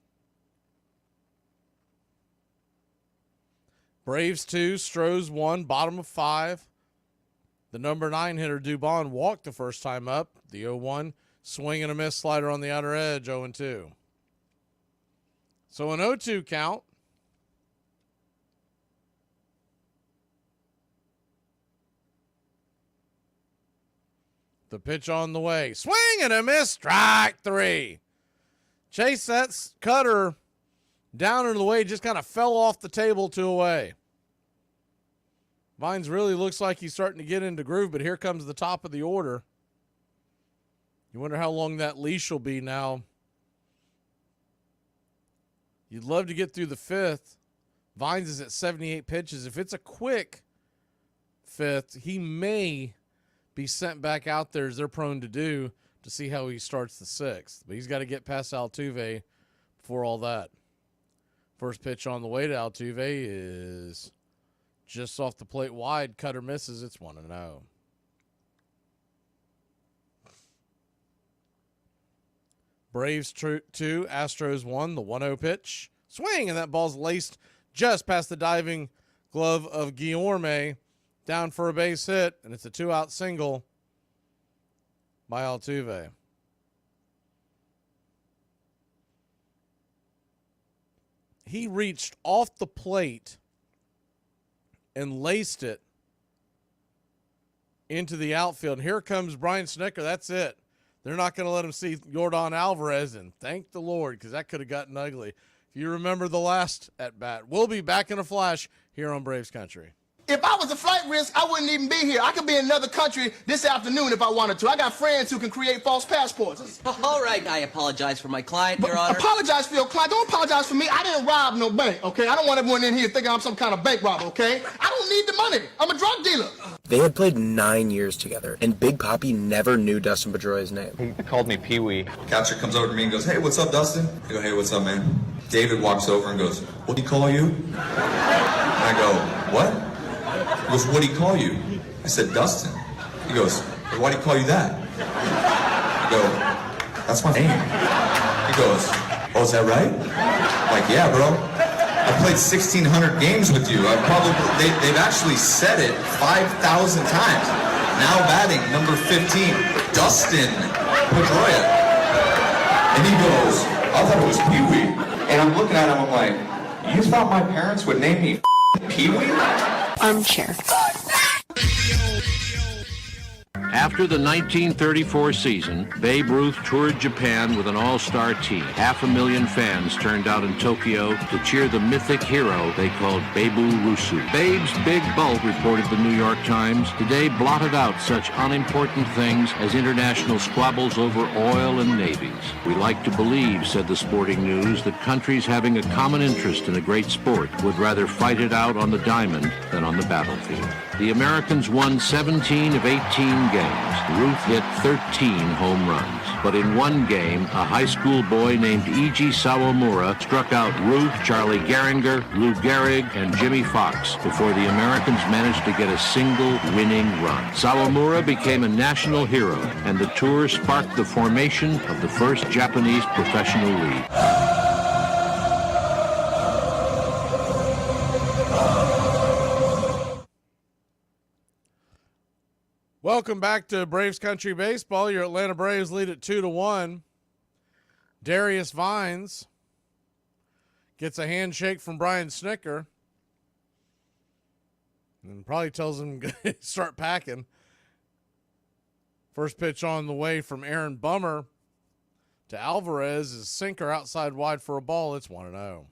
Braves 2, Stros 1, bottom of 5. The number 9 hitter, Dubon, walked the first time up. The 0-1. Swing and a miss. Slider on the outer edge. 0-2. So an 0-2 count. The pitch on the way. Swing and a miss. Strike 3. Chase that cutter down into the way. Just kind of fell off the table 2 away. Vines really looks like he's starting to get into groove, but here comes the top of the order. You wonder how long that leash will be now. You'd love to get through the 5th. Vines is at 78 pitches. If it's a quick 5th, he may be sent back out there, as they're prone to do, to see how he starts the 6th. But he's got to get past Altuve before all that. First pitch on the way to Altuve is just off the plate wide. Cutter misses. It's 1-0. Braves 2, Astros 1. The 1-0 pitch. Swing, and that ball's laced just past the diving glove of Guillorme. Down for a base hit, and it's a 2-out single by Altuve. He reached off the plate and laced it into the outfield. And here comes Brian Snitker. That's it. They're not going to let him see Yordan Alvarez, and thank the Lord, because that could have gotten ugly. If you remember the last at-bat. We'll be back in a flash here on Braves Country. If I was a flight risk, I wouldn't even be here. I could be in another country this afternoon if I wanted to. I got friends who can create false passports. All right, I apologize for my client, Your Honor. Apologize for your client. Don't apologize for me. I didn't rob no bank, okay? I don't want everyone in here thinking I'm some kind of bank robber, okay? I don't need the money. I'm a drug dealer. They had played 9 years together, and Big Papi never knew Dustin Pedroia's name. He called me Pee-wee. Catcher comes over to me and goes, "Hey, what's up, Dustin?" I go, "Hey, what's up, man?" David walks over and goes, "What'd he call you?" And I go, "What?" He goes, "What'd he call you?" I said, "Dustin." He goes, "Well, why'd he call you that?" I go, "That's my name." He goes, "Oh, is that right?" I'm like, "Yeah, bro. I played 1,600 games with you. They've actually said it 5,000 times. Now batting, number 15, Dustin Pedroia." And he goes, "I thought it was Pee-wee." And I'm looking at him, I'm like, "You thought my parents would name me Pee-wee?" Armchair. After the 1934 season, Babe Ruth toured Japan with an all-star team. 500,000 fans turned out in Tokyo to cheer the mythic hero they called Babu Rusu. Babe's big bulk, reported the New York Times, today blotted out such unimportant things as international squabbles over oil and navies. "We like to believe," said the Sporting News, "that countries having a common interest in a great sport would rather fight it out on the diamond than on the battlefield." The Americans won 17 of 18 games. Ruth hit 13 home runs. But in one game, a high school boy named E.G. Sawamura struck out Ruth, Charlie Gehringer, Lou Gehrig, and Jimmy Fox before the Americans managed to get a single winning run. Sawamura became a national hero, and the tour sparked the formation of the first Japanese professional league. Welcome back to Braves Country Baseball. Your Atlanta Braves lead at 2-1. Darius Vines gets a handshake from Brian Snitker and probably tells him to start packing. First pitch on the way from Aaron Bummer. to Alvarez. His sinker outside wide for a ball. It's 1-0.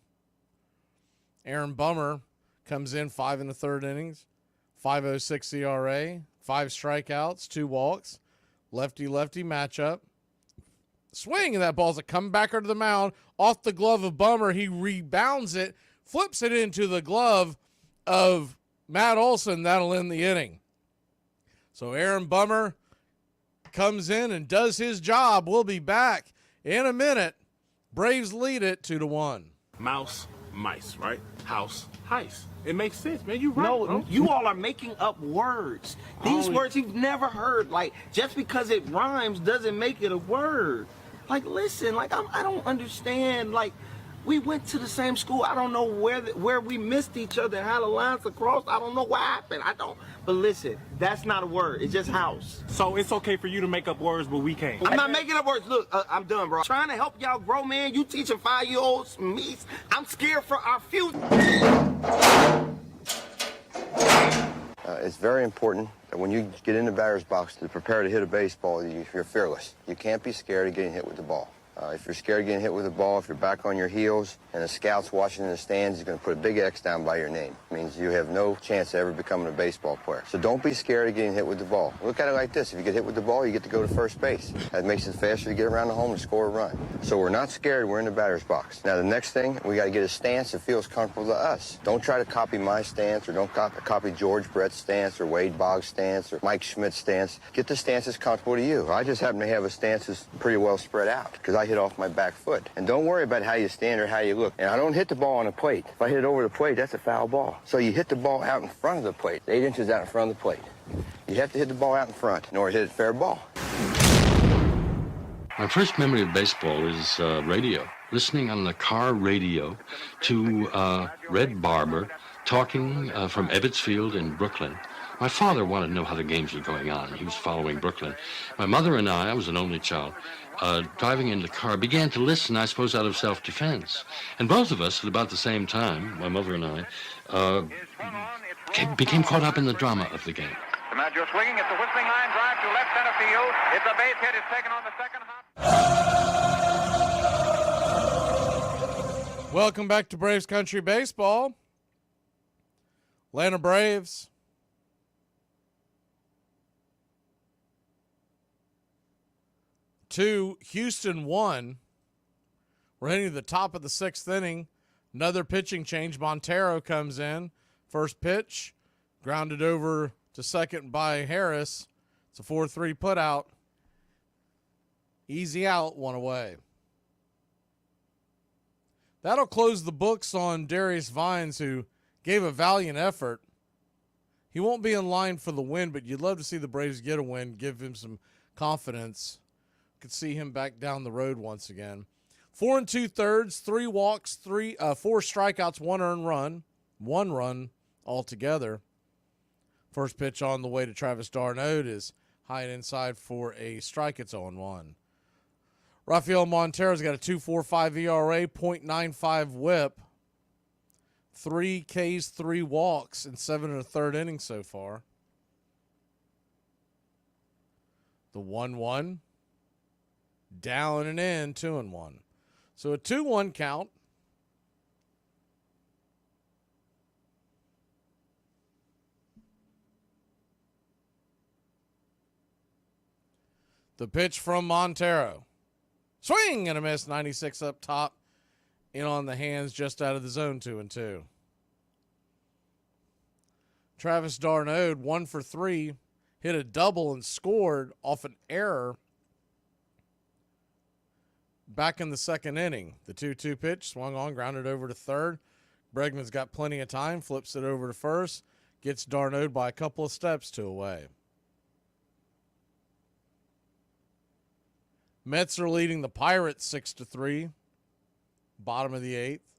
Aaron Bummer comes in 5 in the third innings, 5.06 ERA, 5 strikeouts, 2 walks, lefty-lefty matchup. Swing, and that ball's a comebacker to the mound off the glove of Bummer. He rebounds it, flips it into the glove of Matt Olson. That'll end the inning. So Aaron Bummer comes in and does his job. We'll be back in a minute. Braves lead it 2-1. Mouse, mice, right? House, heist. It makes sense, man. You right, No, bro. you all are making up words. These words you've never heard. Like, just because it rhymes doesn't make it a word. Like, listen, like, I don't understand. Like, we went to the same school. I don't know where we missed each other and how the lines across. I don't know what happened. I don't. But listen, that's not a word. It's just house. So it's okay for you to make up words, but we can't. I'm not making up words. Look, I'm done, bro. Trying to help y'all grow, man. You teaching 5-year-olds me. I'm scared for our future. It's very important that when you get in the batter's box to prepare to hit a baseball, you're fearless. You can't be scared of getting hit with the ball. If you're scared of getting hit with the ball, if you're back on your heels and the scout's watching in the stands, he's going to put a big X down by your name. It means you have no chance of ever becoming a baseball player. So don't be scared of getting hit with the ball. Look at it like this. If you get hit with the ball, you get to go to first base. That makes it faster to get around the home and score a run. So we're not scared. We're in the batter's box. Now, the next thing, we got to get a stance that feels comfortable to us. Don't try to copy my stance, or don't copy George Brett's stance or Wade Boggs' stance or Mike Schmidt's stance. Get the stance that's comfortable to you. I just happen to have a stance that's pretty well spread out because I hit off my back foot. And don't worry about how you stand or how you look. And I don't hit the ball on the plate. If I hit it over the plate, that's a foul ball. So you hit the ball out in front of the plate, 8 inches out in front of the plate. You have to hit the ball out in front in order to hit a fair ball. My first memory of baseball is radio, listening on the car radio to Red Barber talking from Ebbets Field in Brooklyn. My father wanted to know how the games were going on. He was following Brooklyn. My mother and I was an only child, driving in the car, began to listen, I suppose, out of self-defense. And both of us, at about the same time, my mother and I, became caught up in the drama of the game. DiMaggio swinging at the whistling line drive to left center field. It's a base hit. It's taken on the second hop. Welcome back to Braves Country Baseball. Atlanta Braves 2, Houston 1. We're heading to the top of the 6th inning. Another pitching change. Montero comes in. First pitch, grounded over to second by Harris. It's a 4-3 putout. Easy out, 1 away. That'll close the books on Darius Vines, who gave a valiant effort. He won't be in line for the win, but you'd love to see the Braves get a win, give him some confidence. Could see him back down the road once again. 4 2/3, 3 walks, 4 strikeouts, 1 earned run, 1 run altogether. First pitch on the way to Travis d'Arnaud is high and inside for a strike. It's 0-1. Rafael Montero's got a 2.45 ERA, .95 WHIP, 3 Ks, 3 walks in 7 1/3 innings so far. The 1-1. Down and in, 2-1. So a 2-1 count. The pitch from Montero. Swing and a miss, 96 up top. In on the hands, just out of the zone, 2-2. Travis d'Arnaud, 1 for 3, hit a double and scored off an error back in the 2nd inning. The 2-2 pitch, swung on, grounded over to third. Bregman's got plenty of time, flips it over to first, gets d'Arnaud by a couple of steps, 2 away. Mets are leading the Pirates 6-3, bottom of the 8th.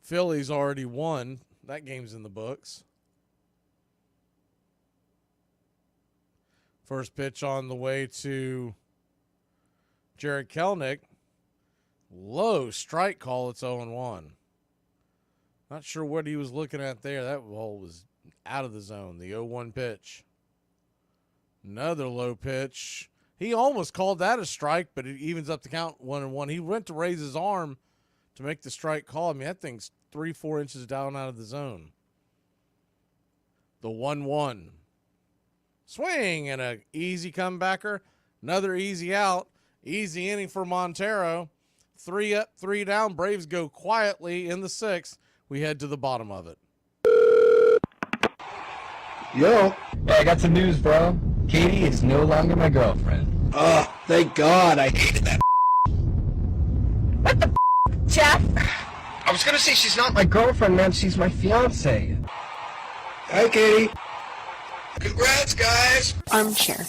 Phillies already won. That game's in the books. First pitch on the way to Jared Kelenic. Low strike call. It's 0-1. Not sure what he was looking at there. That ball was Out of the zone. The 0-1 pitch. Another low pitch. He almost called that a strike, but it evens up the count 1-1. He went to raise his arm to make the strike call. I mean, that thing's 3-4 inches down out of the zone. The 1-1. Swing and an easy comebacker. Another easy out. Easy inning for Montero. 3 up, 3 down. Braves go quietly in the 6th. We head to the bottom of it. Yo. Hey, I got some news, bro. Katie is no longer my girlfriend. Oh, thank God. I hated that. Jeff? I was gonna say she's not my girlfriend, man. She's my fiance. Hi, Katie. Congrats, guys. Armchair.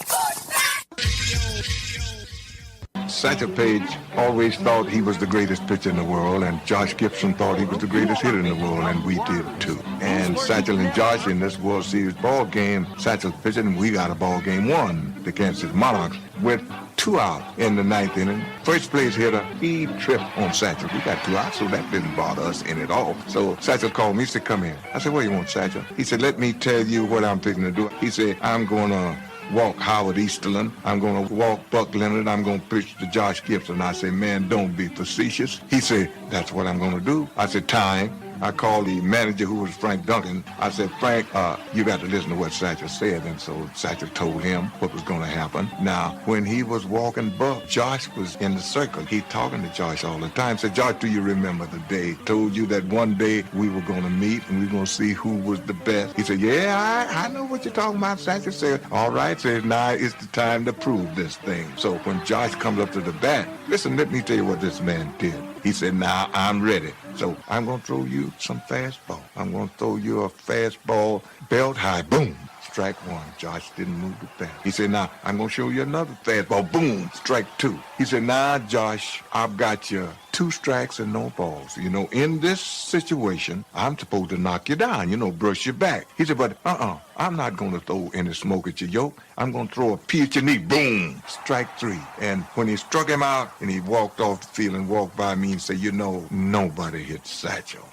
Satchel Paige always thought he was the greatest pitcher in the world, and Josh Gibson thought he was the greatest hitter in the world, and we did too. And Satchel and Josh in this World Series ball game, Satchel pitched, and we got a ball game won. The Kansas City Monarchs with 2 out in the 9th inning. First place hitter, he tripped on Satchel. We got 2 out, so that didn't bother us in at all. So Satchel called me, he said, come in. I said, what do you want, Satchel? He said, let me tell you what I'm thinking to do. He said, I'm going to walk Howard Easterland. I'm going to walk Buck Leonard. I'm going to pitch to Josh Gibson. I said, man, don't be facetious. He said, that's what I'm going to do. I said, time. I called the manager, who was Frank Duncan. I said, Frank, you got to listen to what Satchel said. And so Satchel told him what was going to happen. Now, when he was walking Buck, Josh was in the circle. He talking to Josh all the time. Said, Josh, do you remember the day? Told you that one day we were going to meet and we were going to see who was the best. He said, yeah, I know what you're talking about. Satchel said, all right. Said, now it's the time to prove this thing. So when Josh comes up to the bat, listen, let me tell you what this man did. He said, now I'm ready. So I'm going to throw you some fastball. I'm going to throw you a fastball, belt high, boom, strike 1. Josh didn't move the bat. He said, now I'm going to show you another fastball, boom, strike 2. He said, now, Josh, I've got you 2 strikes and no balls. You know, in this situation, I'm supposed to knock you down, you know, brush your back. He said, but I'm not going to throw any smoke at your yoke. I'm going to throw a pea at your knee, boom, strike 3. And when he struck him out and he walked off the field and walked by me and said, you know, nobody hit Satchel.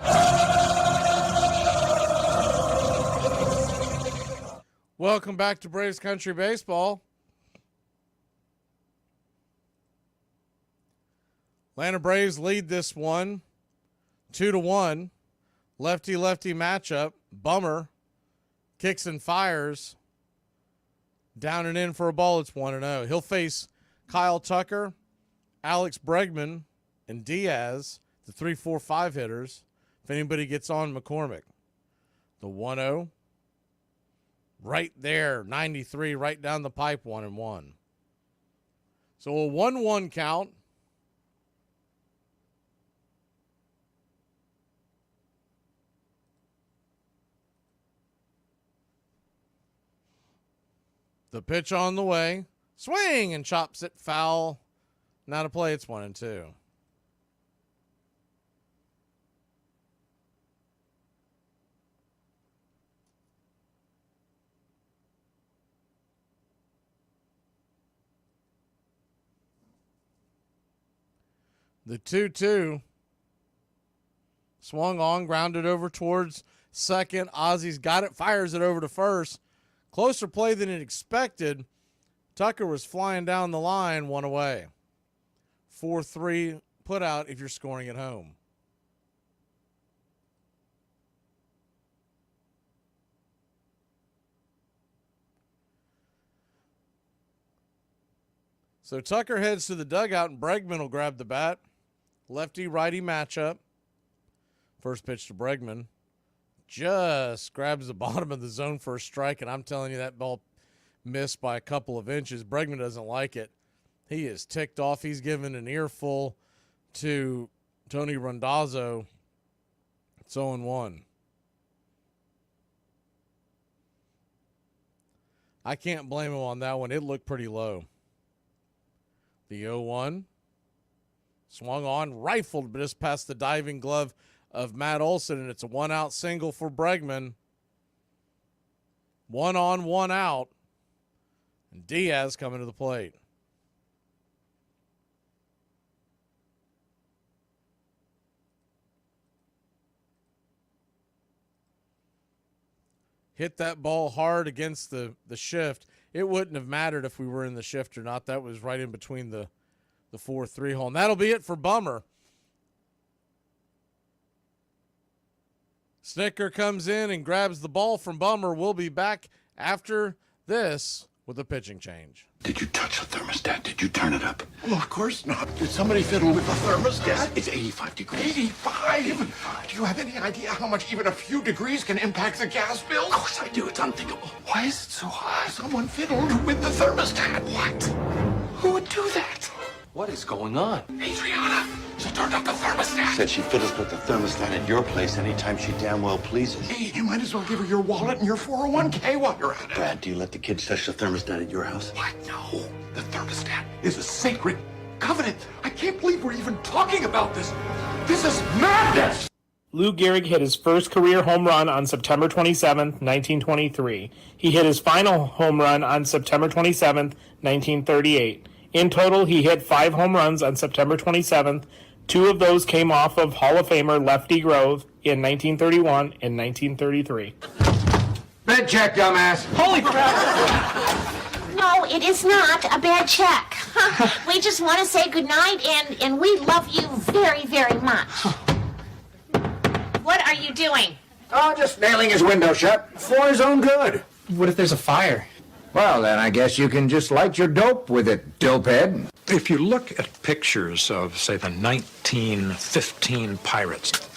Welcome back to Braves Country Baseball. Atlanta Braves lead this one 2-1. Lefty-lefty matchup. Bummer kicks and fires. Down and in for a ball. It's 1-0. He'll face Kyle Tucker, Alex Bregman, and Diaz, the 3-4-5 hitters. If anybody gets on, McCormick. The 1-0. Right there, 93, right down the pipe, 1-1. So a 1-1 count. The pitch on the way. Swing and chops it foul. Not a play, it's 1-2. The 2-2 swung on, grounded over towards second. Ozzy's got it, fires it over to first. Closer play than it expected. Tucker was flying down the line, 1 away. 4-3 put out if you're scoring at home. So Tucker heads to the dugout and Bregman will grab the bat. Lefty-righty matchup. First pitch to Bregman. Just grabs the bottom of the zone for a strike, and I'm telling you that ball missed by a couple of inches. Bregman doesn't like it. He is ticked off. He's given an earful to Tony Randazzo. It's 0-1. I can't blame him on that one. It looked pretty low. The 0-1. Swung on, rifled just past the diving glove of Matt Olson, and it's a 1-out single for Bregman. 1 on, 1 out. And Diaz coming to the plate. hit that ball hard against the shift. It wouldn't have mattered if we were in the shift or not. That was right in between the 4-3 hole. And that'll be it for Bummer. Snicker comes in and grabs the ball from Bummer. We'll be back after this with a pitching change. Did you touch the thermostat? Did you turn it up? Well, of course not. Did somebody fiddle with the thermostat? It's 85 degrees. 85? Do you have any idea how much even a few degrees can impact the gas bill? Of course I do. It's unthinkable. Why is it so hot? Someone fiddled with the thermostat. What? Who would do that? What is going on? Adriana, she turned up the thermostat. Said she fiddles with the thermostat at your place anytime she damn well pleases. Hey, you might as well give her your wallet and your 401k while you're at it. Brad, do you let the kids touch the thermostat at your house? What? No. The thermostat is a sacred covenant. I can't believe we're even talking about this. This is madness! Lou Gehrig hit his first career home run on September 27, 1923. He hit his final home run on September 27, 1938. In total, he hit 5 home runs on September 27th. 2 of those came off of Hall of Famer Lefty Grove in 1931 and 1933. Bad check, dumbass. Holy crap! No, it is not a bad check. We just want to say goodnight, and we love you very, very much. What are you doing? Oh, just nailing his window shut for his own good. What if there's a fire? Well, then I guess you can just light your dope with it, dopehead. If you look at pictures of, say, the 1915 Pirates,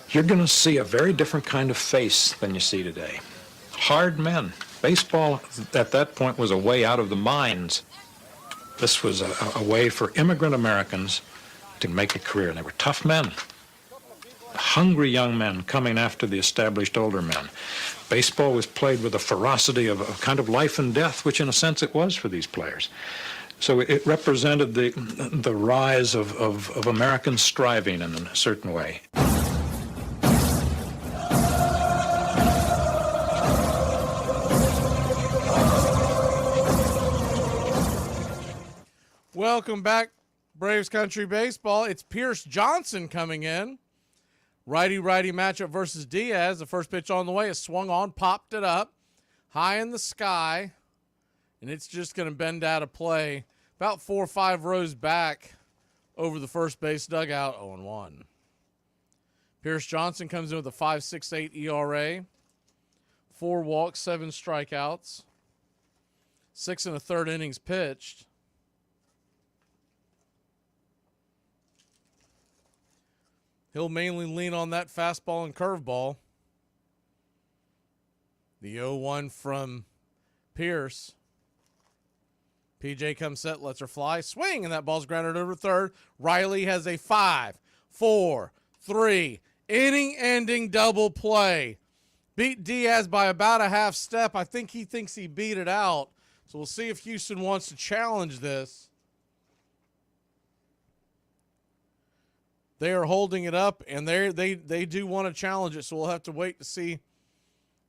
you're going to see a very different kind of face than you see today. Hard men. Baseball at that point was a way out of the mines. This was a way for immigrant Americans to make a career. And they were tough men. Hungry young men coming after the established older men. Baseball was played with a ferocity of kind of life and death, which in a sense it was for these players. So it represented the rise of American striving in a certain way. Welcome back, Braves Country Baseball. It's Pierce Johnson coming in. Righty-righty matchup versus Diaz. The first pitch on the way is swung on, popped it up, high in the sky, and it's just going to bend out of play about 4 or 5 rows back over the first base dugout, 0-1. Pierce Johnson comes in with a 5.68 ERA, 4 walks, 7 strikeouts, 6 1/3 innings pitched. He'll mainly lean on that fastball and curveball. The 0-1 from Pierce. PJ comes set, lets her fly, swing, and that ball's grounded over third. Riley has a 5, 4, 3 inning-ending double play. Beat Diaz by about a half step. I think he thinks he beat it out. So we'll see if Houston wants to challenge this. They are holding it up, and they do want to challenge it, so we'll have to wait to see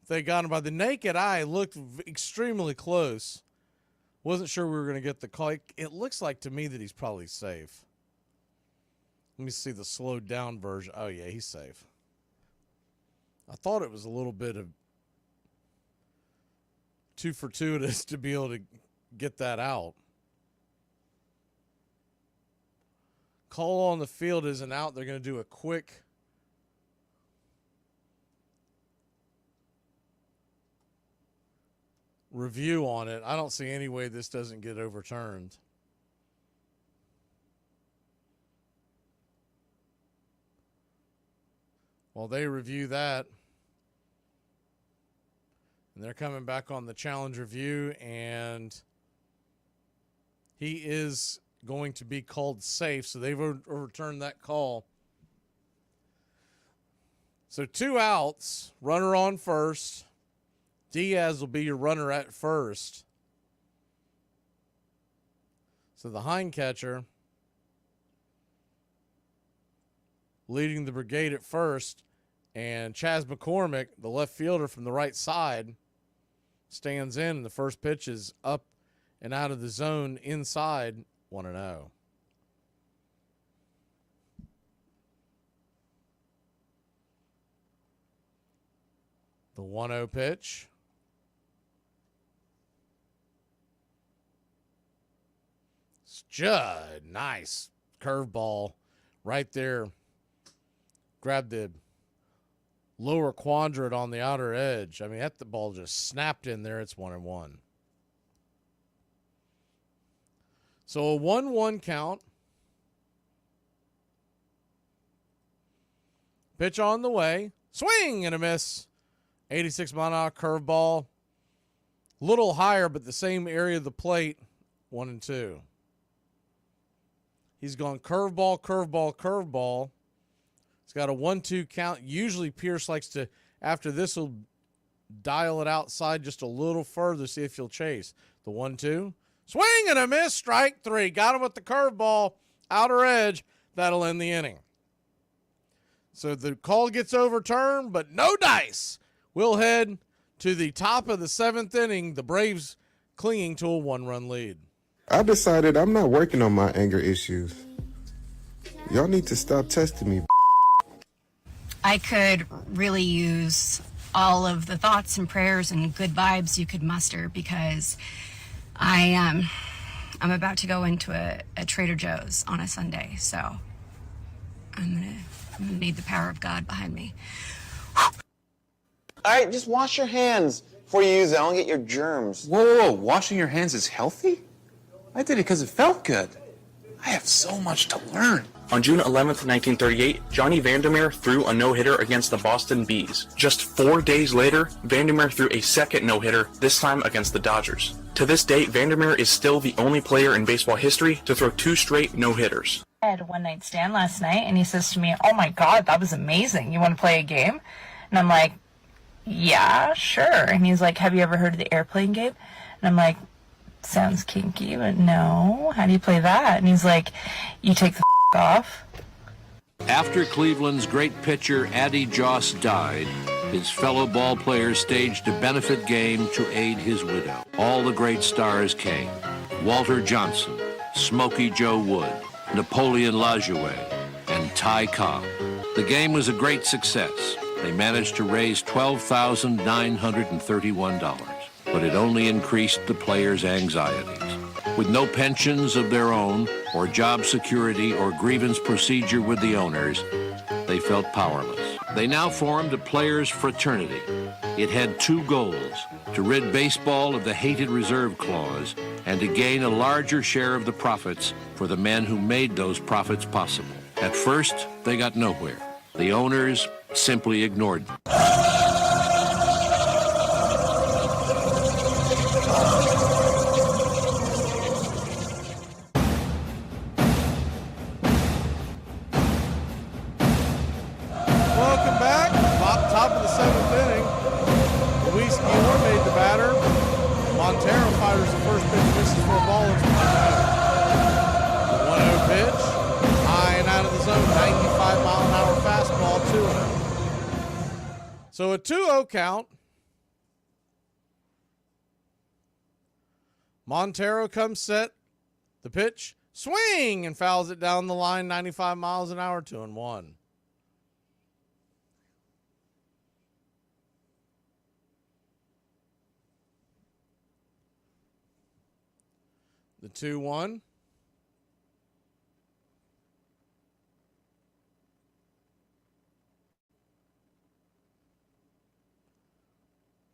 if they got him. By the naked eye, it looked extremely close. Wasn't sure we were going to get the call. It looks like to me that he's probably safe. Let me see the slowed down version. Oh, yeah, he's safe. I thought it was a little bit of too fortuitous to be able to get that out. Call on the field isn't out. They're going to do a quick review on it. I don't see any way this doesn't get overturned. While they review that, and they're coming back on the challenge review, and he is going to be called safe, so they've overturned that call. So 2 outs, runner on first. Diaz will be your runner at first. So the hind catcher leading the brigade at first, and Chas McCormick, the left fielder from the right side, stands in, and the first pitch is up and out of the zone inside, 1-0. The 1-0 pitch. It's just nice curveball right there. Grabbed the lower quadrant on the outer edge. I mean, the ball just snapped in there. It's 1-1. So a 1-1 count. Pitch on the way. Swing and a miss. 86-mile-an-hour curveball. A little higher, but the same area of the plate. 1-2. He's gone curveball, curveball, curveball. It's got a 1-2 count. Usually Pierce likes to, after this, will dial it outside just a little further, see if he'll chase. The 1-2. Swing and a miss. Strike 3. Got him with the curveball. Outer edge. That'll end the inning. So the call gets overturned, but no dice. We'll head to the top of the 7th inning. The Braves clinging to a 1-run lead. I decided I'm not working on my anger issues. Y'all need to stop testing me. I could really use all of the thoughts and prayers and good vibes you could muster, because I'm about to go into a Trader Joe's on a Sunday, so I'm gonna need the power of God behind me. All right, just wash your hands before you use it. I don't get your germs. Whoa, washing your hands is healthy? I did it because it felt good. I have so much to learn. On June 11th, 1938, Johnny Vandermeer threw a no-hitter against the Boston Bees. Just 4 days later, Vandermeer threw a second no-hitter, this time against the Dodgers. To this day, Vandermeer is still the only player in baseball history to throw 2 straight no-hitters. I had a one-night stand last night, and he says to me, "Oh my God, that was amazing. You want to play a game?" And I'm like, "Yeah, sure." And he's like, "Have you ever heard of the airplane game?" And I'm like, "Sounds kinky, but no. How do you play that?" And he's like, "You take the off." After Cleveland's great pitcher Addie Joss died, his fellow ball players staged a benefit game to aid his widow. All the great stars came. Walter Johnson, Smokey Joe Wood, Napoleon Lajoie, and Ty Cobb. The game was a great success. They managed to raise $12,931, but it only increased the players' anxieties. With no pensions of their own, or job security, or grievance procedure with the owners, they felt powerless. They now formed a players' fraternity. It had 2 goals: to rid baseball of the hated reserve clause, and to gain a larger share of the profits for the men who made those profits possible. At first, they got nowhere. The owners simply ignored them. Welcome back. Top of the 7th inning. Luis Guillorme made the batter. Montero fires the first pitch, misses for a ball. It's 1-0 pitch. High and out of the zone. 95-mile-an-hour fastball, 2-0. So a 2-0 count. Montero comes set. The pitch. Swing! And fouls it down the line. 95 miles an hour, 2-1. The 2-1.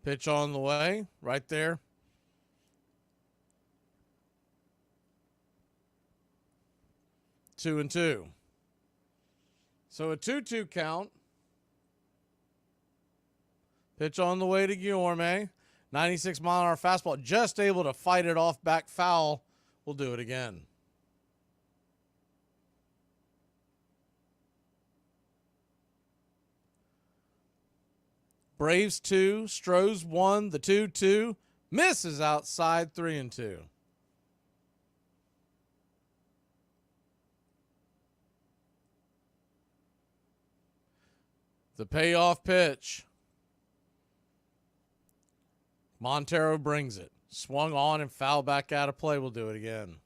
Pitch on the way, right there. Two and two. So a 2-2 count. Pitch on the way to Guillorme. 96-mile-an-hour fastball. Just able to fight it off, back foul. We'll do it again. Braves 2, Stros 1, the 2-2. Misses outside, 3-2. The payoff pitch. Montero brings it. Swung on and fouled back out of play. We'll do it again.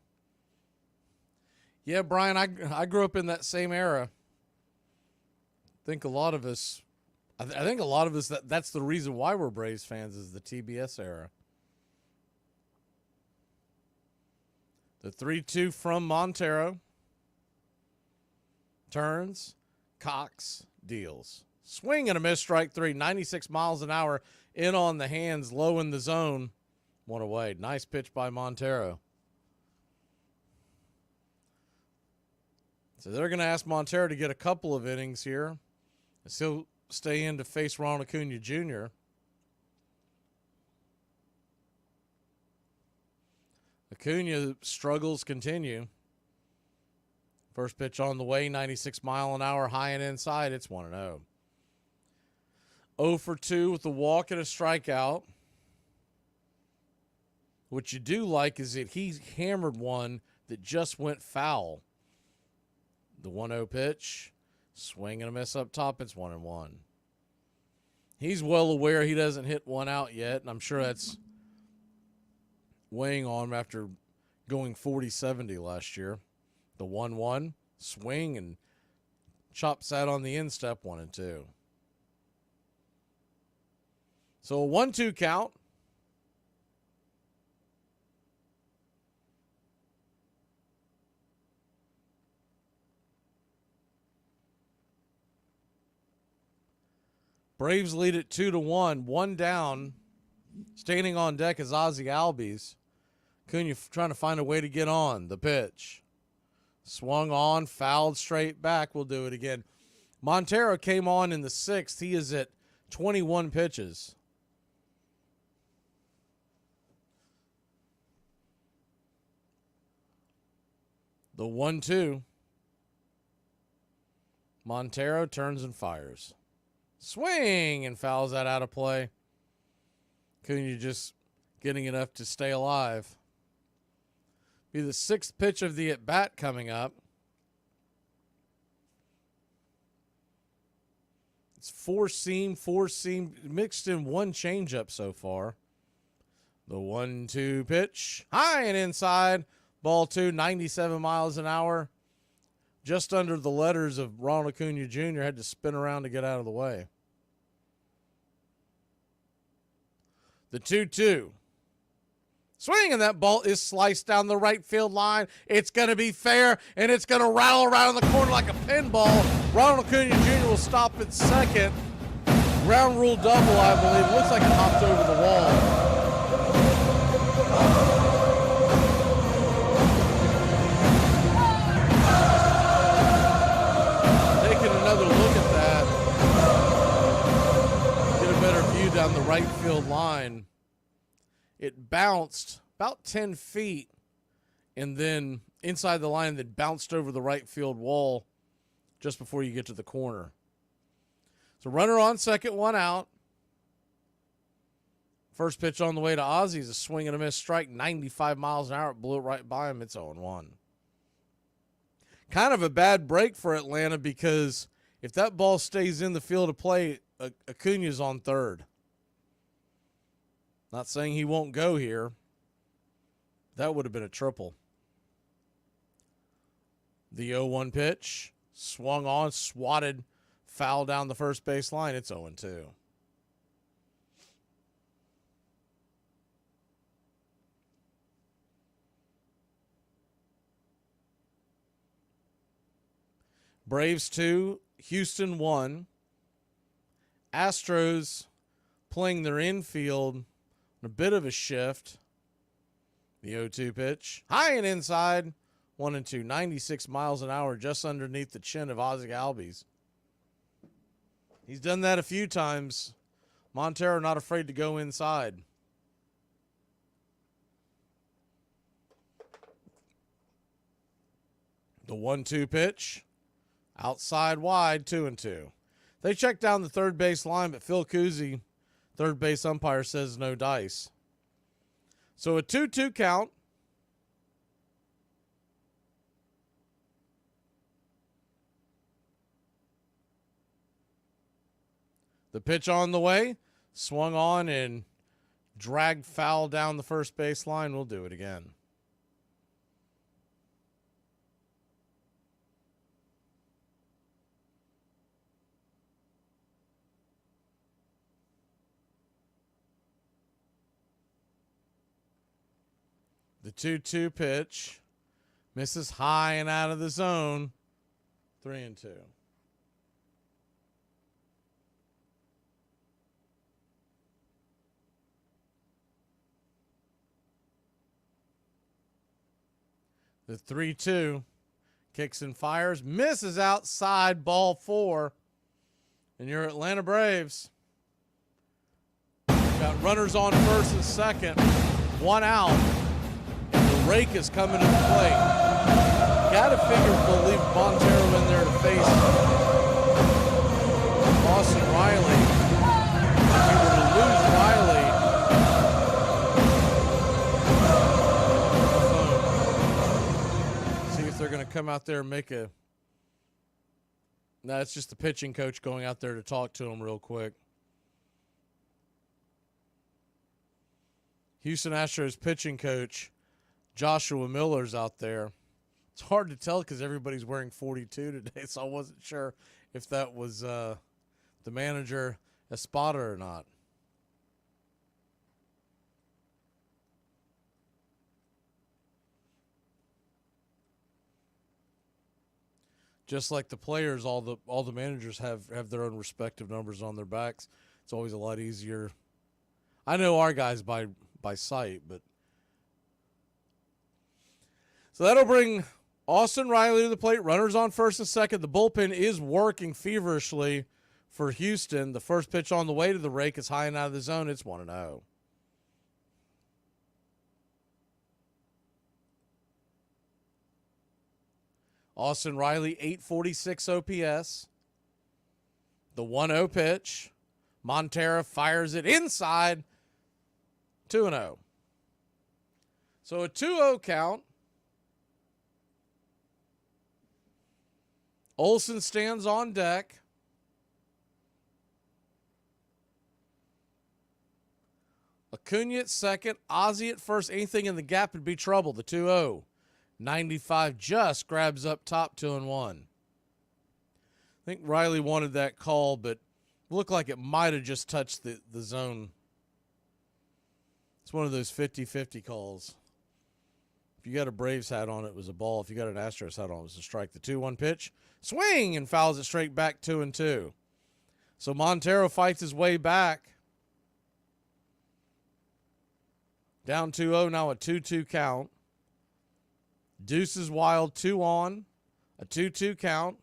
Yeah, Brian, I grew up in that same era. I think a lot of us I think a lot of us, that's the reason why we're Braves fans, is the TBS era. The 3-2 from Montero. Turns. Cox deals. Swing and a miss, strike three. 96 miles an hour in on the hands, low in the zone. One away. Nice pitch by Montero. So they're going to ask Montero to get a couple of innings here. He'll stay in to face Ronald Acuna Jr. Acuna struggles continue. First pitch on the way, 96 mile an hour, high and inside. It's 1-0. 0 for 2 with a walk and a strikeout. What you do like is that he hammered one that just went foul. The 1-0 pitch, swing and a miss up top. It's 1-1. He's well aware he doesn't hit one out yet, and I'm sure that's weighing on him after going 40-70 last year. The 1-1, swing, and chops that on the instep, 1-2. So a 1-2 count. Braves lead it 2-1. One down. Standing on deck is Ozzie Albies. Acuna trying to find a way to get on. The pitch. Swung on, fouled straight back. We'll do it again. Montero came on in the 6th. He is at 21 pitches. The 1-2. Montero turns and fires. Swing and fouls that out of play. Acuna just getting enough to stay alive. Be the 6th pitch of the at-bat coming up. It's four seam, mixed in one changeup so far. The 1-2 pitch. High and inside. Ball 2, 97 miles an hour. Just under the letters of Ronald Acuna Jr. Had to spin around to get out of the way. The 2-2. Swing, and that ball is sliced down the right field line. It's going to be fair, and it's going to rattle around in the corner like a pinball. Ronald Acuna Jr. will stop at second. Ground rule double, I believe. Looks like it hopped over the wall. Taking another look at that. Get a better view down the right field line. It bounced about 10 feet and then inside the line that bounced over the right field wall just before you get to the corner. So runner on second, one out. First pitch on the way to Ozzie is a swing and a miss strike, 95 miles an hour. It blew it right by him. It's 0-1. Kind of a bad break for Atlanta because if that ball stays in the field of play, Acuna's on third. Not saying he won't go here. That would have been a triple. The 0-1 pitch. Swung on, swatted, foul down the first base line. It's 0-2. Braves 2, Houston 1. Astros playing their infield. A bit of a shift. The 0-2 pitch. High and inside. 1-2. 96 miles an hour just underneath the chin of Ozzie Albies. He's done that a few times. Montero not afraid to go inside. The 1-2 pitch. Outside wide. 2-2. They check down the third base line, but Phil Cousy, third base umpire, says no dice. So a 2-2 count. The pitch on the way. Swung on and dragged foul down the first base line. We'll do it again. 2-2 pitch. Misses high and out of the zone. 3-2. The 3-2 kicks and fires, misses outside, ball 4. And your Atlanta Braves got runners on first and second, 1 out, and the rake is coming to the plate. Gotta figure we'll leave Montero in there to face Austin Riley. If we were to lose Riley, see if they're going to come out there and make a... No, it's just the pitching coach going out there to talk to him real quick. Houston Astros pitching coach Joshua Miller's out there. It's hard to tell because everybody's wearing 42 today, so I wasn't sure if that was the manager Espada or not. Just like the players, all the managers have their own respective numbers on their backs. It's always a lot easier. I know our guys by sight, but so that'll bring Austin Riley to the plate. Runners on first and second. The bullpen is working feverishly for Houston. The first pitch on the way to the rake is high and out of the zone. It's 1-0. Austin Riley, 846 OPS. The 1-0 pitch. Montero fires it inside. 2-0. So a 2-0 count. Olsen stands on deck. Acuna at second. Ozzie at first. Anything in the gap would be trouble. The 2-0. 95 just grabs up top, 2-1. I think Riley wanted that call, but looked like it might have just touched the zone. It's one of those 50-50 calls. If you got a Braves hat on, it was a ball. If you got an Astros hat on, it was a strike. The 2-1 pitch. Swing, and fouls it straight back, 2-2. So Montero fights his way back. Down 2-0, now a 2-2 count. Deuces wild, 2 on. A 2-2 count.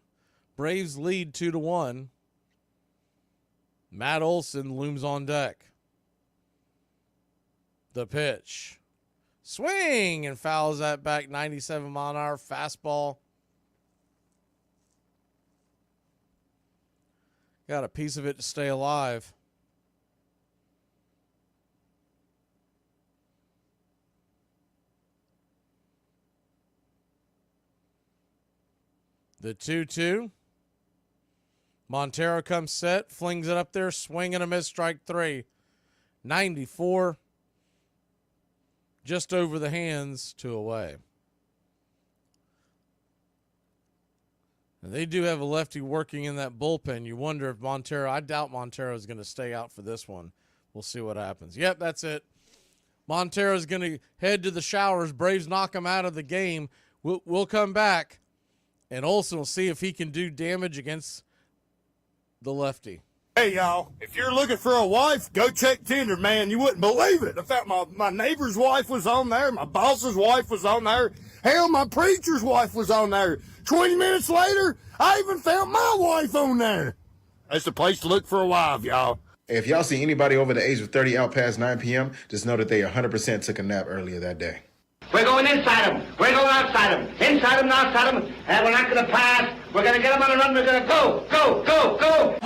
Braves lead 2-1. Matt Olson looms on deck. The pitch. Swing, and fouls that back, 97-mile-an-hour fastball. Got a piece of it to stay alive. The 2-2. Montero comes set, flings it up there, swing and a miss, strike 3. 94. Just over the hands, 2 away. And they do have a lefty working in that bullpen. You wonder if Montero, I doubt Montero is going to stay out for this one. We'll see what happens. Yep, that's it. Montero is going to head to the showers. Braves knock him out of the game. We'll come back, and Olsen will see if he can do damage against the lefty. Hey, y'all, if you're looking for a wife, go check Tinder, man. You wouldn't believe it. In fact, my neighbor's wife was on there. My boss's wife was on there. Hell, my preacher's wife was on there. 20 minutes later, I even found my wife on there. That's the place to look for a wife, y'all. If y'all see anybody over the age of 30 out past 9 p.m., just know that they 100% took a nap earlier that day. We're going inside them. We're going outside them. Inside them and outside them. And we're not going to pass. We're going to get them on the run. We're going to go, go, go, go.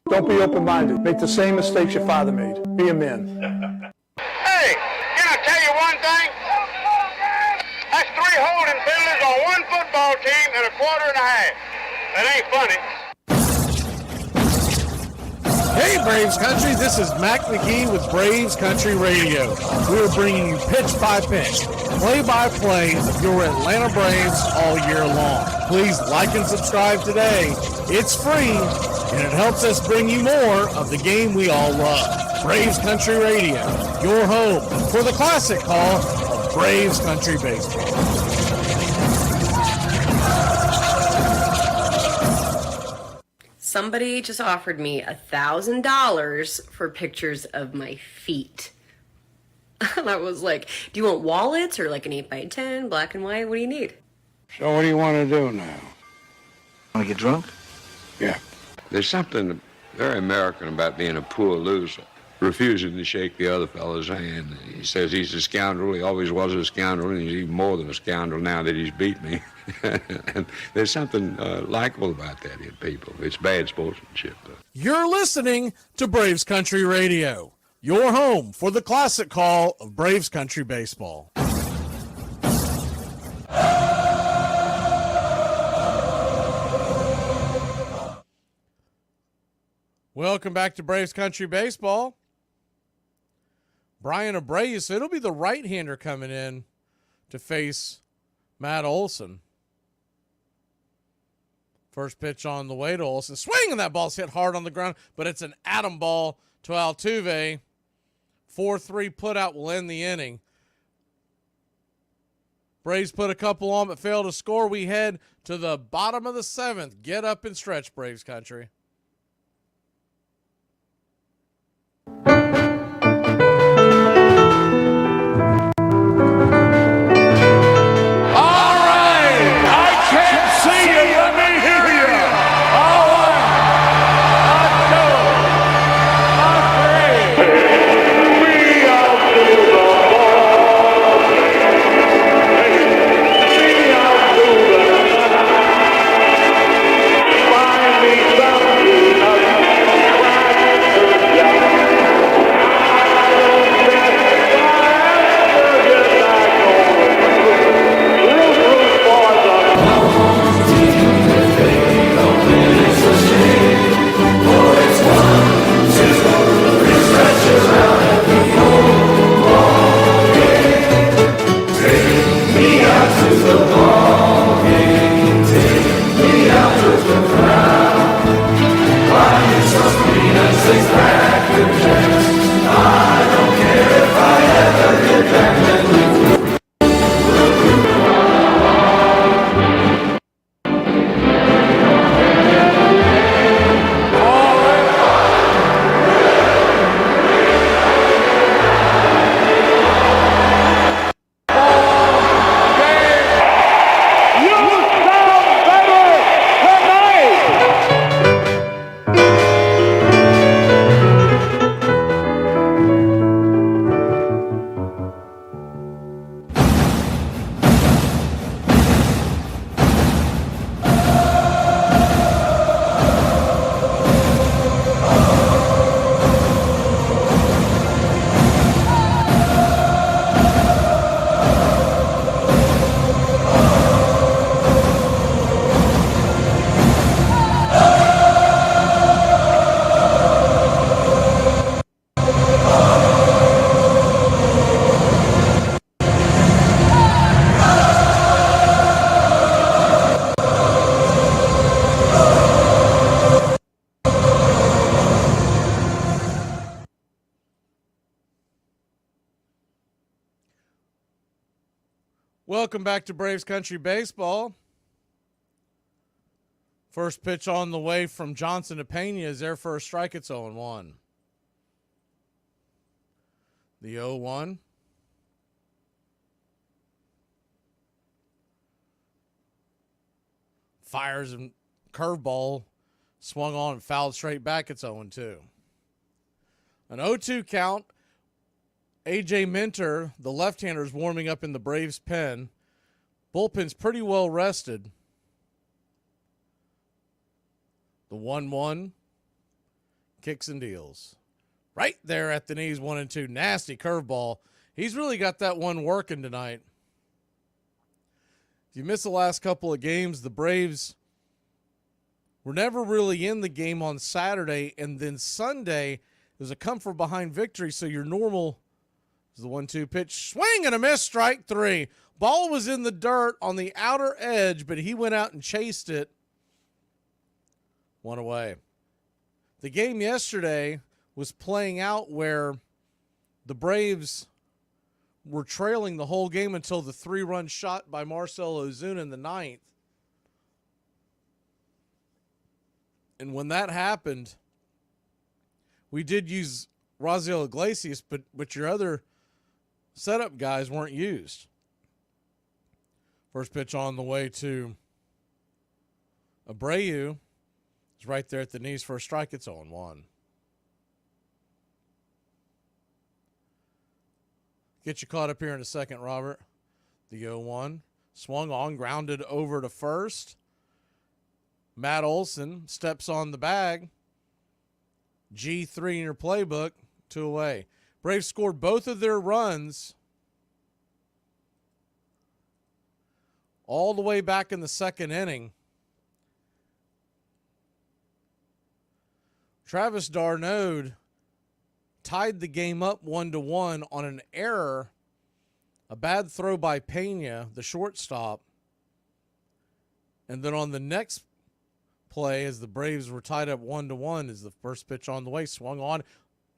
Don't be open-minded. Make the same mistakes your father made. Be a man. Hey, can I tell you one thing? That's 3 holding penalties on 1 football team in a quarter and a half. That ain't funny. Hey, Braves Country, this is Mac Magee with Braves Country Radio. We're bringing you pitch by pitch, play-by-play of your Atlanta Braves all year long. Please like and subscribe today. It's free, and it helps us bring you more of the game we all love. Braves Country Radio, your home for the classic call of Braves Country Baseball. Somebody just offered me $1,000 for pictures of my feet. And I was like, do you want wallets or like an 8x10, black and white? What do you need? So what do you want to do now? Want to get drunk? Yeah. There's something very American about being a poor loser, refusing to shake the other fellow's hand. He says he's a scoundrel. He always was a scoundrel, and he's even more than a scoundrel now that he's beat me. And there's something likable about that in people. It's bad sportsmanship, though. You're listening to Braves Country Radio, your home for the classic call of Braves Country Baseball. Welcome back to Braves Country Baseball. Brian Abreu, so it'll be the right-hander coming in to face Matt Olson. First pitch on the way to Olson. Swing, and that ball's hit hard on the ground, but it's an atom ball to Altuve. 4-3 putout will end the inning. Braves put a couple on but failed to score. We head to the bottom of the seventh. Get up and stretch, Braves Country. Welcome back to Braves Country Baseball. First pitch on the way from Johnson to Pena is there for a strike. It's 0-1. The 0-1. Fires and curveball swung on and fouled straight back. It's 0-2. An 0-2 count. A.J. Minter, the left-hander, is warming up in the Braves' pen. Bullpen's pretty well rested. The 1-1 kicks and deals. Right there at the knees, 1-2. Nasty curveball. He's really got that one working tonight. If you missed the last couple of games, the Braves were never really in the game on Saturday, and then Sunday was a come-from-behind victory, so your normal is the 1-2 pitch, swing and a miss, strike three. Ball was in the dirt on the outer edge, but he went out and chased it. One away. The game yesterday was playing out where the Braves were trailing the whole game until the 3-run shot by Marcell Ozuna in the 9th. And when that happened, we did use Raziel Iglesias, but your other setup guys weren't used. First pitch on the way to Abreu. It's right there at the knees for a strike. It's 0-1. Get you caught up here in a second, Robert. The 0-1. Swung on, grounded over to first. Matt Olson steps on the bag. G3 in your playbook. 2 away. Braves scored both of their runs all the way back in the second inning. Travis d'Arnaud tied the game up 1-1 on an error, a bad throw by Pena, the shortstop. And then on the next play, as the Braves were tied up 1-1, is the first pitch on the way, swung on,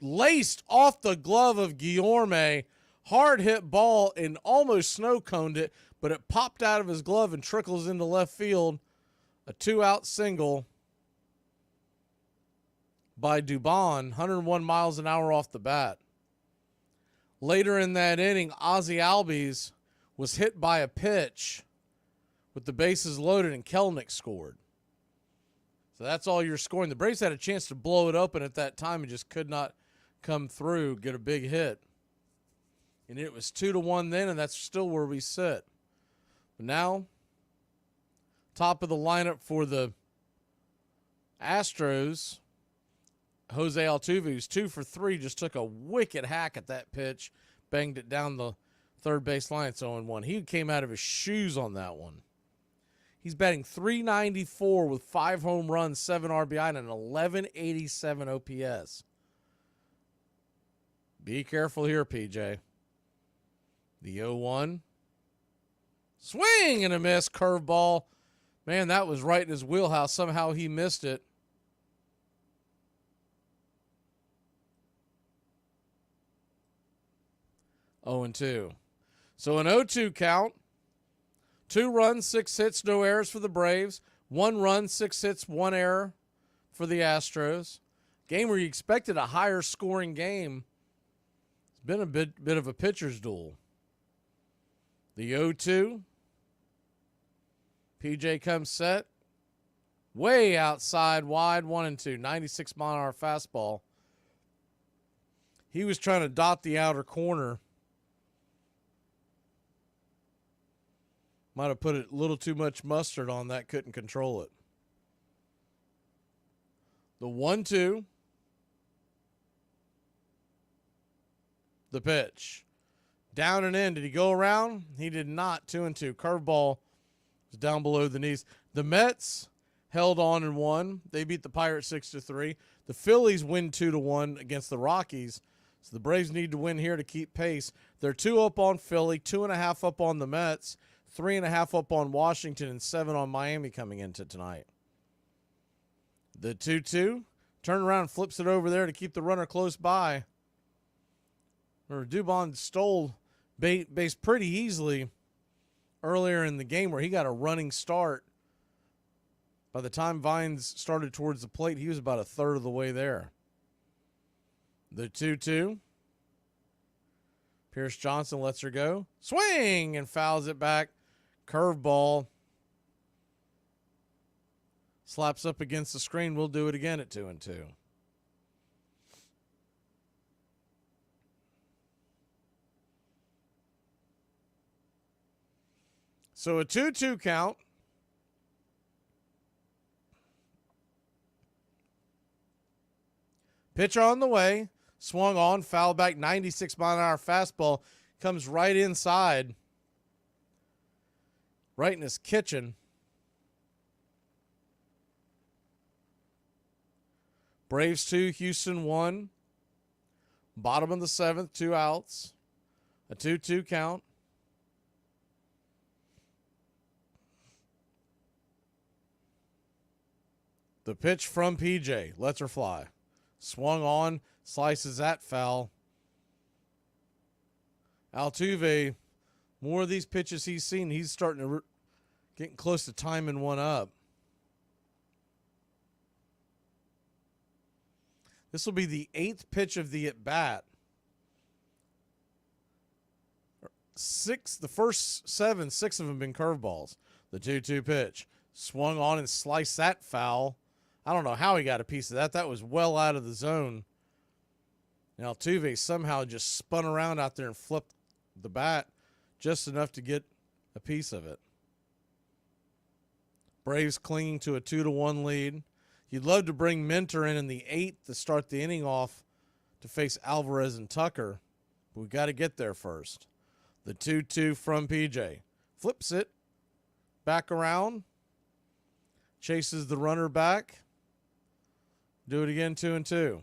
laced off the glove of Guillorme, hard hit ball and almost snow coned it, but it popped out of his glove and trickles into left field. A 2-out single by Dubon, 101 miles an hour off the bat. Later in that inning, Ozzie Albies was hit by a pitch with the bases loaded, and Kelnick scored. So that's all you're scoring. The Braves had a chance to blow it open at that time and just could not come through, get a big hit. And it was 2-1 then, and that's still where we sit. But now, top of the lineup for the Astros, Jose Altuve, who's 2 for 3, just took a wicked hack at that pitch, banged it down the third base line. It's 0-1. He came out of his shoes on that one. He's batting .394 with 5 home runs, 7 RBI, and an 1187 OPS. Be careful here, PJ. The 0-1. Swing and a miss, curveball. Man, that was right in his wheelhouse. Somehow he missed it. Oh, 0-2. So an 0-2 count. 2 runs, 6 hits, no errors for the Braves. 1 run, 6 hits, 1 error for the Astros. Game where you expected a higher scoring game. It's been a bit of a pitcher's duel. The 0-2. PJ comes set. Way outside, wide, 1-2. 96 mile an hour fastball. He was trying to dot the outer corner. Might have put a little too much mustard on that, couldn't control it. The 1-2. The pitch. Down and in. Did he go around? He did not. 2-2. Curveball was down below the knees. The Mets held on and won. They beat the Pirates 6-3. The Phillies win 2-1 against the Rockies. So the Braves need to win here to keep pace. They're 2 up on Philly, 2.5 up on the Mets, 3.5 up on Washington, and 7 on Miami coming into tonight. The 2-2. Turn around and flips it over there to keep the runner close by. Dubon stole base pretty easily earlier in the game where he got a running start. By the time Vines started towards the plate, he was about a third of the way there. The 2-2. Pierce Johnson lets her go. Swing and fouls it back. Curveball. Slaps up against the screen. We'll do it again at 2-2. So a 2-2 count. Pitcher on the way. Swung on, foul back, 96 mile an hour fastball. Comes right inside. Right in his kitchen. Braves 2, Houston 1. Bottom of the 7th, 2 outs. A 2-2 count. The pitch from PJ. Lets her fly. Swung on. Slices that foul. Altuve, more of these pitches he's seen, he's starting to getting close to timing one up. This will be the 8th pitch of the at-bat. 6, the first 7, 6 of them have been curveballs. The 2-2 pitch. Swung on and sliced that foul. I don't know how he got a piece of that. That was well out of the zone. And Altuve somehow just spun around out there and flipped the bat just enough to get a piece of it. Braves clinging to a 2-1 lead. You'd love to bring Minter in the 8th to start the inning off to face Alvarez and Tucker, but we got to get there first. The 2-2 from PJ. Flips it. Back around. Chases the runner back. Do it again, 2-2.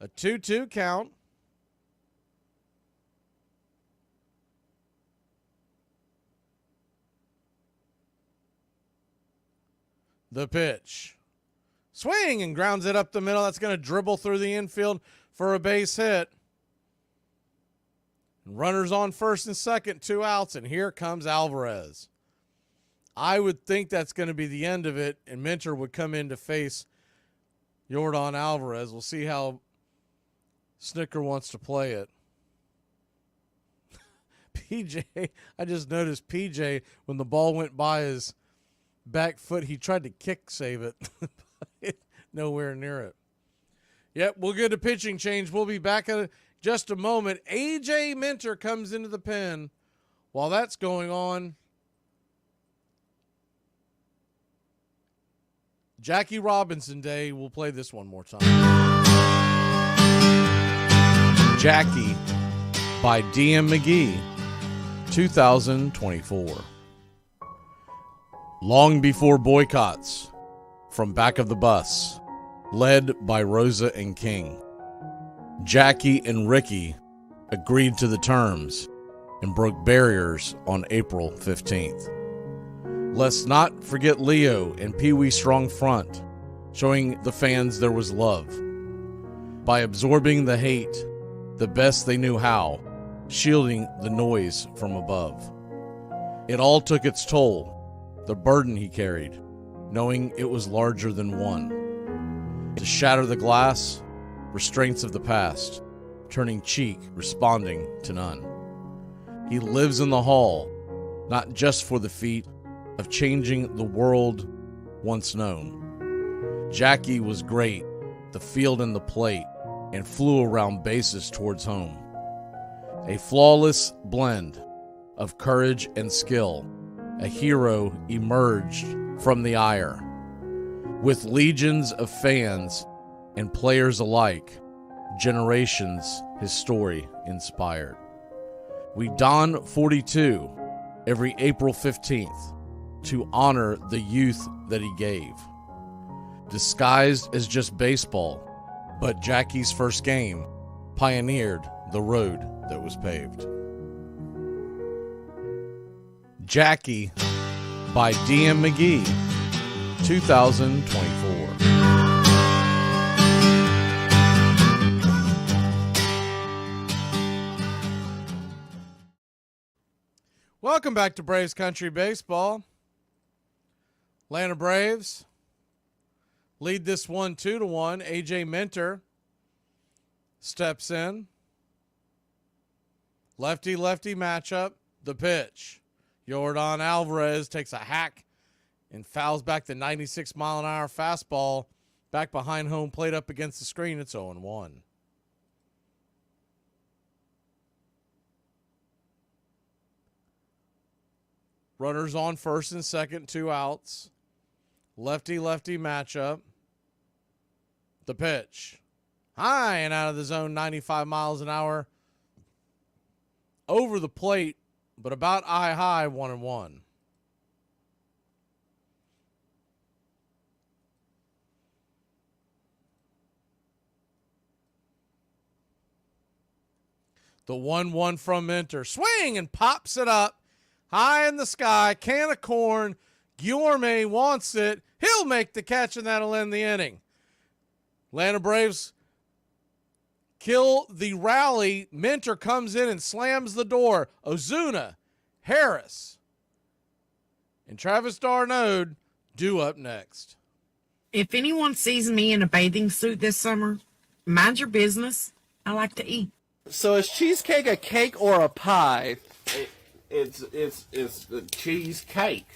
A 2-2 count. The pitch. Swing and grounds it up the middle. That's going to dribble through the infield for a base hit. Runners on first and second, 2 outs, and here comes Alvarez. I would think that's going to be the end of it, and Minter would come in to face Yordan Alvarez. We'll see how Snicker wants to play it. PJ, I just noticed PJ, when the ball went by his back foot, he tried to kick save it. Nowhere near it. Yep, we'll get a pitching change. We'll be back in just a moment. AJ Minter comes into the pen. While that's going on, Jackie Robinson Day. We'll play this one more time. Jackie by DM McGee, 2024. Long before boycotts, from back of the bus, led by Rosa and King, Jackie and Ricky agreed to the terms and broke barriers on April 15th. Let's not forget Leo and Pee Wee Strong Front, showing the fans there was love. By absorbing the hate the best they knew how, shielding the noise from above. It all took its toll, the burden he carried, knowing it was larger than one. To shatter the glass, restraints of the past, turning cheek, responding to none. He lives in the hall, not just for the feat of changing the world once known. Jackie was great, the field and the plate, and flew around bases towards home. A flawless blend of courage and skill, a hero emerged from the ire. With legions of fans and players alike, generations his story inspired. We don 42 every April 15th to honor the youth that he gave. Disguised as just baseball, but Jackie's first game pioneered the road that was paved. Jackie by DM McGee, 2024. Welcome back to Braves Country Baseball. Atlanta Braves lead this one 2-1. AJ Minter steps in. Lefty-lefty matchup. The pitch. Yordan Alvarez takes a hack and fouls back the 96-mile-an-hour fastball back behind home plate up against the screen. It's 0-1. Runners on first and second, 2 outs. Lefty-lefty matchup. The pitch. High and out of the zone, 95 miles an hour. Over the plate, but about eye high, 1-1. The 1-1 from Minter. Swing and pops it up high in the sky. Can of corn. Guillorme wants it. He'll make the catch, and that'll end the inning. Atlanta Braves kill the rally. Minter comes in and slams the door. Ozuna, Harris, and Travis d'Arnaud due up next. If anyone sees me in a bathing suit this summer, mind your business. I like to eat. So is cheesecake a cake or a pie? It's a cheesecake.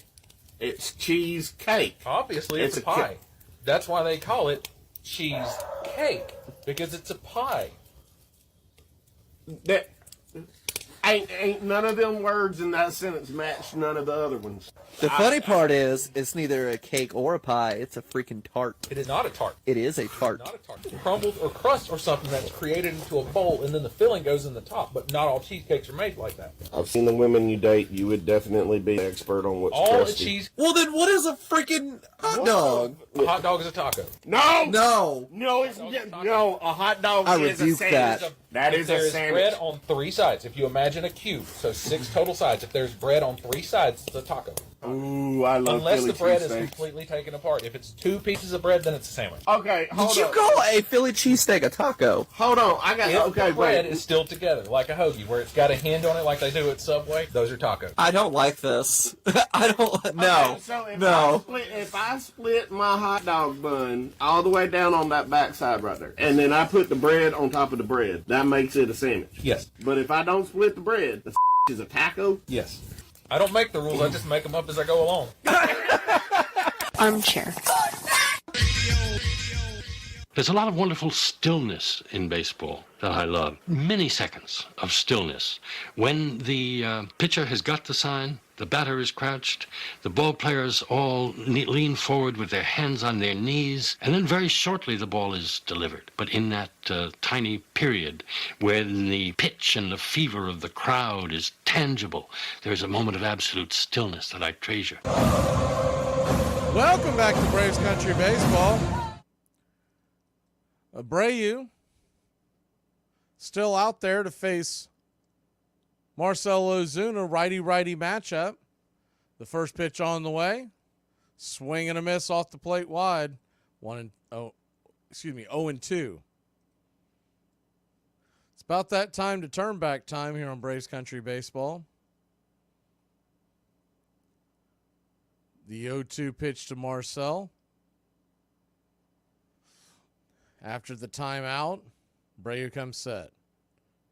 It's cheesecake. Obviously, it's a pie. That's why they call it cheesecake, because it's a pie. That ain't none of them words in that sentence match none of the other ones. The funny part is, it's neither a cake or a pie. It's a freaking tart. It is not a tart. It is a tart. Not a tart. Crumbled or crust or something that's created into a bowl, and then the filling goes in the top. But not all cheesecakes are made like that. I've seen the women you date. You would definitely be an expert on what's all crusty. the cheese. Well, then what is a freaking hot dog? A hot dog is a taco. No, it's no. A hot dog I is a rebuke sandwich. that. That is a There's sandwich. bread on 3 sides. If you imagine a cube, so 6 total sides. If there's bread on 3 sides, it's a taco. Ooh, I love Unless Philly the bread is cheesesteaks. completely taken apart. If it's 2 pieces of bread, then it's a sandwich. Okay, hold Did you on. call a Philly cheesesteak a taco? Hold on, I got If okay. the bread Wait, is still together, like a hoagie, where it's got a hinge on it like they do at Subway, those are tacos. I don't like this. I don't. No. Okay, so No. if I split my hot dog bun all the way down on that backside right there, and then I put the bread on top of the bread, that makes it a sandwich. Yes. But if I don't split the bread, the is a taco. Yes. I don't make the rules, I just make them up as I go along. Armchair. There's a lot of wonderful stillness in baseball that I love. Many seconds of stillness. When the pitcher has got the sign, the batter is crouched, the ball players all lean forward with their hands on their knees, and then very shortly the ball is delivered. But in that tiny period when the pitch and the fever of the crowd is tangible, there's a moment of absolute stillness that I treasure. Welcome back to Braves Country Baseball. Abreu still out there to face Marcell Ozuna, righty-righty matchup. The first pitch on the way. Swing and a miss off the plate wide. 0-2. It's about that time to turn back time here on Braves Country Baseball. The 0-2 pitch to Marcell. After the timeout, Abreu comes set.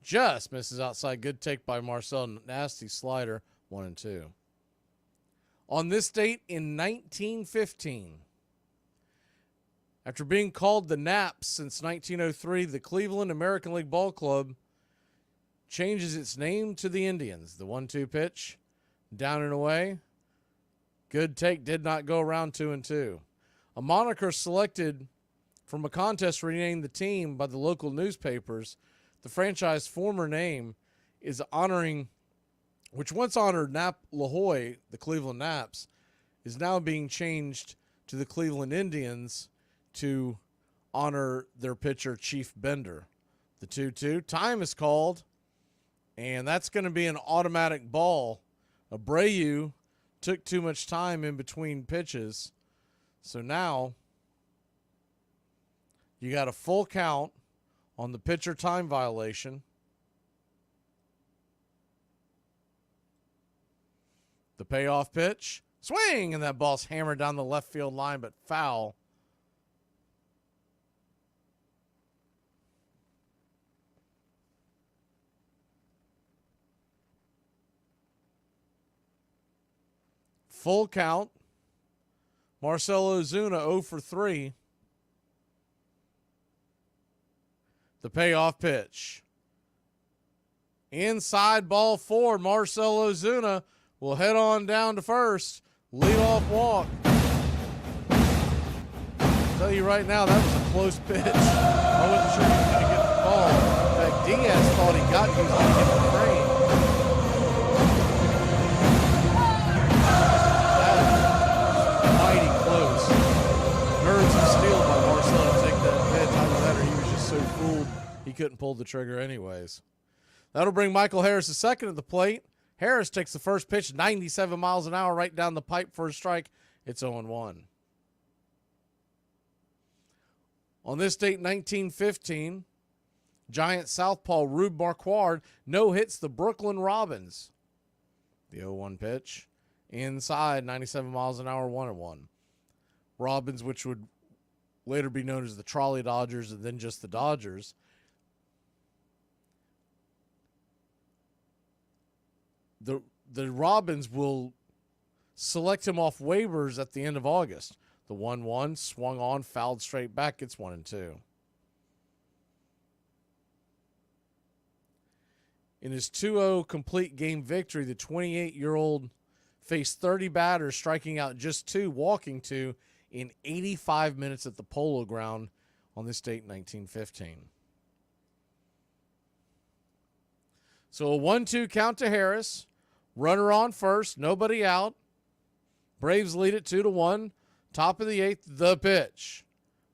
Just misses outside. Good take by Marcell. Nasty slider. 1-2. On this date in 1915, after being called the Naps since 1903, the Cleveland American League Ball Club changes its name to the Indians. The 1-2 pitch, down and away. Good take, did not go around 2-2. A moniker selected from a contest renamed the team by the local newspapers. The franchise's former name is honoring, which once honored Nap La Jolla, the Cleveland Naps, is now being changed to the Cleveland Indians to honor their pitcher, Chief Bender. The 2-2. Time is called, and that's going to be an automatic ball. Abreu took too much time in between pitches, so now you got a full count on the pitcher time violation. The payoff pitch. Swing! And that ball's hammered down the left field line, but foul. Full count. Marcell Ozuna 0 for 3. The payoff pitch. Inside ball 4. Marcell Ozuna will head on down to first. Leadoff walk. I'll tell you right now, that was a close pitch. I wasn't sure he was going to get the ball. In fact, Diaz thought he got it. He was going to get the frame. That was mighty close. Nerves of steel by Marcell to take that pitch. Either that or he was just so fooled he couldn't pull the trigger anyways. That'll bring Michael Harris to second at the plate. Harris takes the first pitch, 97 miles an hour, right down the pipe for a strike. It's 0-1. On this date, 1915, Giant southpaw Rube Marquard no-hits the Brooklyn Robins. The 0-1 pitch. Inside, 97 miles an hour, 1-1. Robins, which would later be known as the Trolley Dodgers and then just the Dodgers. The Robins will select him off waivers at the end of August. The 1-1 swung on, fouled straight back. It's 1-2. In his 2-0 complete game victory, the 28-year-old faced 30 batters, striking out just 2, walking 2 in 85 minutes at the Polo Ground on this date, 1915. So a 1-2 count to Harris. Runner on first, nobody out. Braves lead it 2-1. Top of the 8th, the pitch.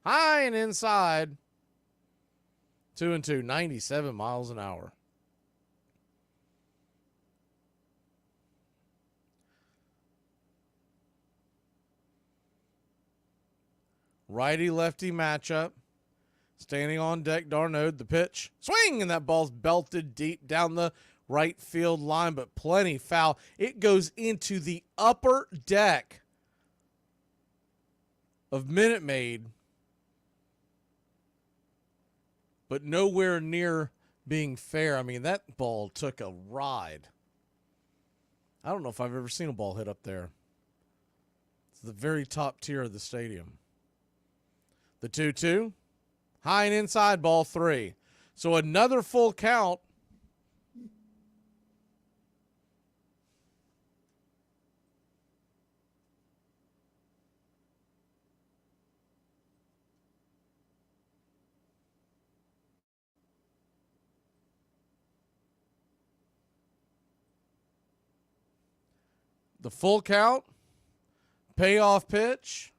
High and inside. 2-2, 97 miles an hour. Righty-lefty matchup. Standing on deck, Darno, the pitch. Swing! And that ball's belted deep down the right field line, but plenty foul. It goes into the upper deck of Minute Maid, but nowhere near being fair. I mean, that ball took a ride. I don't know if I've ever seen a ball hit up there. It's the very top tier of the stadium. The 2-2, high and inside, ball 3. So another full count. The full count, payoff pitch,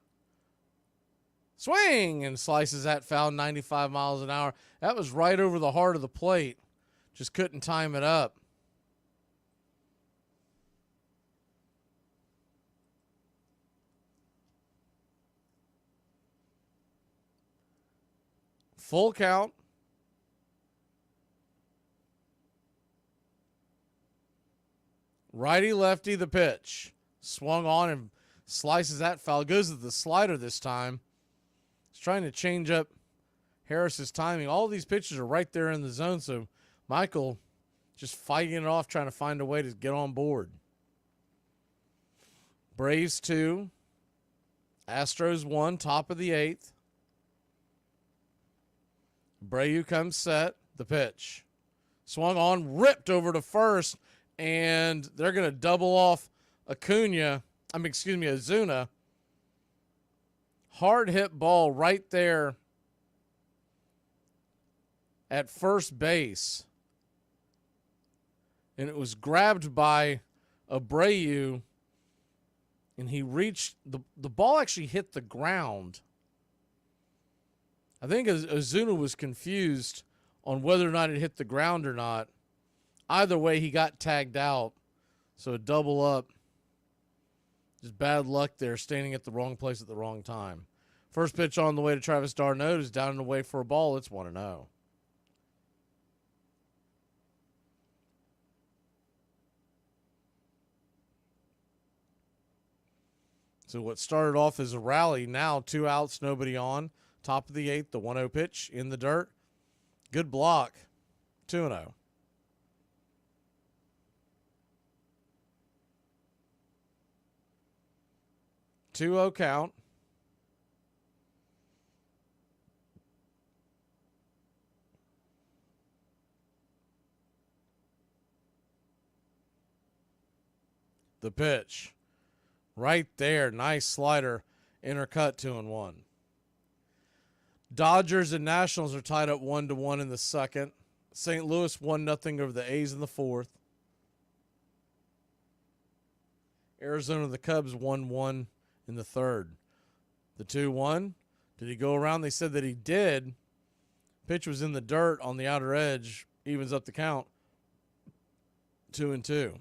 swing, and slices that foul 95 miles an hour. That was right over the heart of the plate. Just couldn't time it up. Full count. Righty-lefty, the pitch. Swung on and slices that foul. Goes to the slider this time. He's trying to change up Harris's timing. All these pitches are right there in the zone, so Michael just fighting it off, trying to find a way to get on board. Braves 2. Astros 1, top of the 8th. Abreu comes set. The pitch. Swung on, ripped over to first. And they're going to double off Ozuna. Hard hit ball right there at first base. And it was grabbed by Abreu. And he reached, the ball actually hit the ground. I think Ozuna was confused on whether or not it hit the ground or not. Either way, he got tagged out. So a double up. Just bad luck there, standing at the wrong place at the wrong time. First pitch on the way to Travis d'Arnaud is down and away for a ball. It's 1-0. So what started off as a rally, now 2 outs, nobody on. Top of the 8th, the 1-0 pitch in the dirt. Good block. 2-0. 2-0 count. The pitch. Right there. Nice slider. Intercut 2-1. Dodgers and Nationals are tied up 1-1 in the second. St. Louis 1-0 over the A's in the fourth. Arizona and the Cubs 1-1 in the third. The 2-1. Did he go around? They said that he did. Pitch was in the dirt on the outer edge. Evens up the count. 2-2.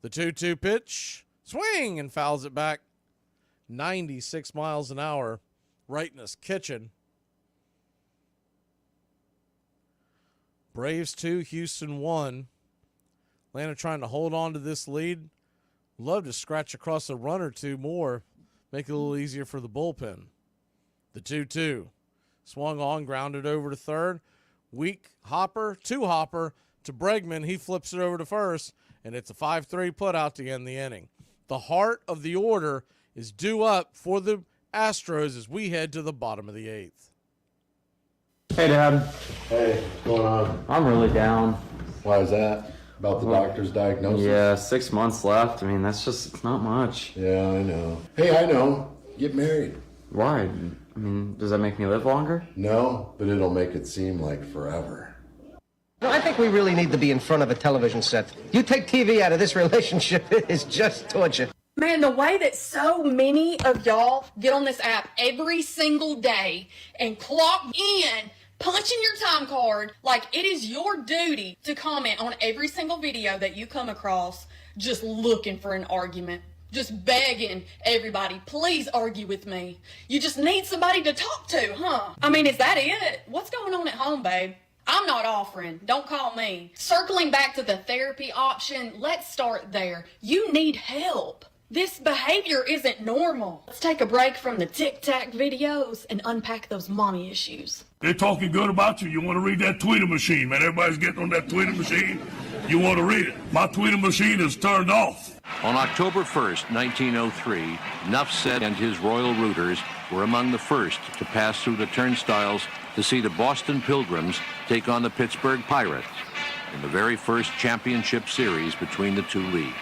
The 2-2 pitch, swing, and fouls it back 96 miles an hour right in his kitchen. Braves 2, Houston 1. Atlanta trying to hold on to this lead. Love to scratch across a run or two more, make it a little easier for the bullpen. The 2-2. Swung on, grounded over to third. Weak hopper, two-hopper to Bregman. He flips it over to first, and it's a 5-3 putout to end the inning. The heart of the order is due up for the Astros as we head to the bottom of the 8th. Hey, Dad. Hey, what's going on? I'm really down. Why is that? About the doctor's diagnosis? Yeah, 6 months left. I mean, that's just, it's not much. Yeah, I know. Hey, I know. Get married. Why? I mean, does that make me live longer? No, but it'll make it seem like forever. I think we really need to be in front of a television set. You take TV out of this relationship, it is just torture. Man, the way that so many of y'all get on this app every single day and clock in, punching your time card like it is your duty to comment on every single video that you come across, just looking for an argument, just begging everybody, please argue with me. You just need somebody to talk to, huh? I mean, is that it? What's going on at home, babe? I'm not offering. Don't call me. Circling back to the therapy option, let's start there. You need help. This behavior isn't normal. Let's take a break from the tic-tac videos and unpack those mommy issues. They're talking good about you. You want to read that Twitter machine, man. Everybody's getting on that Twitter machine. You want to read it. My Twitter machine is turned off. On October 1st, 1903, Nuff Said and his Royal Rooters were among the first to pass through the turnstiles to see the Boston Pilgrims take on the Pittsburgh Pirates in the very first championship series between the two leagues.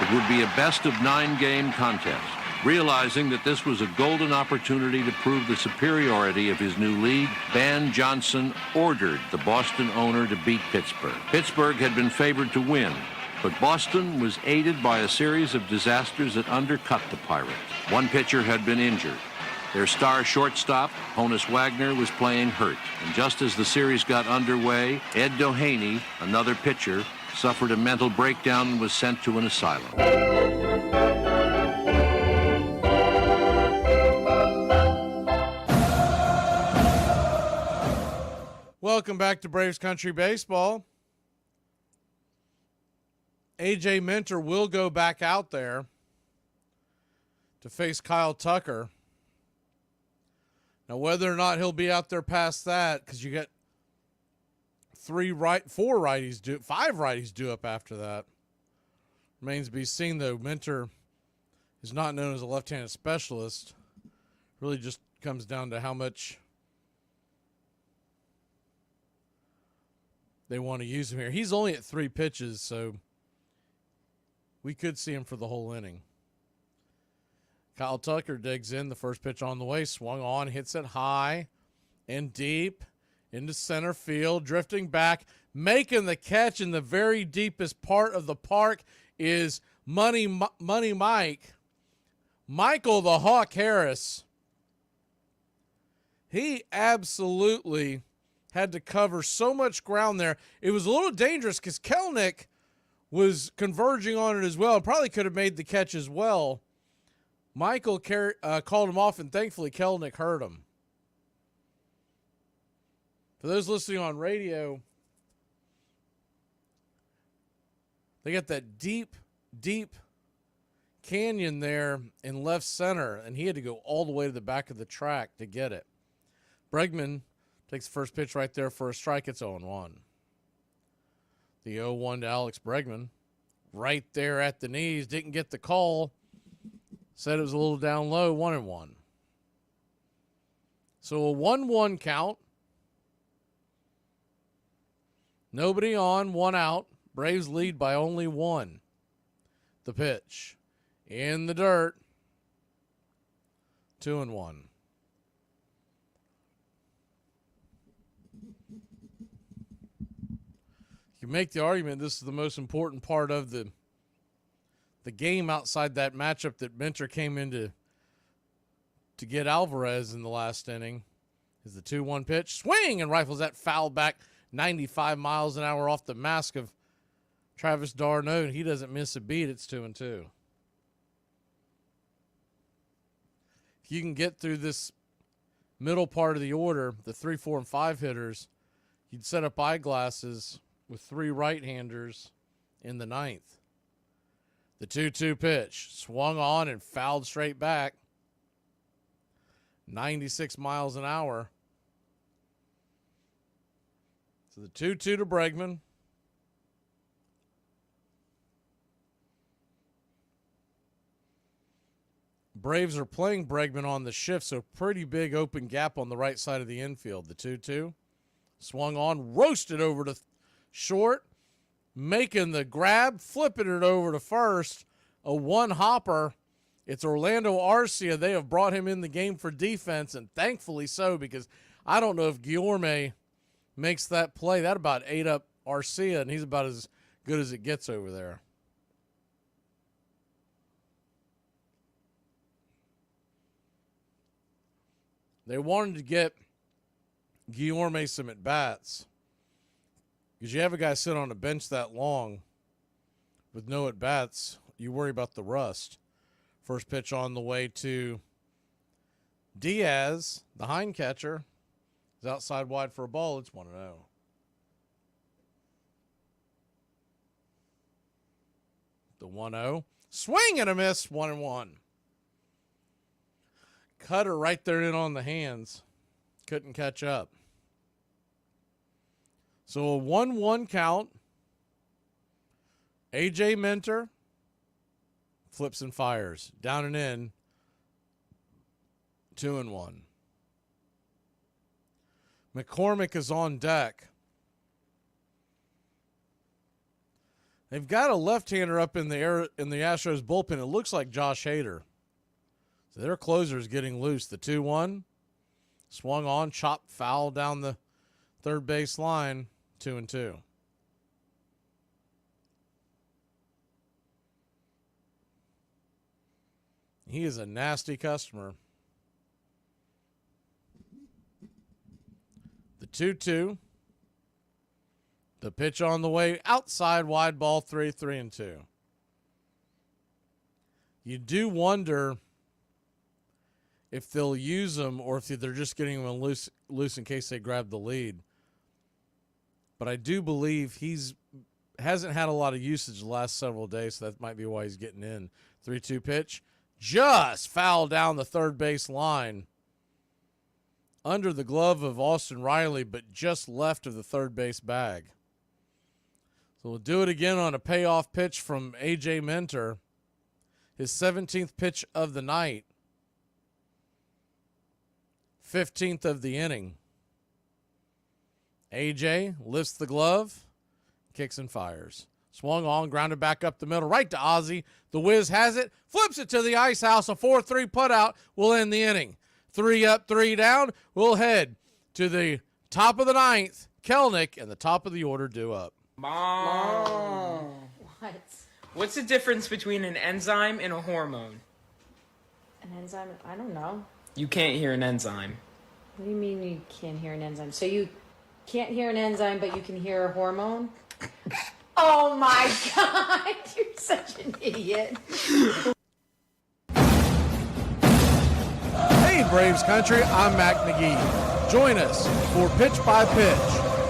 It would be a best-of-9 game contest. Realizing that this was a golden opportunity to prove the superiority of his new league, Van Johnson ordered the Boston owner to beat Pittsburgh. Pittsburgh had been favored to win, but Boston was aided by a series of disasters that undercut the Pirates. One pitcher had been injured. Their star shortstop, Honus Wagner, was playing hurt. And just as the series got underway, Ed Doheny, another pitcher, suffered a mental breakdown and was sent to an asylum. Welcome back to Braves Country Baseball. A.J. Minter will go back out there to face Kyle Tucker. Now, whether or not he'll be out there past that, because you got five righties due up after that. Remains to be seen, though. Minter is not known as a left-handed specialist. Really just comes down to how much they want to use him here. He's only at 3 pitches, so we could see him for the whole inning. Kyle Tucker digs in. The first pitch on the way. Swung on. Hits it high and deep into center field. Drifting back. Making the catch in the very deepest part of the park is Money Mike. Michael the Hawk Harris. He absolutely had to cover so much ground there. It was a little dangerous because Kelenic was converging on it as well. Probably could have made the catch as well. Michael called him off, and thankfully Kelenic hurt him. For those listening on radio, they got that deep, deep canyon there in left center, and he had to go all the way to the back of the track to get it. Bregman takes the first pitch right there for a strike. It's 0-1. The 0-1 to Alex Bregman. Right there at the knees. Didn't get the call. Said it was a little down low. 1-1. So a 1-1 count. Nobody on, 1 out. Braves lead by only 1. The pitch. In the dirt. 2-1. You make the argument this is the most important part of the game outside that matchup that Minter came in to get Alvarez in the last inning, Is the 2-1 pitch. Swing and rifles that foul back 95 miles an hour off the mask of Travis d'Arnaud. He doesn't miss a beat. It's 2-2. If you can get through this middle part of the order, the 3, 4, and 5 hitters, you'd set up eyeglasses with 3 right-handers in the 9th. The 2-2 pitch. Swung on and fouled straight back. 96 miles an hour. So the 2-2 to Bregman. Braves are playing Bregman on the shift, so pretty big open gap on the right side of the infield. The 2-2. Swung on, roasted over to short, making the grab, flipping it over to first. A one-hopper. It's Orlando Arcia. They have brought him in the game for defense, and thankfully so, because I don't know if Guillorme makes that play. That about ate up Arcia, and he's about as good as it gets over there. They wanted to get Guillorme some at-bats, because you have a guy sit on a bench that long with no at-bats, you worry about the rust. First pitch on the way to Diaz, the hind catcher, is outside wide for a ball. It's 1-0. The 1-0. Swing and a miss, 1-1. Cutter right there in on the hands. Couldn't catch up. So a 1-1 count. A.J. Minter flips and fires. Down and in. 2-1. McCormick is on deck. They've got a left-hander up in the Astros bullpen. It looks like Josh Hader. So their closer is getting loose. The 2-1. Swung on, chopped foul down the third base line. 2-2. He is a nasty customer. The 2-2. The pitch on the way outside, wide ball, 3-2. You do wonder if they'll use him or if they're just getting him loose in case they grab the lead. But I do believe hasn't had a lot of usage the last several days, so that might be why he's getting in. 3-2 pitch. Just fouled down the third base line. Under the glove of Austin Riley, but just left of the third base bag. So we'll do it again on a payoff pitch from A.J. Minter. His 17th pitch of the night. 15th of the inning. A.J. lifts the glove, kicks and fires. Swung on, grounded back up the middle, right to Ozzie. The Wiz has it, flips it to the ice house. A 4-3 putout will end the inning. 3 up, 3 down. We'll head to the top of the 9th. Kelnick and the top of the order due up. Mom. What? What's the difference between an enzyme and a hormone? An enzyme? I don't know. You can't hear an enzyme. What do you mean you can't hear an enzyme? So you can't hear an enzyme, but you can hear a hormone? Oh my God, you're such an idiot. Hey, Braves Country, I'm Mac Magee. Join us for Pitch by Pitch,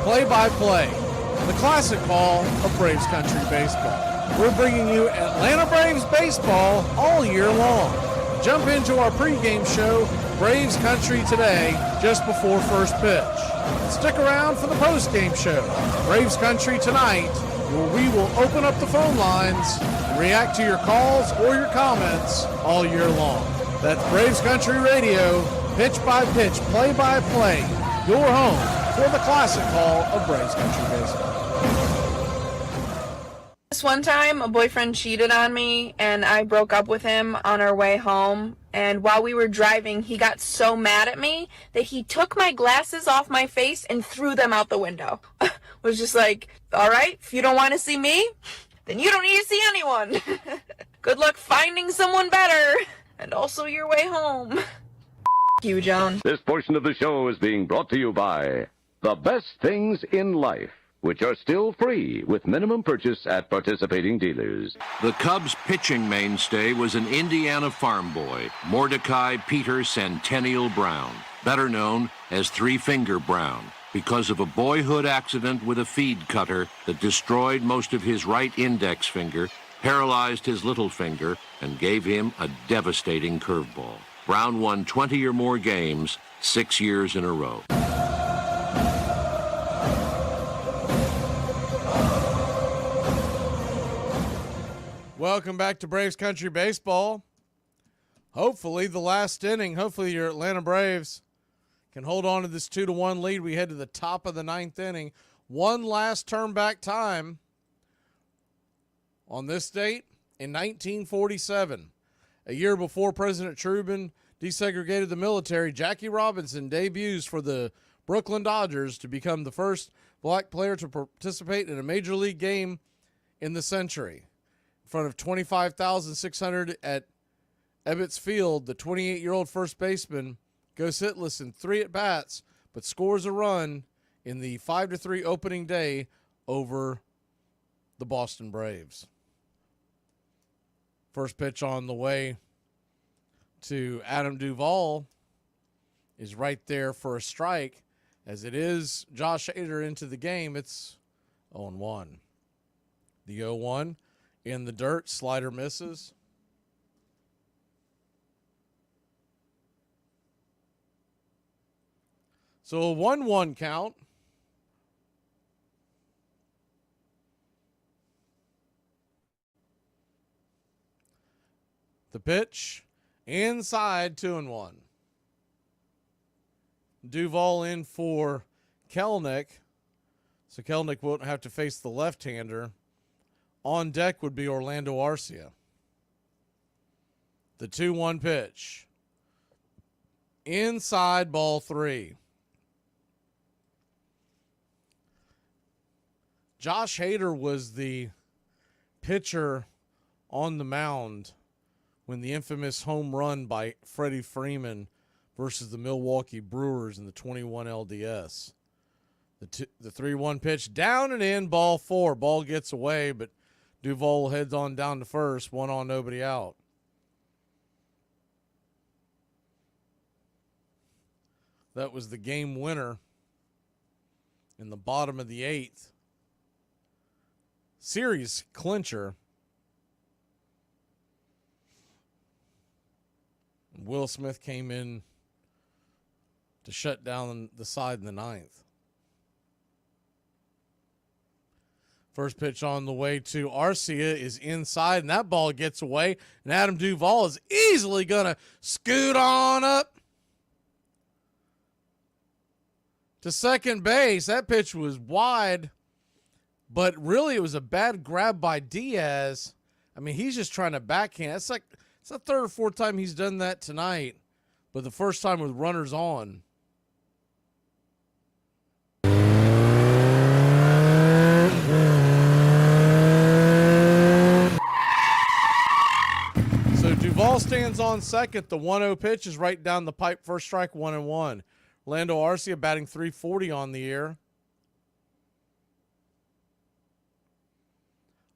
Play by Play, the classic call of Braves Country baseball. We're bringing you Atlanta Braves baseball all year long. Jump into our pregame show, Braves Country Today, just before first pitch. Stick around for the postgame show, Braves Country Tonight, where we will open up the phone lines and react to your calls or your comments all year long. That's Braves Country Radio, pitch by pitch, play by play, your home for the classic call of Braves Country baseball. This one time, a boyfriend cheated on me, and I broke up with him on our way home. And while we were driving, he got so mad at me that he took my glasses off my face and threw them out the window. Was just like, all right, if you don't want to see me, then you don't need to see anyone. Good luck finding someone better, and also your way home. you, John. This portion of the show is being brought to you by the best things in life, which are still free with minimum purchase at participating dealers. The Cubs' pitching mainstay was an Indiana farm boy, Mordecai Peter Centennial Brown, better known as Three Finger Brown, because of a boyhood accident with a feed cutter that destroyed most of his right index finger, paralyzed his little finger, and gave him a devastating curveball. Brown won 20 or more games, 6 years in a row. Welcome back to Braves Country Baseball. Hopefully the last inning, hopefully your Atlanta Braves can hold on to this 2-1 lead. We head to the top of the 9th inning. One last turn back time on this date in 1947. A year before President Truman desegregated the military, Jackie Robinson debuts for the Brooklyn Dodgers to become the first black player to participate in a major league game in the century. In front of 25,600 at Ebbets Field, the 28-year-old first baseman goes hitless in 3 at-bats, but scores a run in the 5-3 opening day over the Boston Braves. First pitch on the way to Adam Duvall is right there for a strike. As it is Josh Hader into the game, it's 0-1. The 0-1 in the dirt, slider misses. So a 1-1 count. The pitch inside, 2-1. Duvall in for Kelnick. So Kelnick won't have to face the left-hander. On deck would be Orlando Arcia. The 2-1 pitch. Inside, ball 3. Josh Hader was the pitcher on the mound when the infamous home run by Freddie Freeman versus the Milwaukee Brewers in the 21 LDS. The 3-1 pitch down and in, ball 4. Ball gets away, but Duvall heads on down to first, 1 on, nobody out. That was the game winner in the bottom of the 8th. Series clincher. Will Smith came in to shut down the side in the 9th. First pitch on the way to Arcia is inside, and that ball gets away. And Adam Duvall is easily going to scoot on up to second base. That pitch was wide, but really it was a bad grab by Diaz. I mean, he's just trying to backhand. It's the 3rd or 4th time he's done that tonight, but the first time with runners on. So Duvall stands on second. The 1-0 pitch is right down the pipe. First strike, 1-1. Orlando Arcia batting .340 on the year.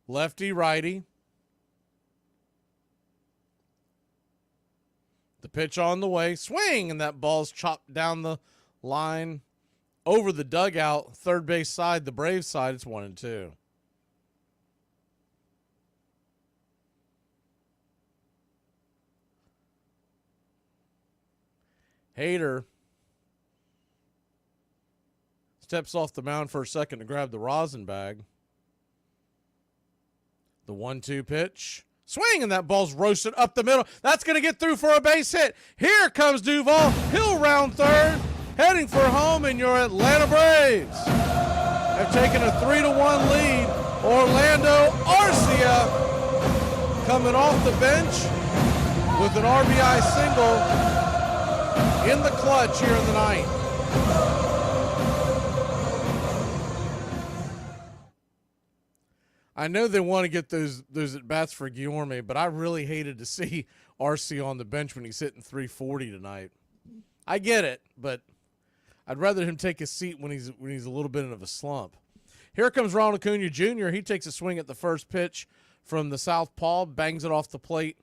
Lefty, righty. The pitch on the way. Swing! And that ball's chopped down the line over the dugout. Third base side, the Braves side. It's 1-2. Hader steps off the mound for a second to grab the rosin bag. The 1-2 pitch. Swing, and that ball's roasted up the middle. That's going to get through for a base hit. Here comes Duvall. He'll round third, heading for home, and your Atlanta Braves have taken a 3-1 lead. Orlando Arcia coming off the bench with an RBI single in the clutch here in the 9th. I know they want to get those at-bats for Guillorme, but I really hated to see Arcia on the bench when he's hitting .340 tonight. I get it, but I'd rather him take his seat when he's a little bit of a slump. Here comes Ronald Acuna Jr. He takes a swing at the first pitch from the southpaw, bangs it off the plate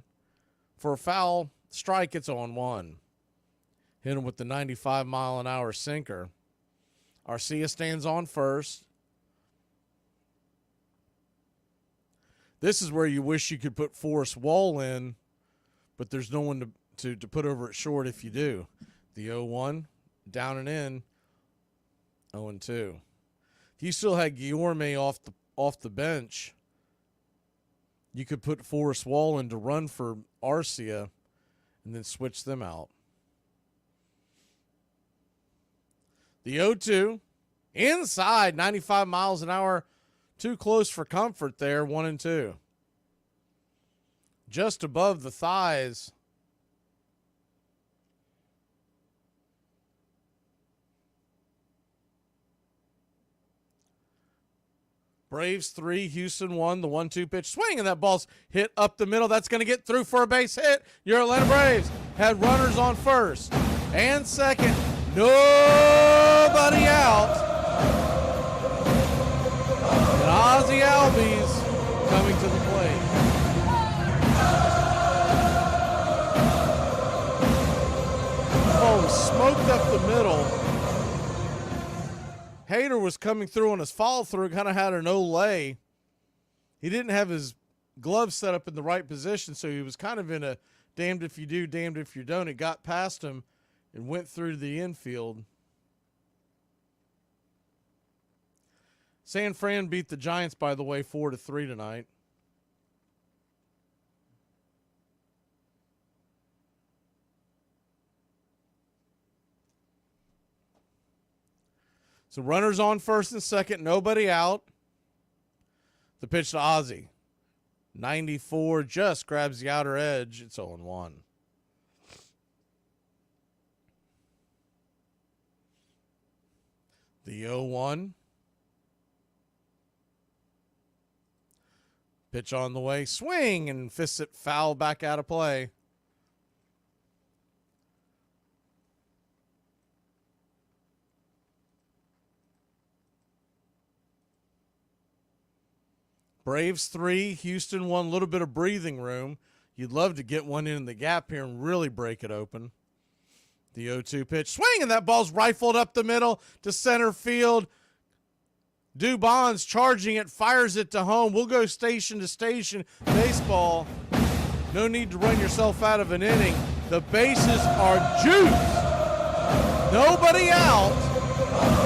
for a foul. Strike, it's 0-1. Hit him with the 95-mile-an-hour sinker. Arcia stands on first. This is where you wish you could put Forrest Wall in, but there's no one to put over at short if you do. The 0-1, down and in, 0-2. If you still had Guillorme off the bench, you could put Forrest Wall in to run for Arcia and then switch them out. The 0-2, inside, 95 miles an hour, too close for comfort there, 1-2. Just above the thighs. Braves 3, Houston 1, the 1-2 pitch swing, and that ball's hit up the middle. That's going to get through for a base hit. Your Atlanta Braves had runners on first and second. Nobody out. And Ozzie Albies coming to the plate. The ball was smoked up the middle. Hader was coming through on his follow-through, kind of had an Olay. He didn't have his gloves set up in the right position, so he was kind of in a damned if you do, damned if you don't. It got past him and went through the infield. San Fran beat the Giants, by the way, 4-3 tonight. So runners on first and second, nobody out. The pitch to Ozzie. 94 just grabs the outer edge. It's 0-1. The 0-1. Pitch on the way. Swing and fists it foul back out of play. Braves 3, Houston 1, a little bit of breathing room. You'd love to get one in the gap here and really break it open. The 0-2 pitch, swing, and that ball's rifled up the middle to center field. Dubon's charging it, fires it to home. We'll go station to station. Baseball, no need to run yourself out of an inning. The bases are juiced. Nobody out,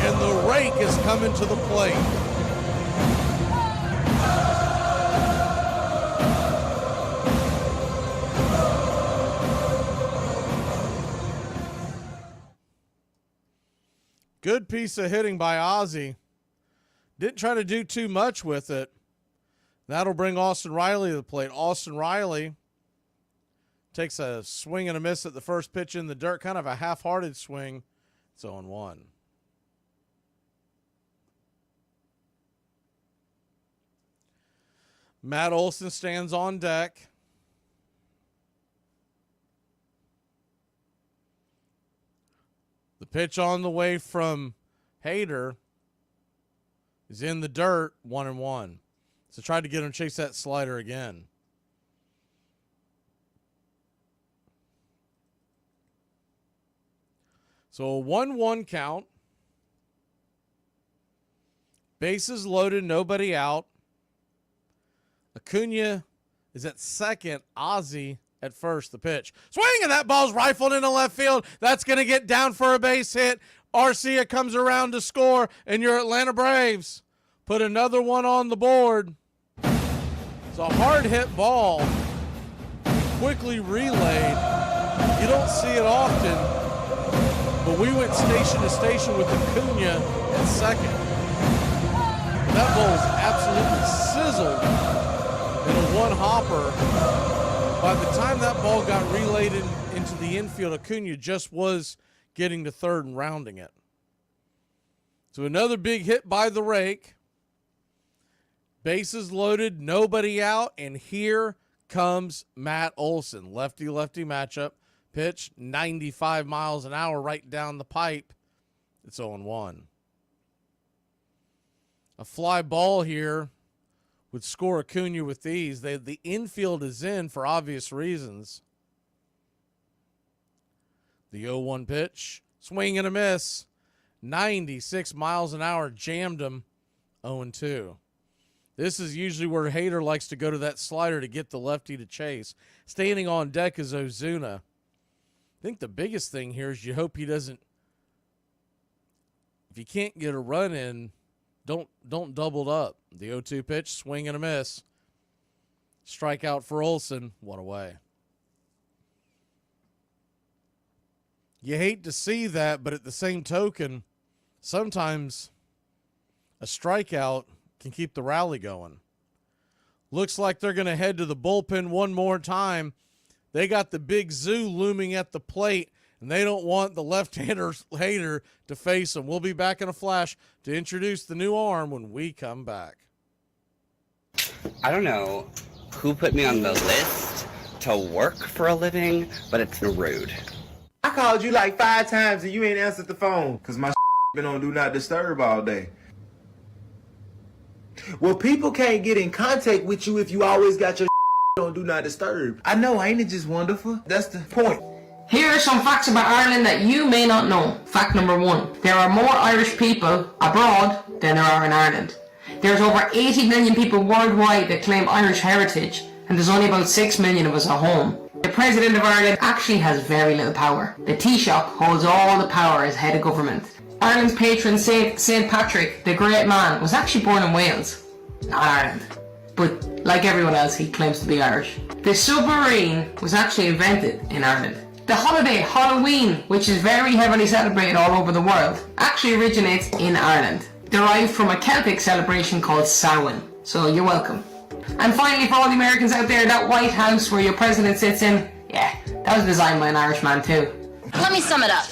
and the rake is coming to the plate. Good piece of hitting by Ozzie. Didn't try to do too much with it. That'll bring Austin Riley to the plate. Austin Riley takes a swing and a miss at the first pitch in the dirt. Kind of a half-hearted swing. It's 0-1. Matt Olson stands on deck. The pitch on the way from Hader is in the dirt, 1-1. So tried to get him to chase that slider again. So a 1-1 count. Bases loaded, nobody out. Acuna is at second. Ozzie at first. The pitch. Swing, and that ball's rifled into left field. That's going to get down for a base hit. Arcia comes around to score, and your Atlanta Braves put another one on the board. It's a hard-hit ball. Quickly relayed. You don't see it often, but we went station to station with Acuna at second. That ball was absolutely sizzled in a one-hopper. By the time that ball got relayed into the infield, Acuna just was getting to third and rounding it. So another big hit by the rake. Bases loaded, nobody out, and here comes Matt Olson. Lefty-lefty matchup. Pitch, 95 miles an hour right down the pipe. It's 0-1. A fly ball here would score Acuna with these. The infield is in for obvious reasons. The 0-1 pitch, swing and a miss. 96 miles an hour, jammed him. 0-2. This is usually where Hader likes to go to that slider to get the lefty to chase. Standing on deck is Ozuna. I think the biggest thing here is you hope he doesn't. If you can't get a run in, don't double it up. The 0-2 pitch, swing and a miss. Strikeout for Olsen, 1 away. You hate to see that, but at the same token, sometimes a strikeout can keep the rally going. Looks like they're going to head to the bullpen one more time. They got the big zoo looming at the plate, and they don't want the left-hander Hader to face them. We'll be back in a flash to introduce the new arm when we come back. I don't know who put me on the list to work for a living, but it's rude. I called you like 5 times and you ain't answered the phone because my been on Do Not Disturb all day. Well, people can't get in contact with you if you always got your on Do Not Disturb. I know, ain't it just wonderful? That's the point. Here are some facts about Ireland that you may not know. Fact number 1. There are more Irish people abroad than there are in Ireland. There's over 80 million people worldwide that claim Irish heritage, and there's only about 6 million of us at home. The President of Ireland actually has very little power. The Taoiseach holds all the power as head of government. Ireland's patron Saint Patrick, the great man, was actually born in Wales, not Ireland. But like everyone else, he claims to be Irish. The submarine was actually invented in Ireland. The holiday Halloween, which is very heavily celebrated all over the world, actually originates in Ireland, derived from a Celtic celebration called Samhain. So you're welcome. And finally, for all the Americans out there, that White House where your president sits in, yeah, that was designed by an Irishman too. Let me sum it up.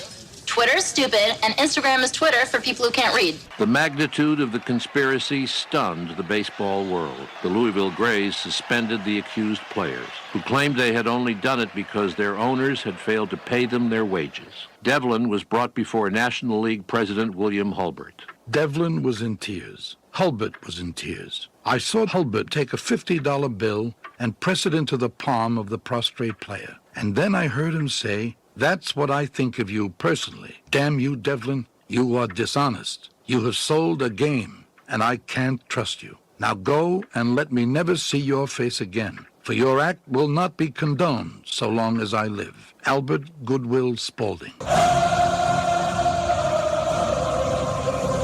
Twitter is stupid, and Instagram is Twitter for people who can't read. The magnitude of the conspiracy stunned the baseball world. The Louisville Grays suspended the accused players, who claimed they had only done it because their owners had failed to pay them their wages. Devlin was brought before National League President William Hulbert. Devlin was in tears. Hulbert was in tears. I saw Hulbert take a $50 bill and press it into the palm of the prostrate player. And then I heard him say, "That's what I think of you personally. Damn you, Devlin, you are dishonest. You have sold a game, and I can't trust you. Now go and let me never see your face again, for your act will not be condoned so long as I live. Albert Goodwill Spaulding."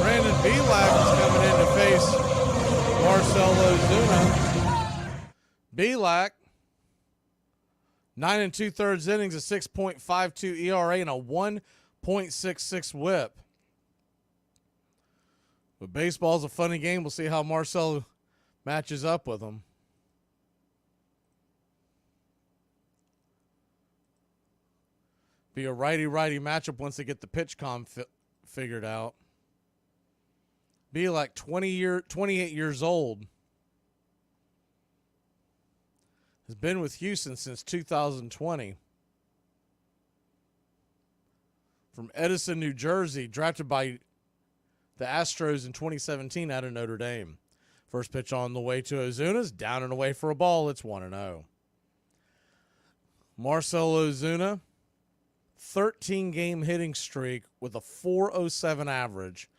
Brandon Belak is coming in to face Marcell Ozuna. Belak, 9 2/3 innings, a 6.52 ERA, and a 1.66 whip. But baseball's a funny game. We'll see how Marcell matches up with him. Be a righty-righty matchup once they get the pitch comm figured out. Be like 28 years old. Has been with Houston since 2020. From Edison, New Jersey, drafted by the Astros in 2017 out of Notre Dame. First pitch on the way to Ozuna's, down and away for a ball. It's 1-0. Marcell Ozuna, 13-game hitting streak with a .407 average,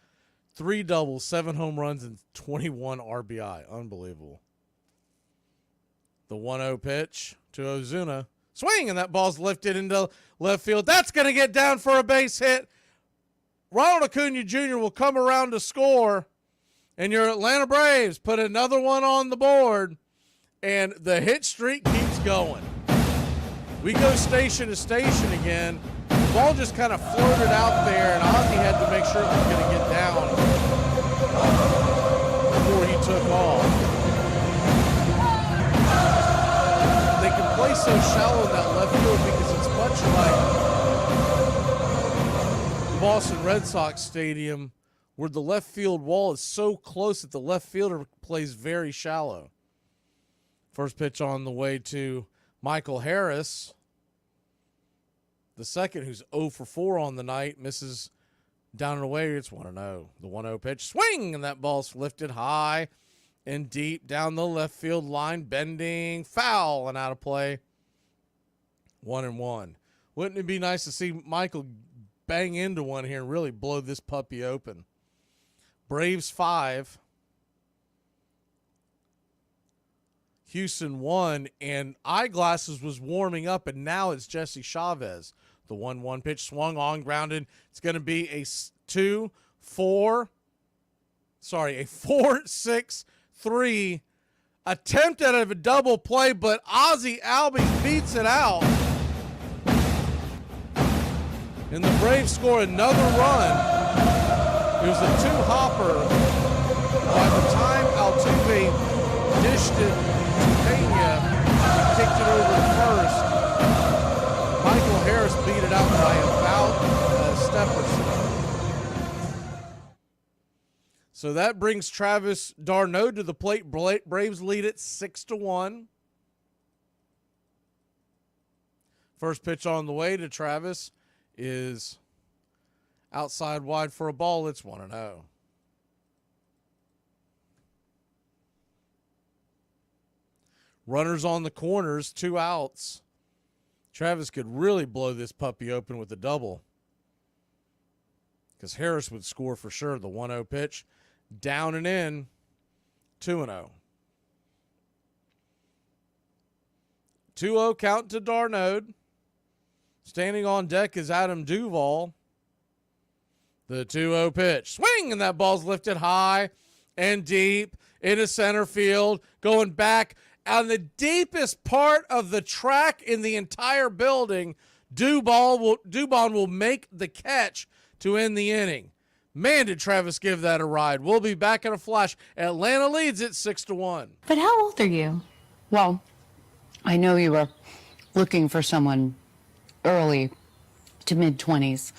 3 doubles, 7 home runs, and 21 RBI. Unbelievable. The 1-0 pitch to Ozuna. Swing, and that ball's lifted into left field. That's going to get down for a base hit. Ronald Acuna Jr. will come around to score, and your Atlanta Braves put another one on the board, and the hit streak keeps going. We go station to station again. The ball just kind of floated out there, and Ozzy had to make sure it was going to get down before he took off. They can play so shallow in that left field because it's much like the Boston Red Sox Stadium, where the left field wall is so close that the left fielder plays very shallow. First pitch on the way to Michael Harris. the second, who's 0 for 4 on the night, misses down and away. It's 1-0. The 1-0 pitch, swing, and that ball's lifted high and deep down the left field line, bending, foul, and out of play. 1-1. Wouldn't it be nice to see Michael bang into one here and really blow this puppy open? Braves 5, Houston 1, and Eyeglasses was warming up, and now it's Jesse Chavez. The 1-1 pitch swung on, grounded. It's going to be a 4-6-3 attempt at a double play, but Ozzie Albies beats it out. And the Braves score another run. It was a two-hopper. By the time Altuve dished it to Pena, he kicked it over to first. Michael Harris beat it out by about a step or so. So that brings Travis d'Arnaud to the plate. Braves lead it 6-1. First pitch on the way to Travis is outside wide for a ball. It's 1-0. Runners on the corners, 2 outs. Travis could really blow this puppy open with a double, because Harris would score for sure. The 1-0 pitch, down and in, 2-0. 2-0 count to d'Arnaud. Standing on deck is Adam Duvall. The 2-0 pitch. Swing, and that ball's lifted high and deep into center field. Going back on the deepest part of the track in the entire building. Dubon will make the catch to end the inning. Man, did Travis give that a ride. We'll be back in a flash. Atlanta leads it 6-1. But how old are you? Well, I know you were looking for someone early to mid-20s.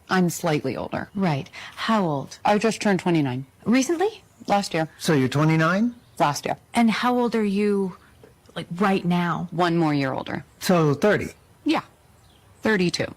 I'm slightly older. Right. How old? I just turned 29. Recently? Last year. So you're 29? Last year. And how old are you, like, right now? 1 more year older. So 30. Yeah. 32.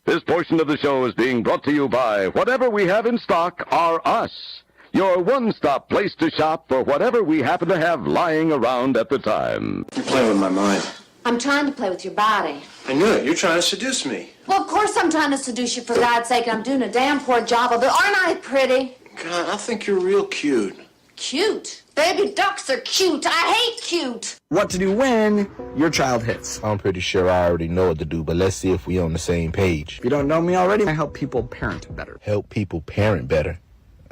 This portion of the show is being brought to you by whatever we have in stock are us. Your one-stop place to shop for whatever we happen to have lying around at the time. You're playing with my mind. I'm trying to play with your body. I knew it. You're trying to seduce me. Well, of course I'm trying to seduce you, for God's sake. I'm doing a damn poor job of it. Aren't I pretty? God, I think you're real cute. Cute? Baby ducks are cute. I hate cute. What to do when your child hits. I'm pretty sure I already know what to do, but let's see if we're on the same page. If you don't know me already, I help people parent better. Help people parent better?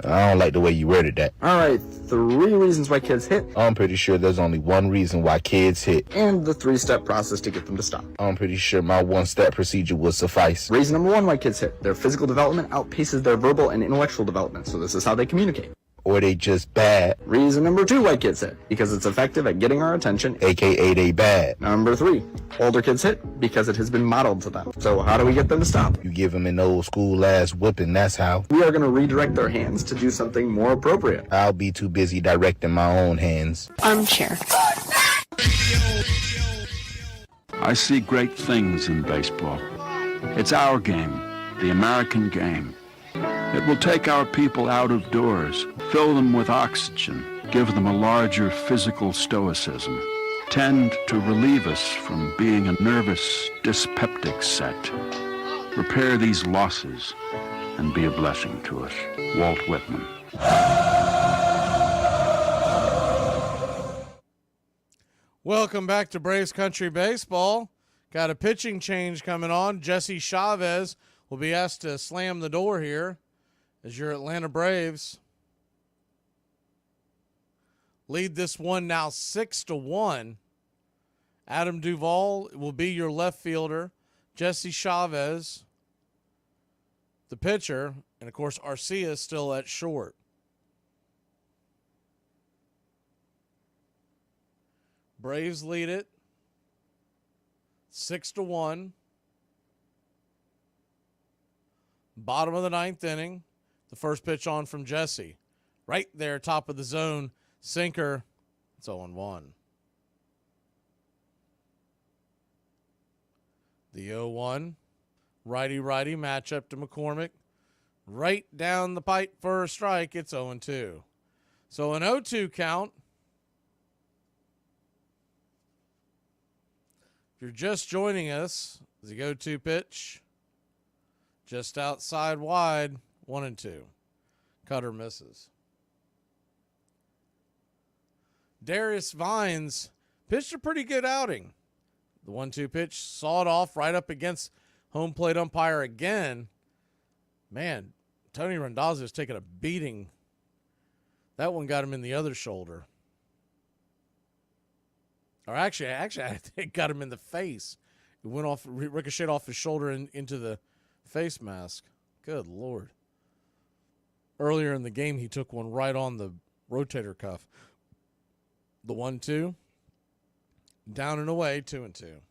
I don't like the way you worded that. All right, 3 reasons why kids hit. I'm pretty sure there's only one reason why kids hit. And the 3-step process to get them to stop. I'm pretty sure my 1-step procedure will suffice. Reason number 1 why kids hit. Their physical development outpaces their verbal and intellectual development, so this is how they communicate. Or they just bad. Reason number 2 why kids hit. Because it's effective at getting our attention, aka they bad. Number 3, older kids hit because it has been modeled to them. So how do we get them to stop? You give them an old school ass whipping, that's how. We are going to redirect their hands to do something more appropriate. I'll be too busy directing my own hands. Armchair. I see great things in baseball. It's our game, the American game. It will take our people out of doors, fill them with oxygen, give them a larger physical stoicism, tend to relieve us from being a nervous, dyspeptic set, repair these losses, and be a blessing to us. Walt Whitman. Welcome back to Braves Country Baseball. Got a pitching change coming on. Jesse Chavez will be asked to slam the door here as your Atlanta Braves lead this one now 6-1. Adam Duvall will be your left fielder. Jesse Chavez, the pitcher. And, of course, Arcia still at short. Braves lead it 6-1. Bottom of the 9th inning. The first pitch on from Jesse. Right there, top of the zone. Sinker. It's 0-1. The 0-1. Righty-righty matchup to McCormick. Right down the pipe for a strike. It's 0-2. So an 0-2 count. If you're just joining us, the 0-2 pitch. Just outside wide. 1-2. Cutter misses. Darius Vines pitched a pretty good outing. The 1-2 pitch sawed off right up against home plate umpire again. Man, Tony Randazzo's taking a beating. That one got him in the other shoulder. Or actually, I think it got him in the face. It went off, ricocheted off his shoulder and into the face mask. Good Lord. Earlier in the game, he took one right on the rotator cuff. The 1-2. Down and away, 2-2.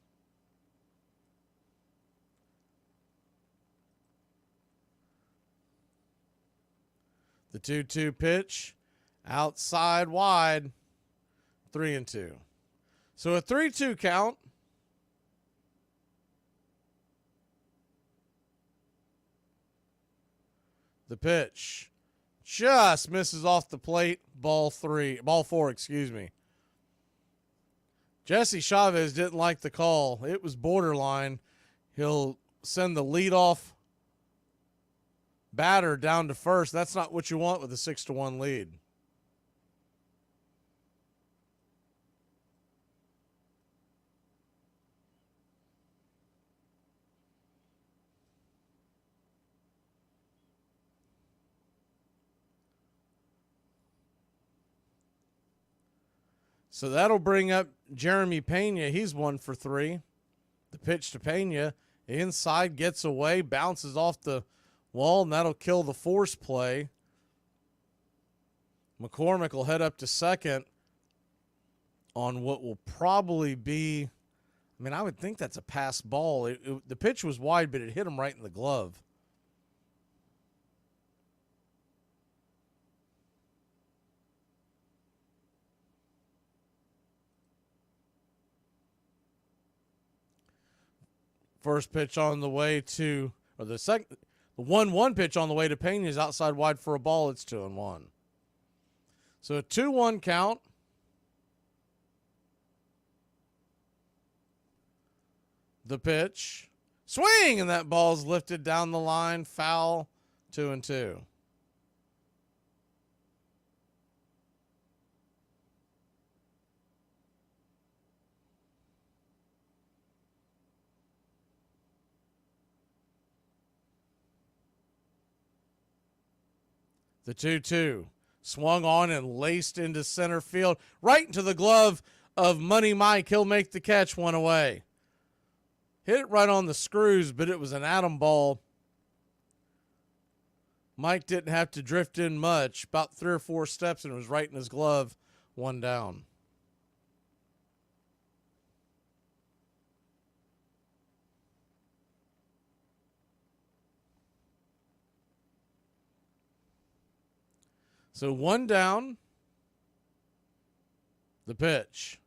The 2-2 pitch, outside wide, 3-2. So a 3-2 count. The pitch just misses off the plate. Ball four, excuse me. Jesse Chavez didn't like the call. It was borderline. He'll send the leadoff batter down to first. That's not what you want with a 6-1 lead. So that'll bring up Jeremy Pena. He's 1 for 3. The pitch to Pena. Inside, gets away, bounces off the wall, and that'll kill the force play. McCormick will head up to second on what will probably be, I mean, I would think that's a pass ball. The pitch was wide, but it hit him right in the glove. First pitch on the way to, or the 1-1 pitch on the way to Pena is outside wide for a ball. It's 2-1. So a 2-1 count. The pitch. Swing! And that ball's lifted down the line. Foul. 2-2. The 2-2 swung on and laced into center field, right into the glove of Money Mike. He'll make the catch, 1 away. Hit it right on the screws, but it was an atom ball. Mike didn't have to drift in much, about 3 or 4 steps, and it was right in his glove, 1 down. So 1 down. The pitch.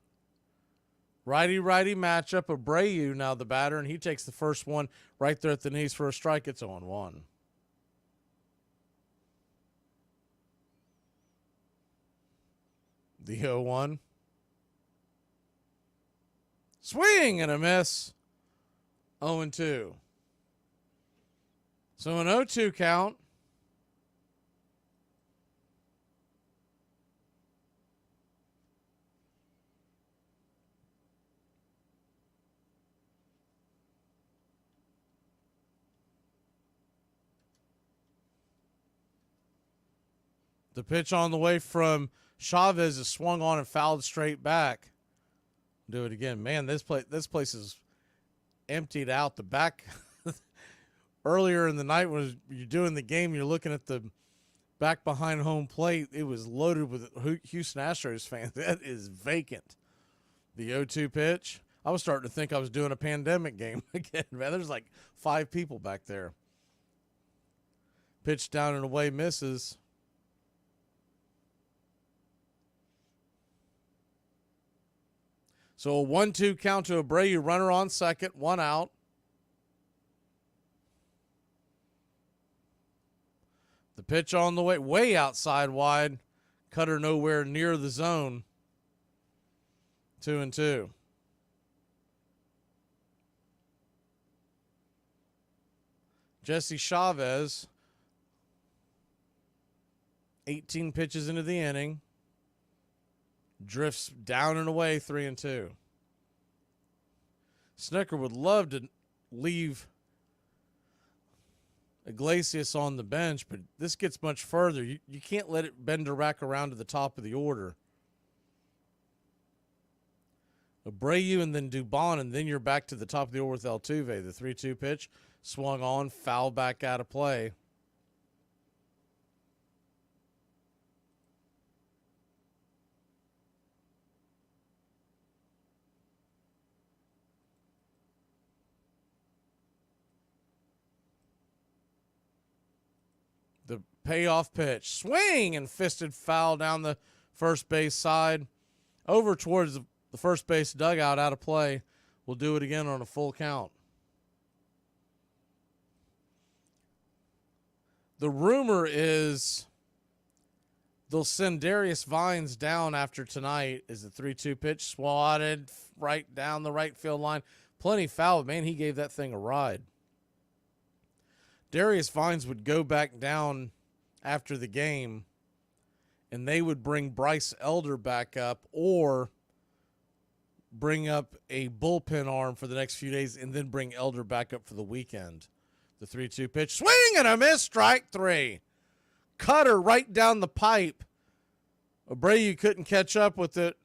Righty-righty matchup. Abreu now the batter, and he takes the first one right there at the knees for a strike. It's 0-1. The 0-1. Swing and a miss. 0-2. So an 0-2 count. The pitch on the way from Chavez is swung on and fouled straight back. Do it again. Man, this place is emptied out. The back earlier in the night when you're doing the game, you're looking at the back behind home plate. It was loaded with Houston Astros fans. That is vacant. The 0-2 pitch. I was starting to think I was doing a pandemic game again. Man, there's like 5 people back there. Pitch down and away, misses. So a 1-2 count to Abreu, runner on second, 1 out. The pitch on the way outside wide. Cutter nowhere near the zone. 2-2. Jesse Chavez, 18 pitches into the inning, drifts down and away, 3-2. Snicker would love to leave Iglesias on the bench, but this gets much further. You can't let it bend her back around to the top of the order. Abreu and then Dubon, and then you're back to the top of the order with Altuve. The 3-2 pitch swung on, foul back out of play. The payoff pitch, swing and fisted foul down the first base side, over towards the first base dugout, out of play. We'll do it again on a full count. The rumor is they'll send Darius Vines down after tonight. Is the 3-2 pitch swatted right down the right field line. Plenty foul. Man, he gave that thing a ride. Darius Vines would go back down after the game, and they would bring Bryce Elder back up or bring up a bullpen arm for the next few days and then bring Elder back up for the weekend. The 3-2 pitch, swing and a miss, strike 3. Cutter right down the pipe. Abreu couldn't catch up with it.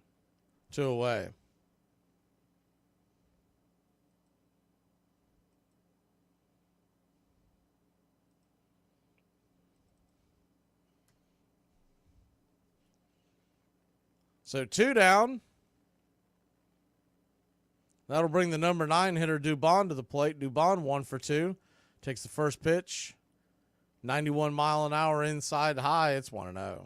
2 away. So 2 down. That'll bring the number 9 hitter Dubon to the plate. Dubon 1 for 2. Takes the first pitch. 91 mile an hour inside high. It's 1-0.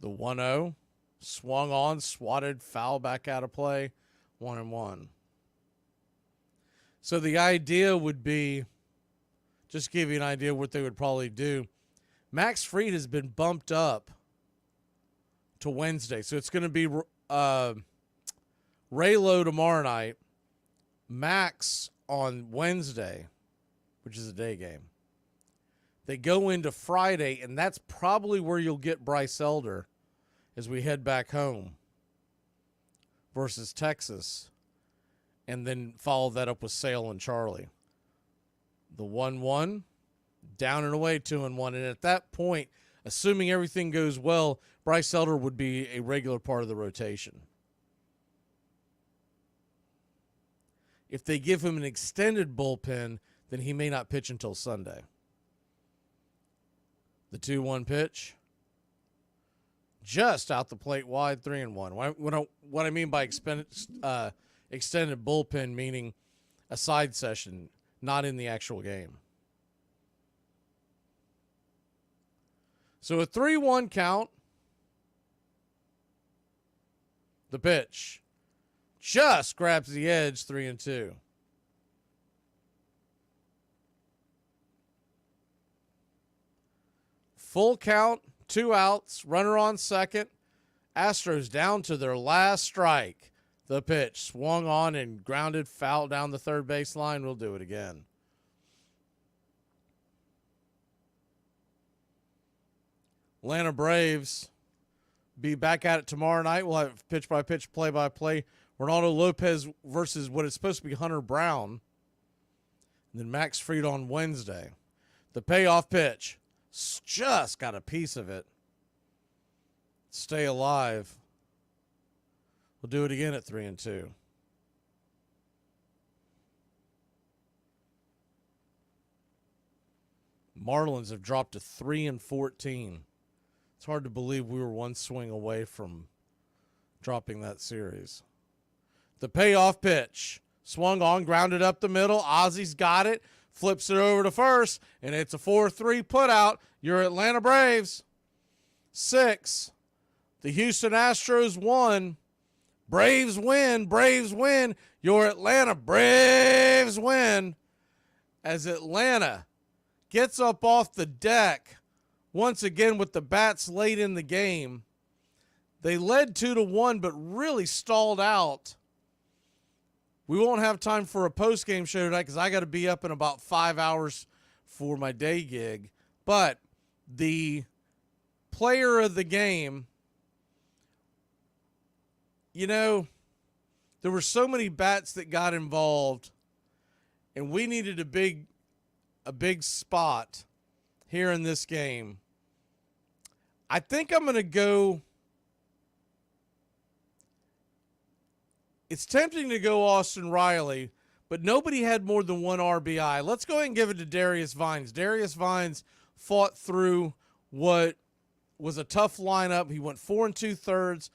The 1-0 swung on, swatted, foul back out of play. 1-1. So the idea would be, just to give you an idea of what they would probably do, Max Fried has been bumped up to Wednesday. So it's going to be Raylo tomorrow night, Max on Wednesday, which is a day game. They go into Friday, and that's probably where you'll get Bryce Elder as we head back home versus Texas, and then follow that up with Sale and Charlie. The 1-1, down and away, 2-1. And at that point, assuming everything goes well, Bryce Elder would be a regular part of the rotation. If they give him an extended bullpen, then he may not pitch until Sunday. The 2-1 pitch, just out the plate wide, 3-1. What I mean by extended bullpen, meaning a side session, not in the actual game. So a 3-1 count. The pitch just grabs the edge, 3-2. Full count, 2 outs, runner on second. Astros down to their last strike. The pitch swung on and grounded foul down the third base line. We'll do it again. Atlanta Braves be back at it tomorrow night. We'll have pitch-by-pitch, play-by-play. Ronaldo Lopez versus what is supposed to be Hunter Brown. And then Max Fried on Wednesday. The payoff pitch. Just got a piece of it. Stay alive. We'll do it again at 3-2. Marlins have dropped to 3-14. It's hard to believe we were one swing away from dropping that series. The payoff pitch. Swung on, grounded up the middle. Ozzy's got it. Flips it over to first, and it's a 4-3 putout. Your Atlanta Braves 6. The Houston Astros 1. Braves win, Braves win. Your Atlanta Braves win. As Atlanta gets up off the deck once again with the bats late in the game. They led 2-1, but really stalled out. We won't have time for a post-game show tonight because I got to be up in about 5 hours for my day gig. But the player of the game, you know, there were so many bats that got involved, and we needed a big spot here in this game. I think I'm going to go. It's tempting to go Austin Riley, but nobody had more than one RBI. Let's go ahead and give it to Darius Vines. Darius Vines fought through what was a tough lineup. He went 4 2/3,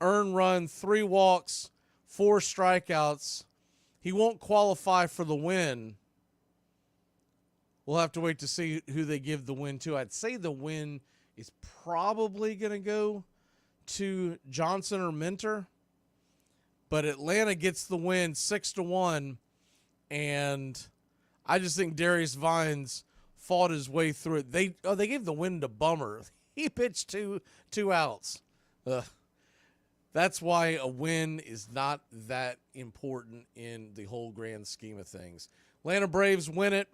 earned run, 3 walks, 4 strikeouts. He won't qualify for the win. We'll have to wait to see who they give the win to. I'd say the win is probably going to go to Johnson or Minter. But Atlanta gets the win 6-1, and I just think Darius Vines fought his way through it. They gave the win to Bummer. He pitched two outs. That's why a win is not that important in the whole grand scheme of things. Atlanta Braves win it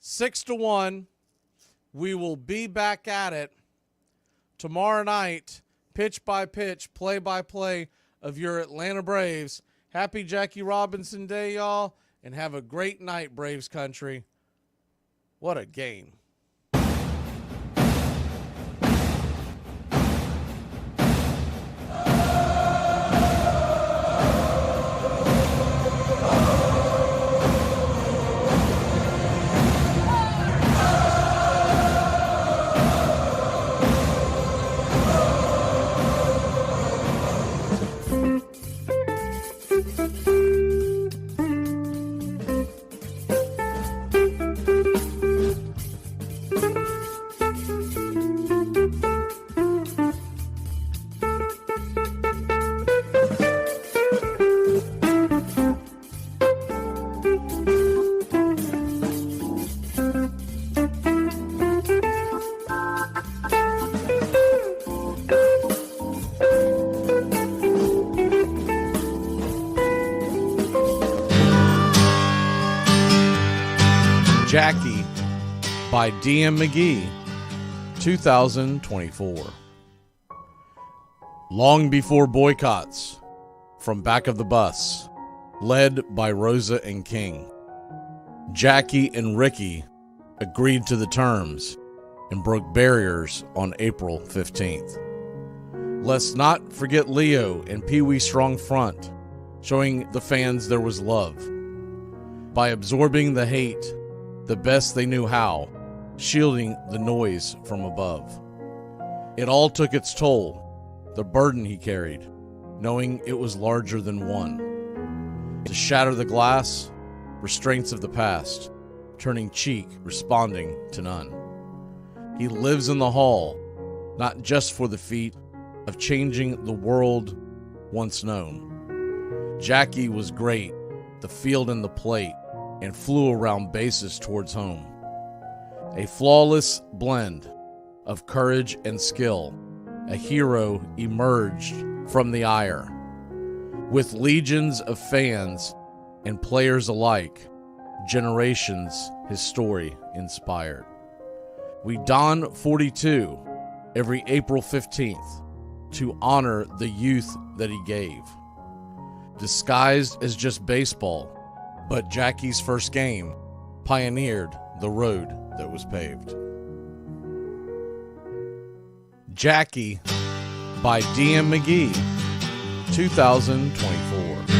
6-1. We will be back at it tomorrow night. Pitch by pitch, play by play of your Atlanta Braves. Happy Jackie Robinson Day, y'all, and have a great night, Braves country. What a game. Jackie by DM McGee, 2024. Long before boycotts, from Back of the Bus, led by Rosa and King, Jackie and Ricky agreed to the terms and broke barriers on April 15th. Let's not forget Leo and Pee Wee Strong Front, showing the fans there was love. By absorbing the hate the best they knew how, shielding the noise from above. It all took its toll, the burden he carried, knowing it was larger than one. To shatter the glass, restraints of the past, turning cheek, responding to none. He lives in the hall, not just for the feat of changing the world once known. Jackie was great, the field and the plate, and flew around bases towards home. A flawless blend of courage and skill, a hero emerged from the ire. With legions of fans and players alike, generations his story inspired. We don 42 every April 15th to honor the youth that he gave. Disguised as just baseball, but Jackie's first game pioneered the road that was paved. Jackie by DM McGee, 2024.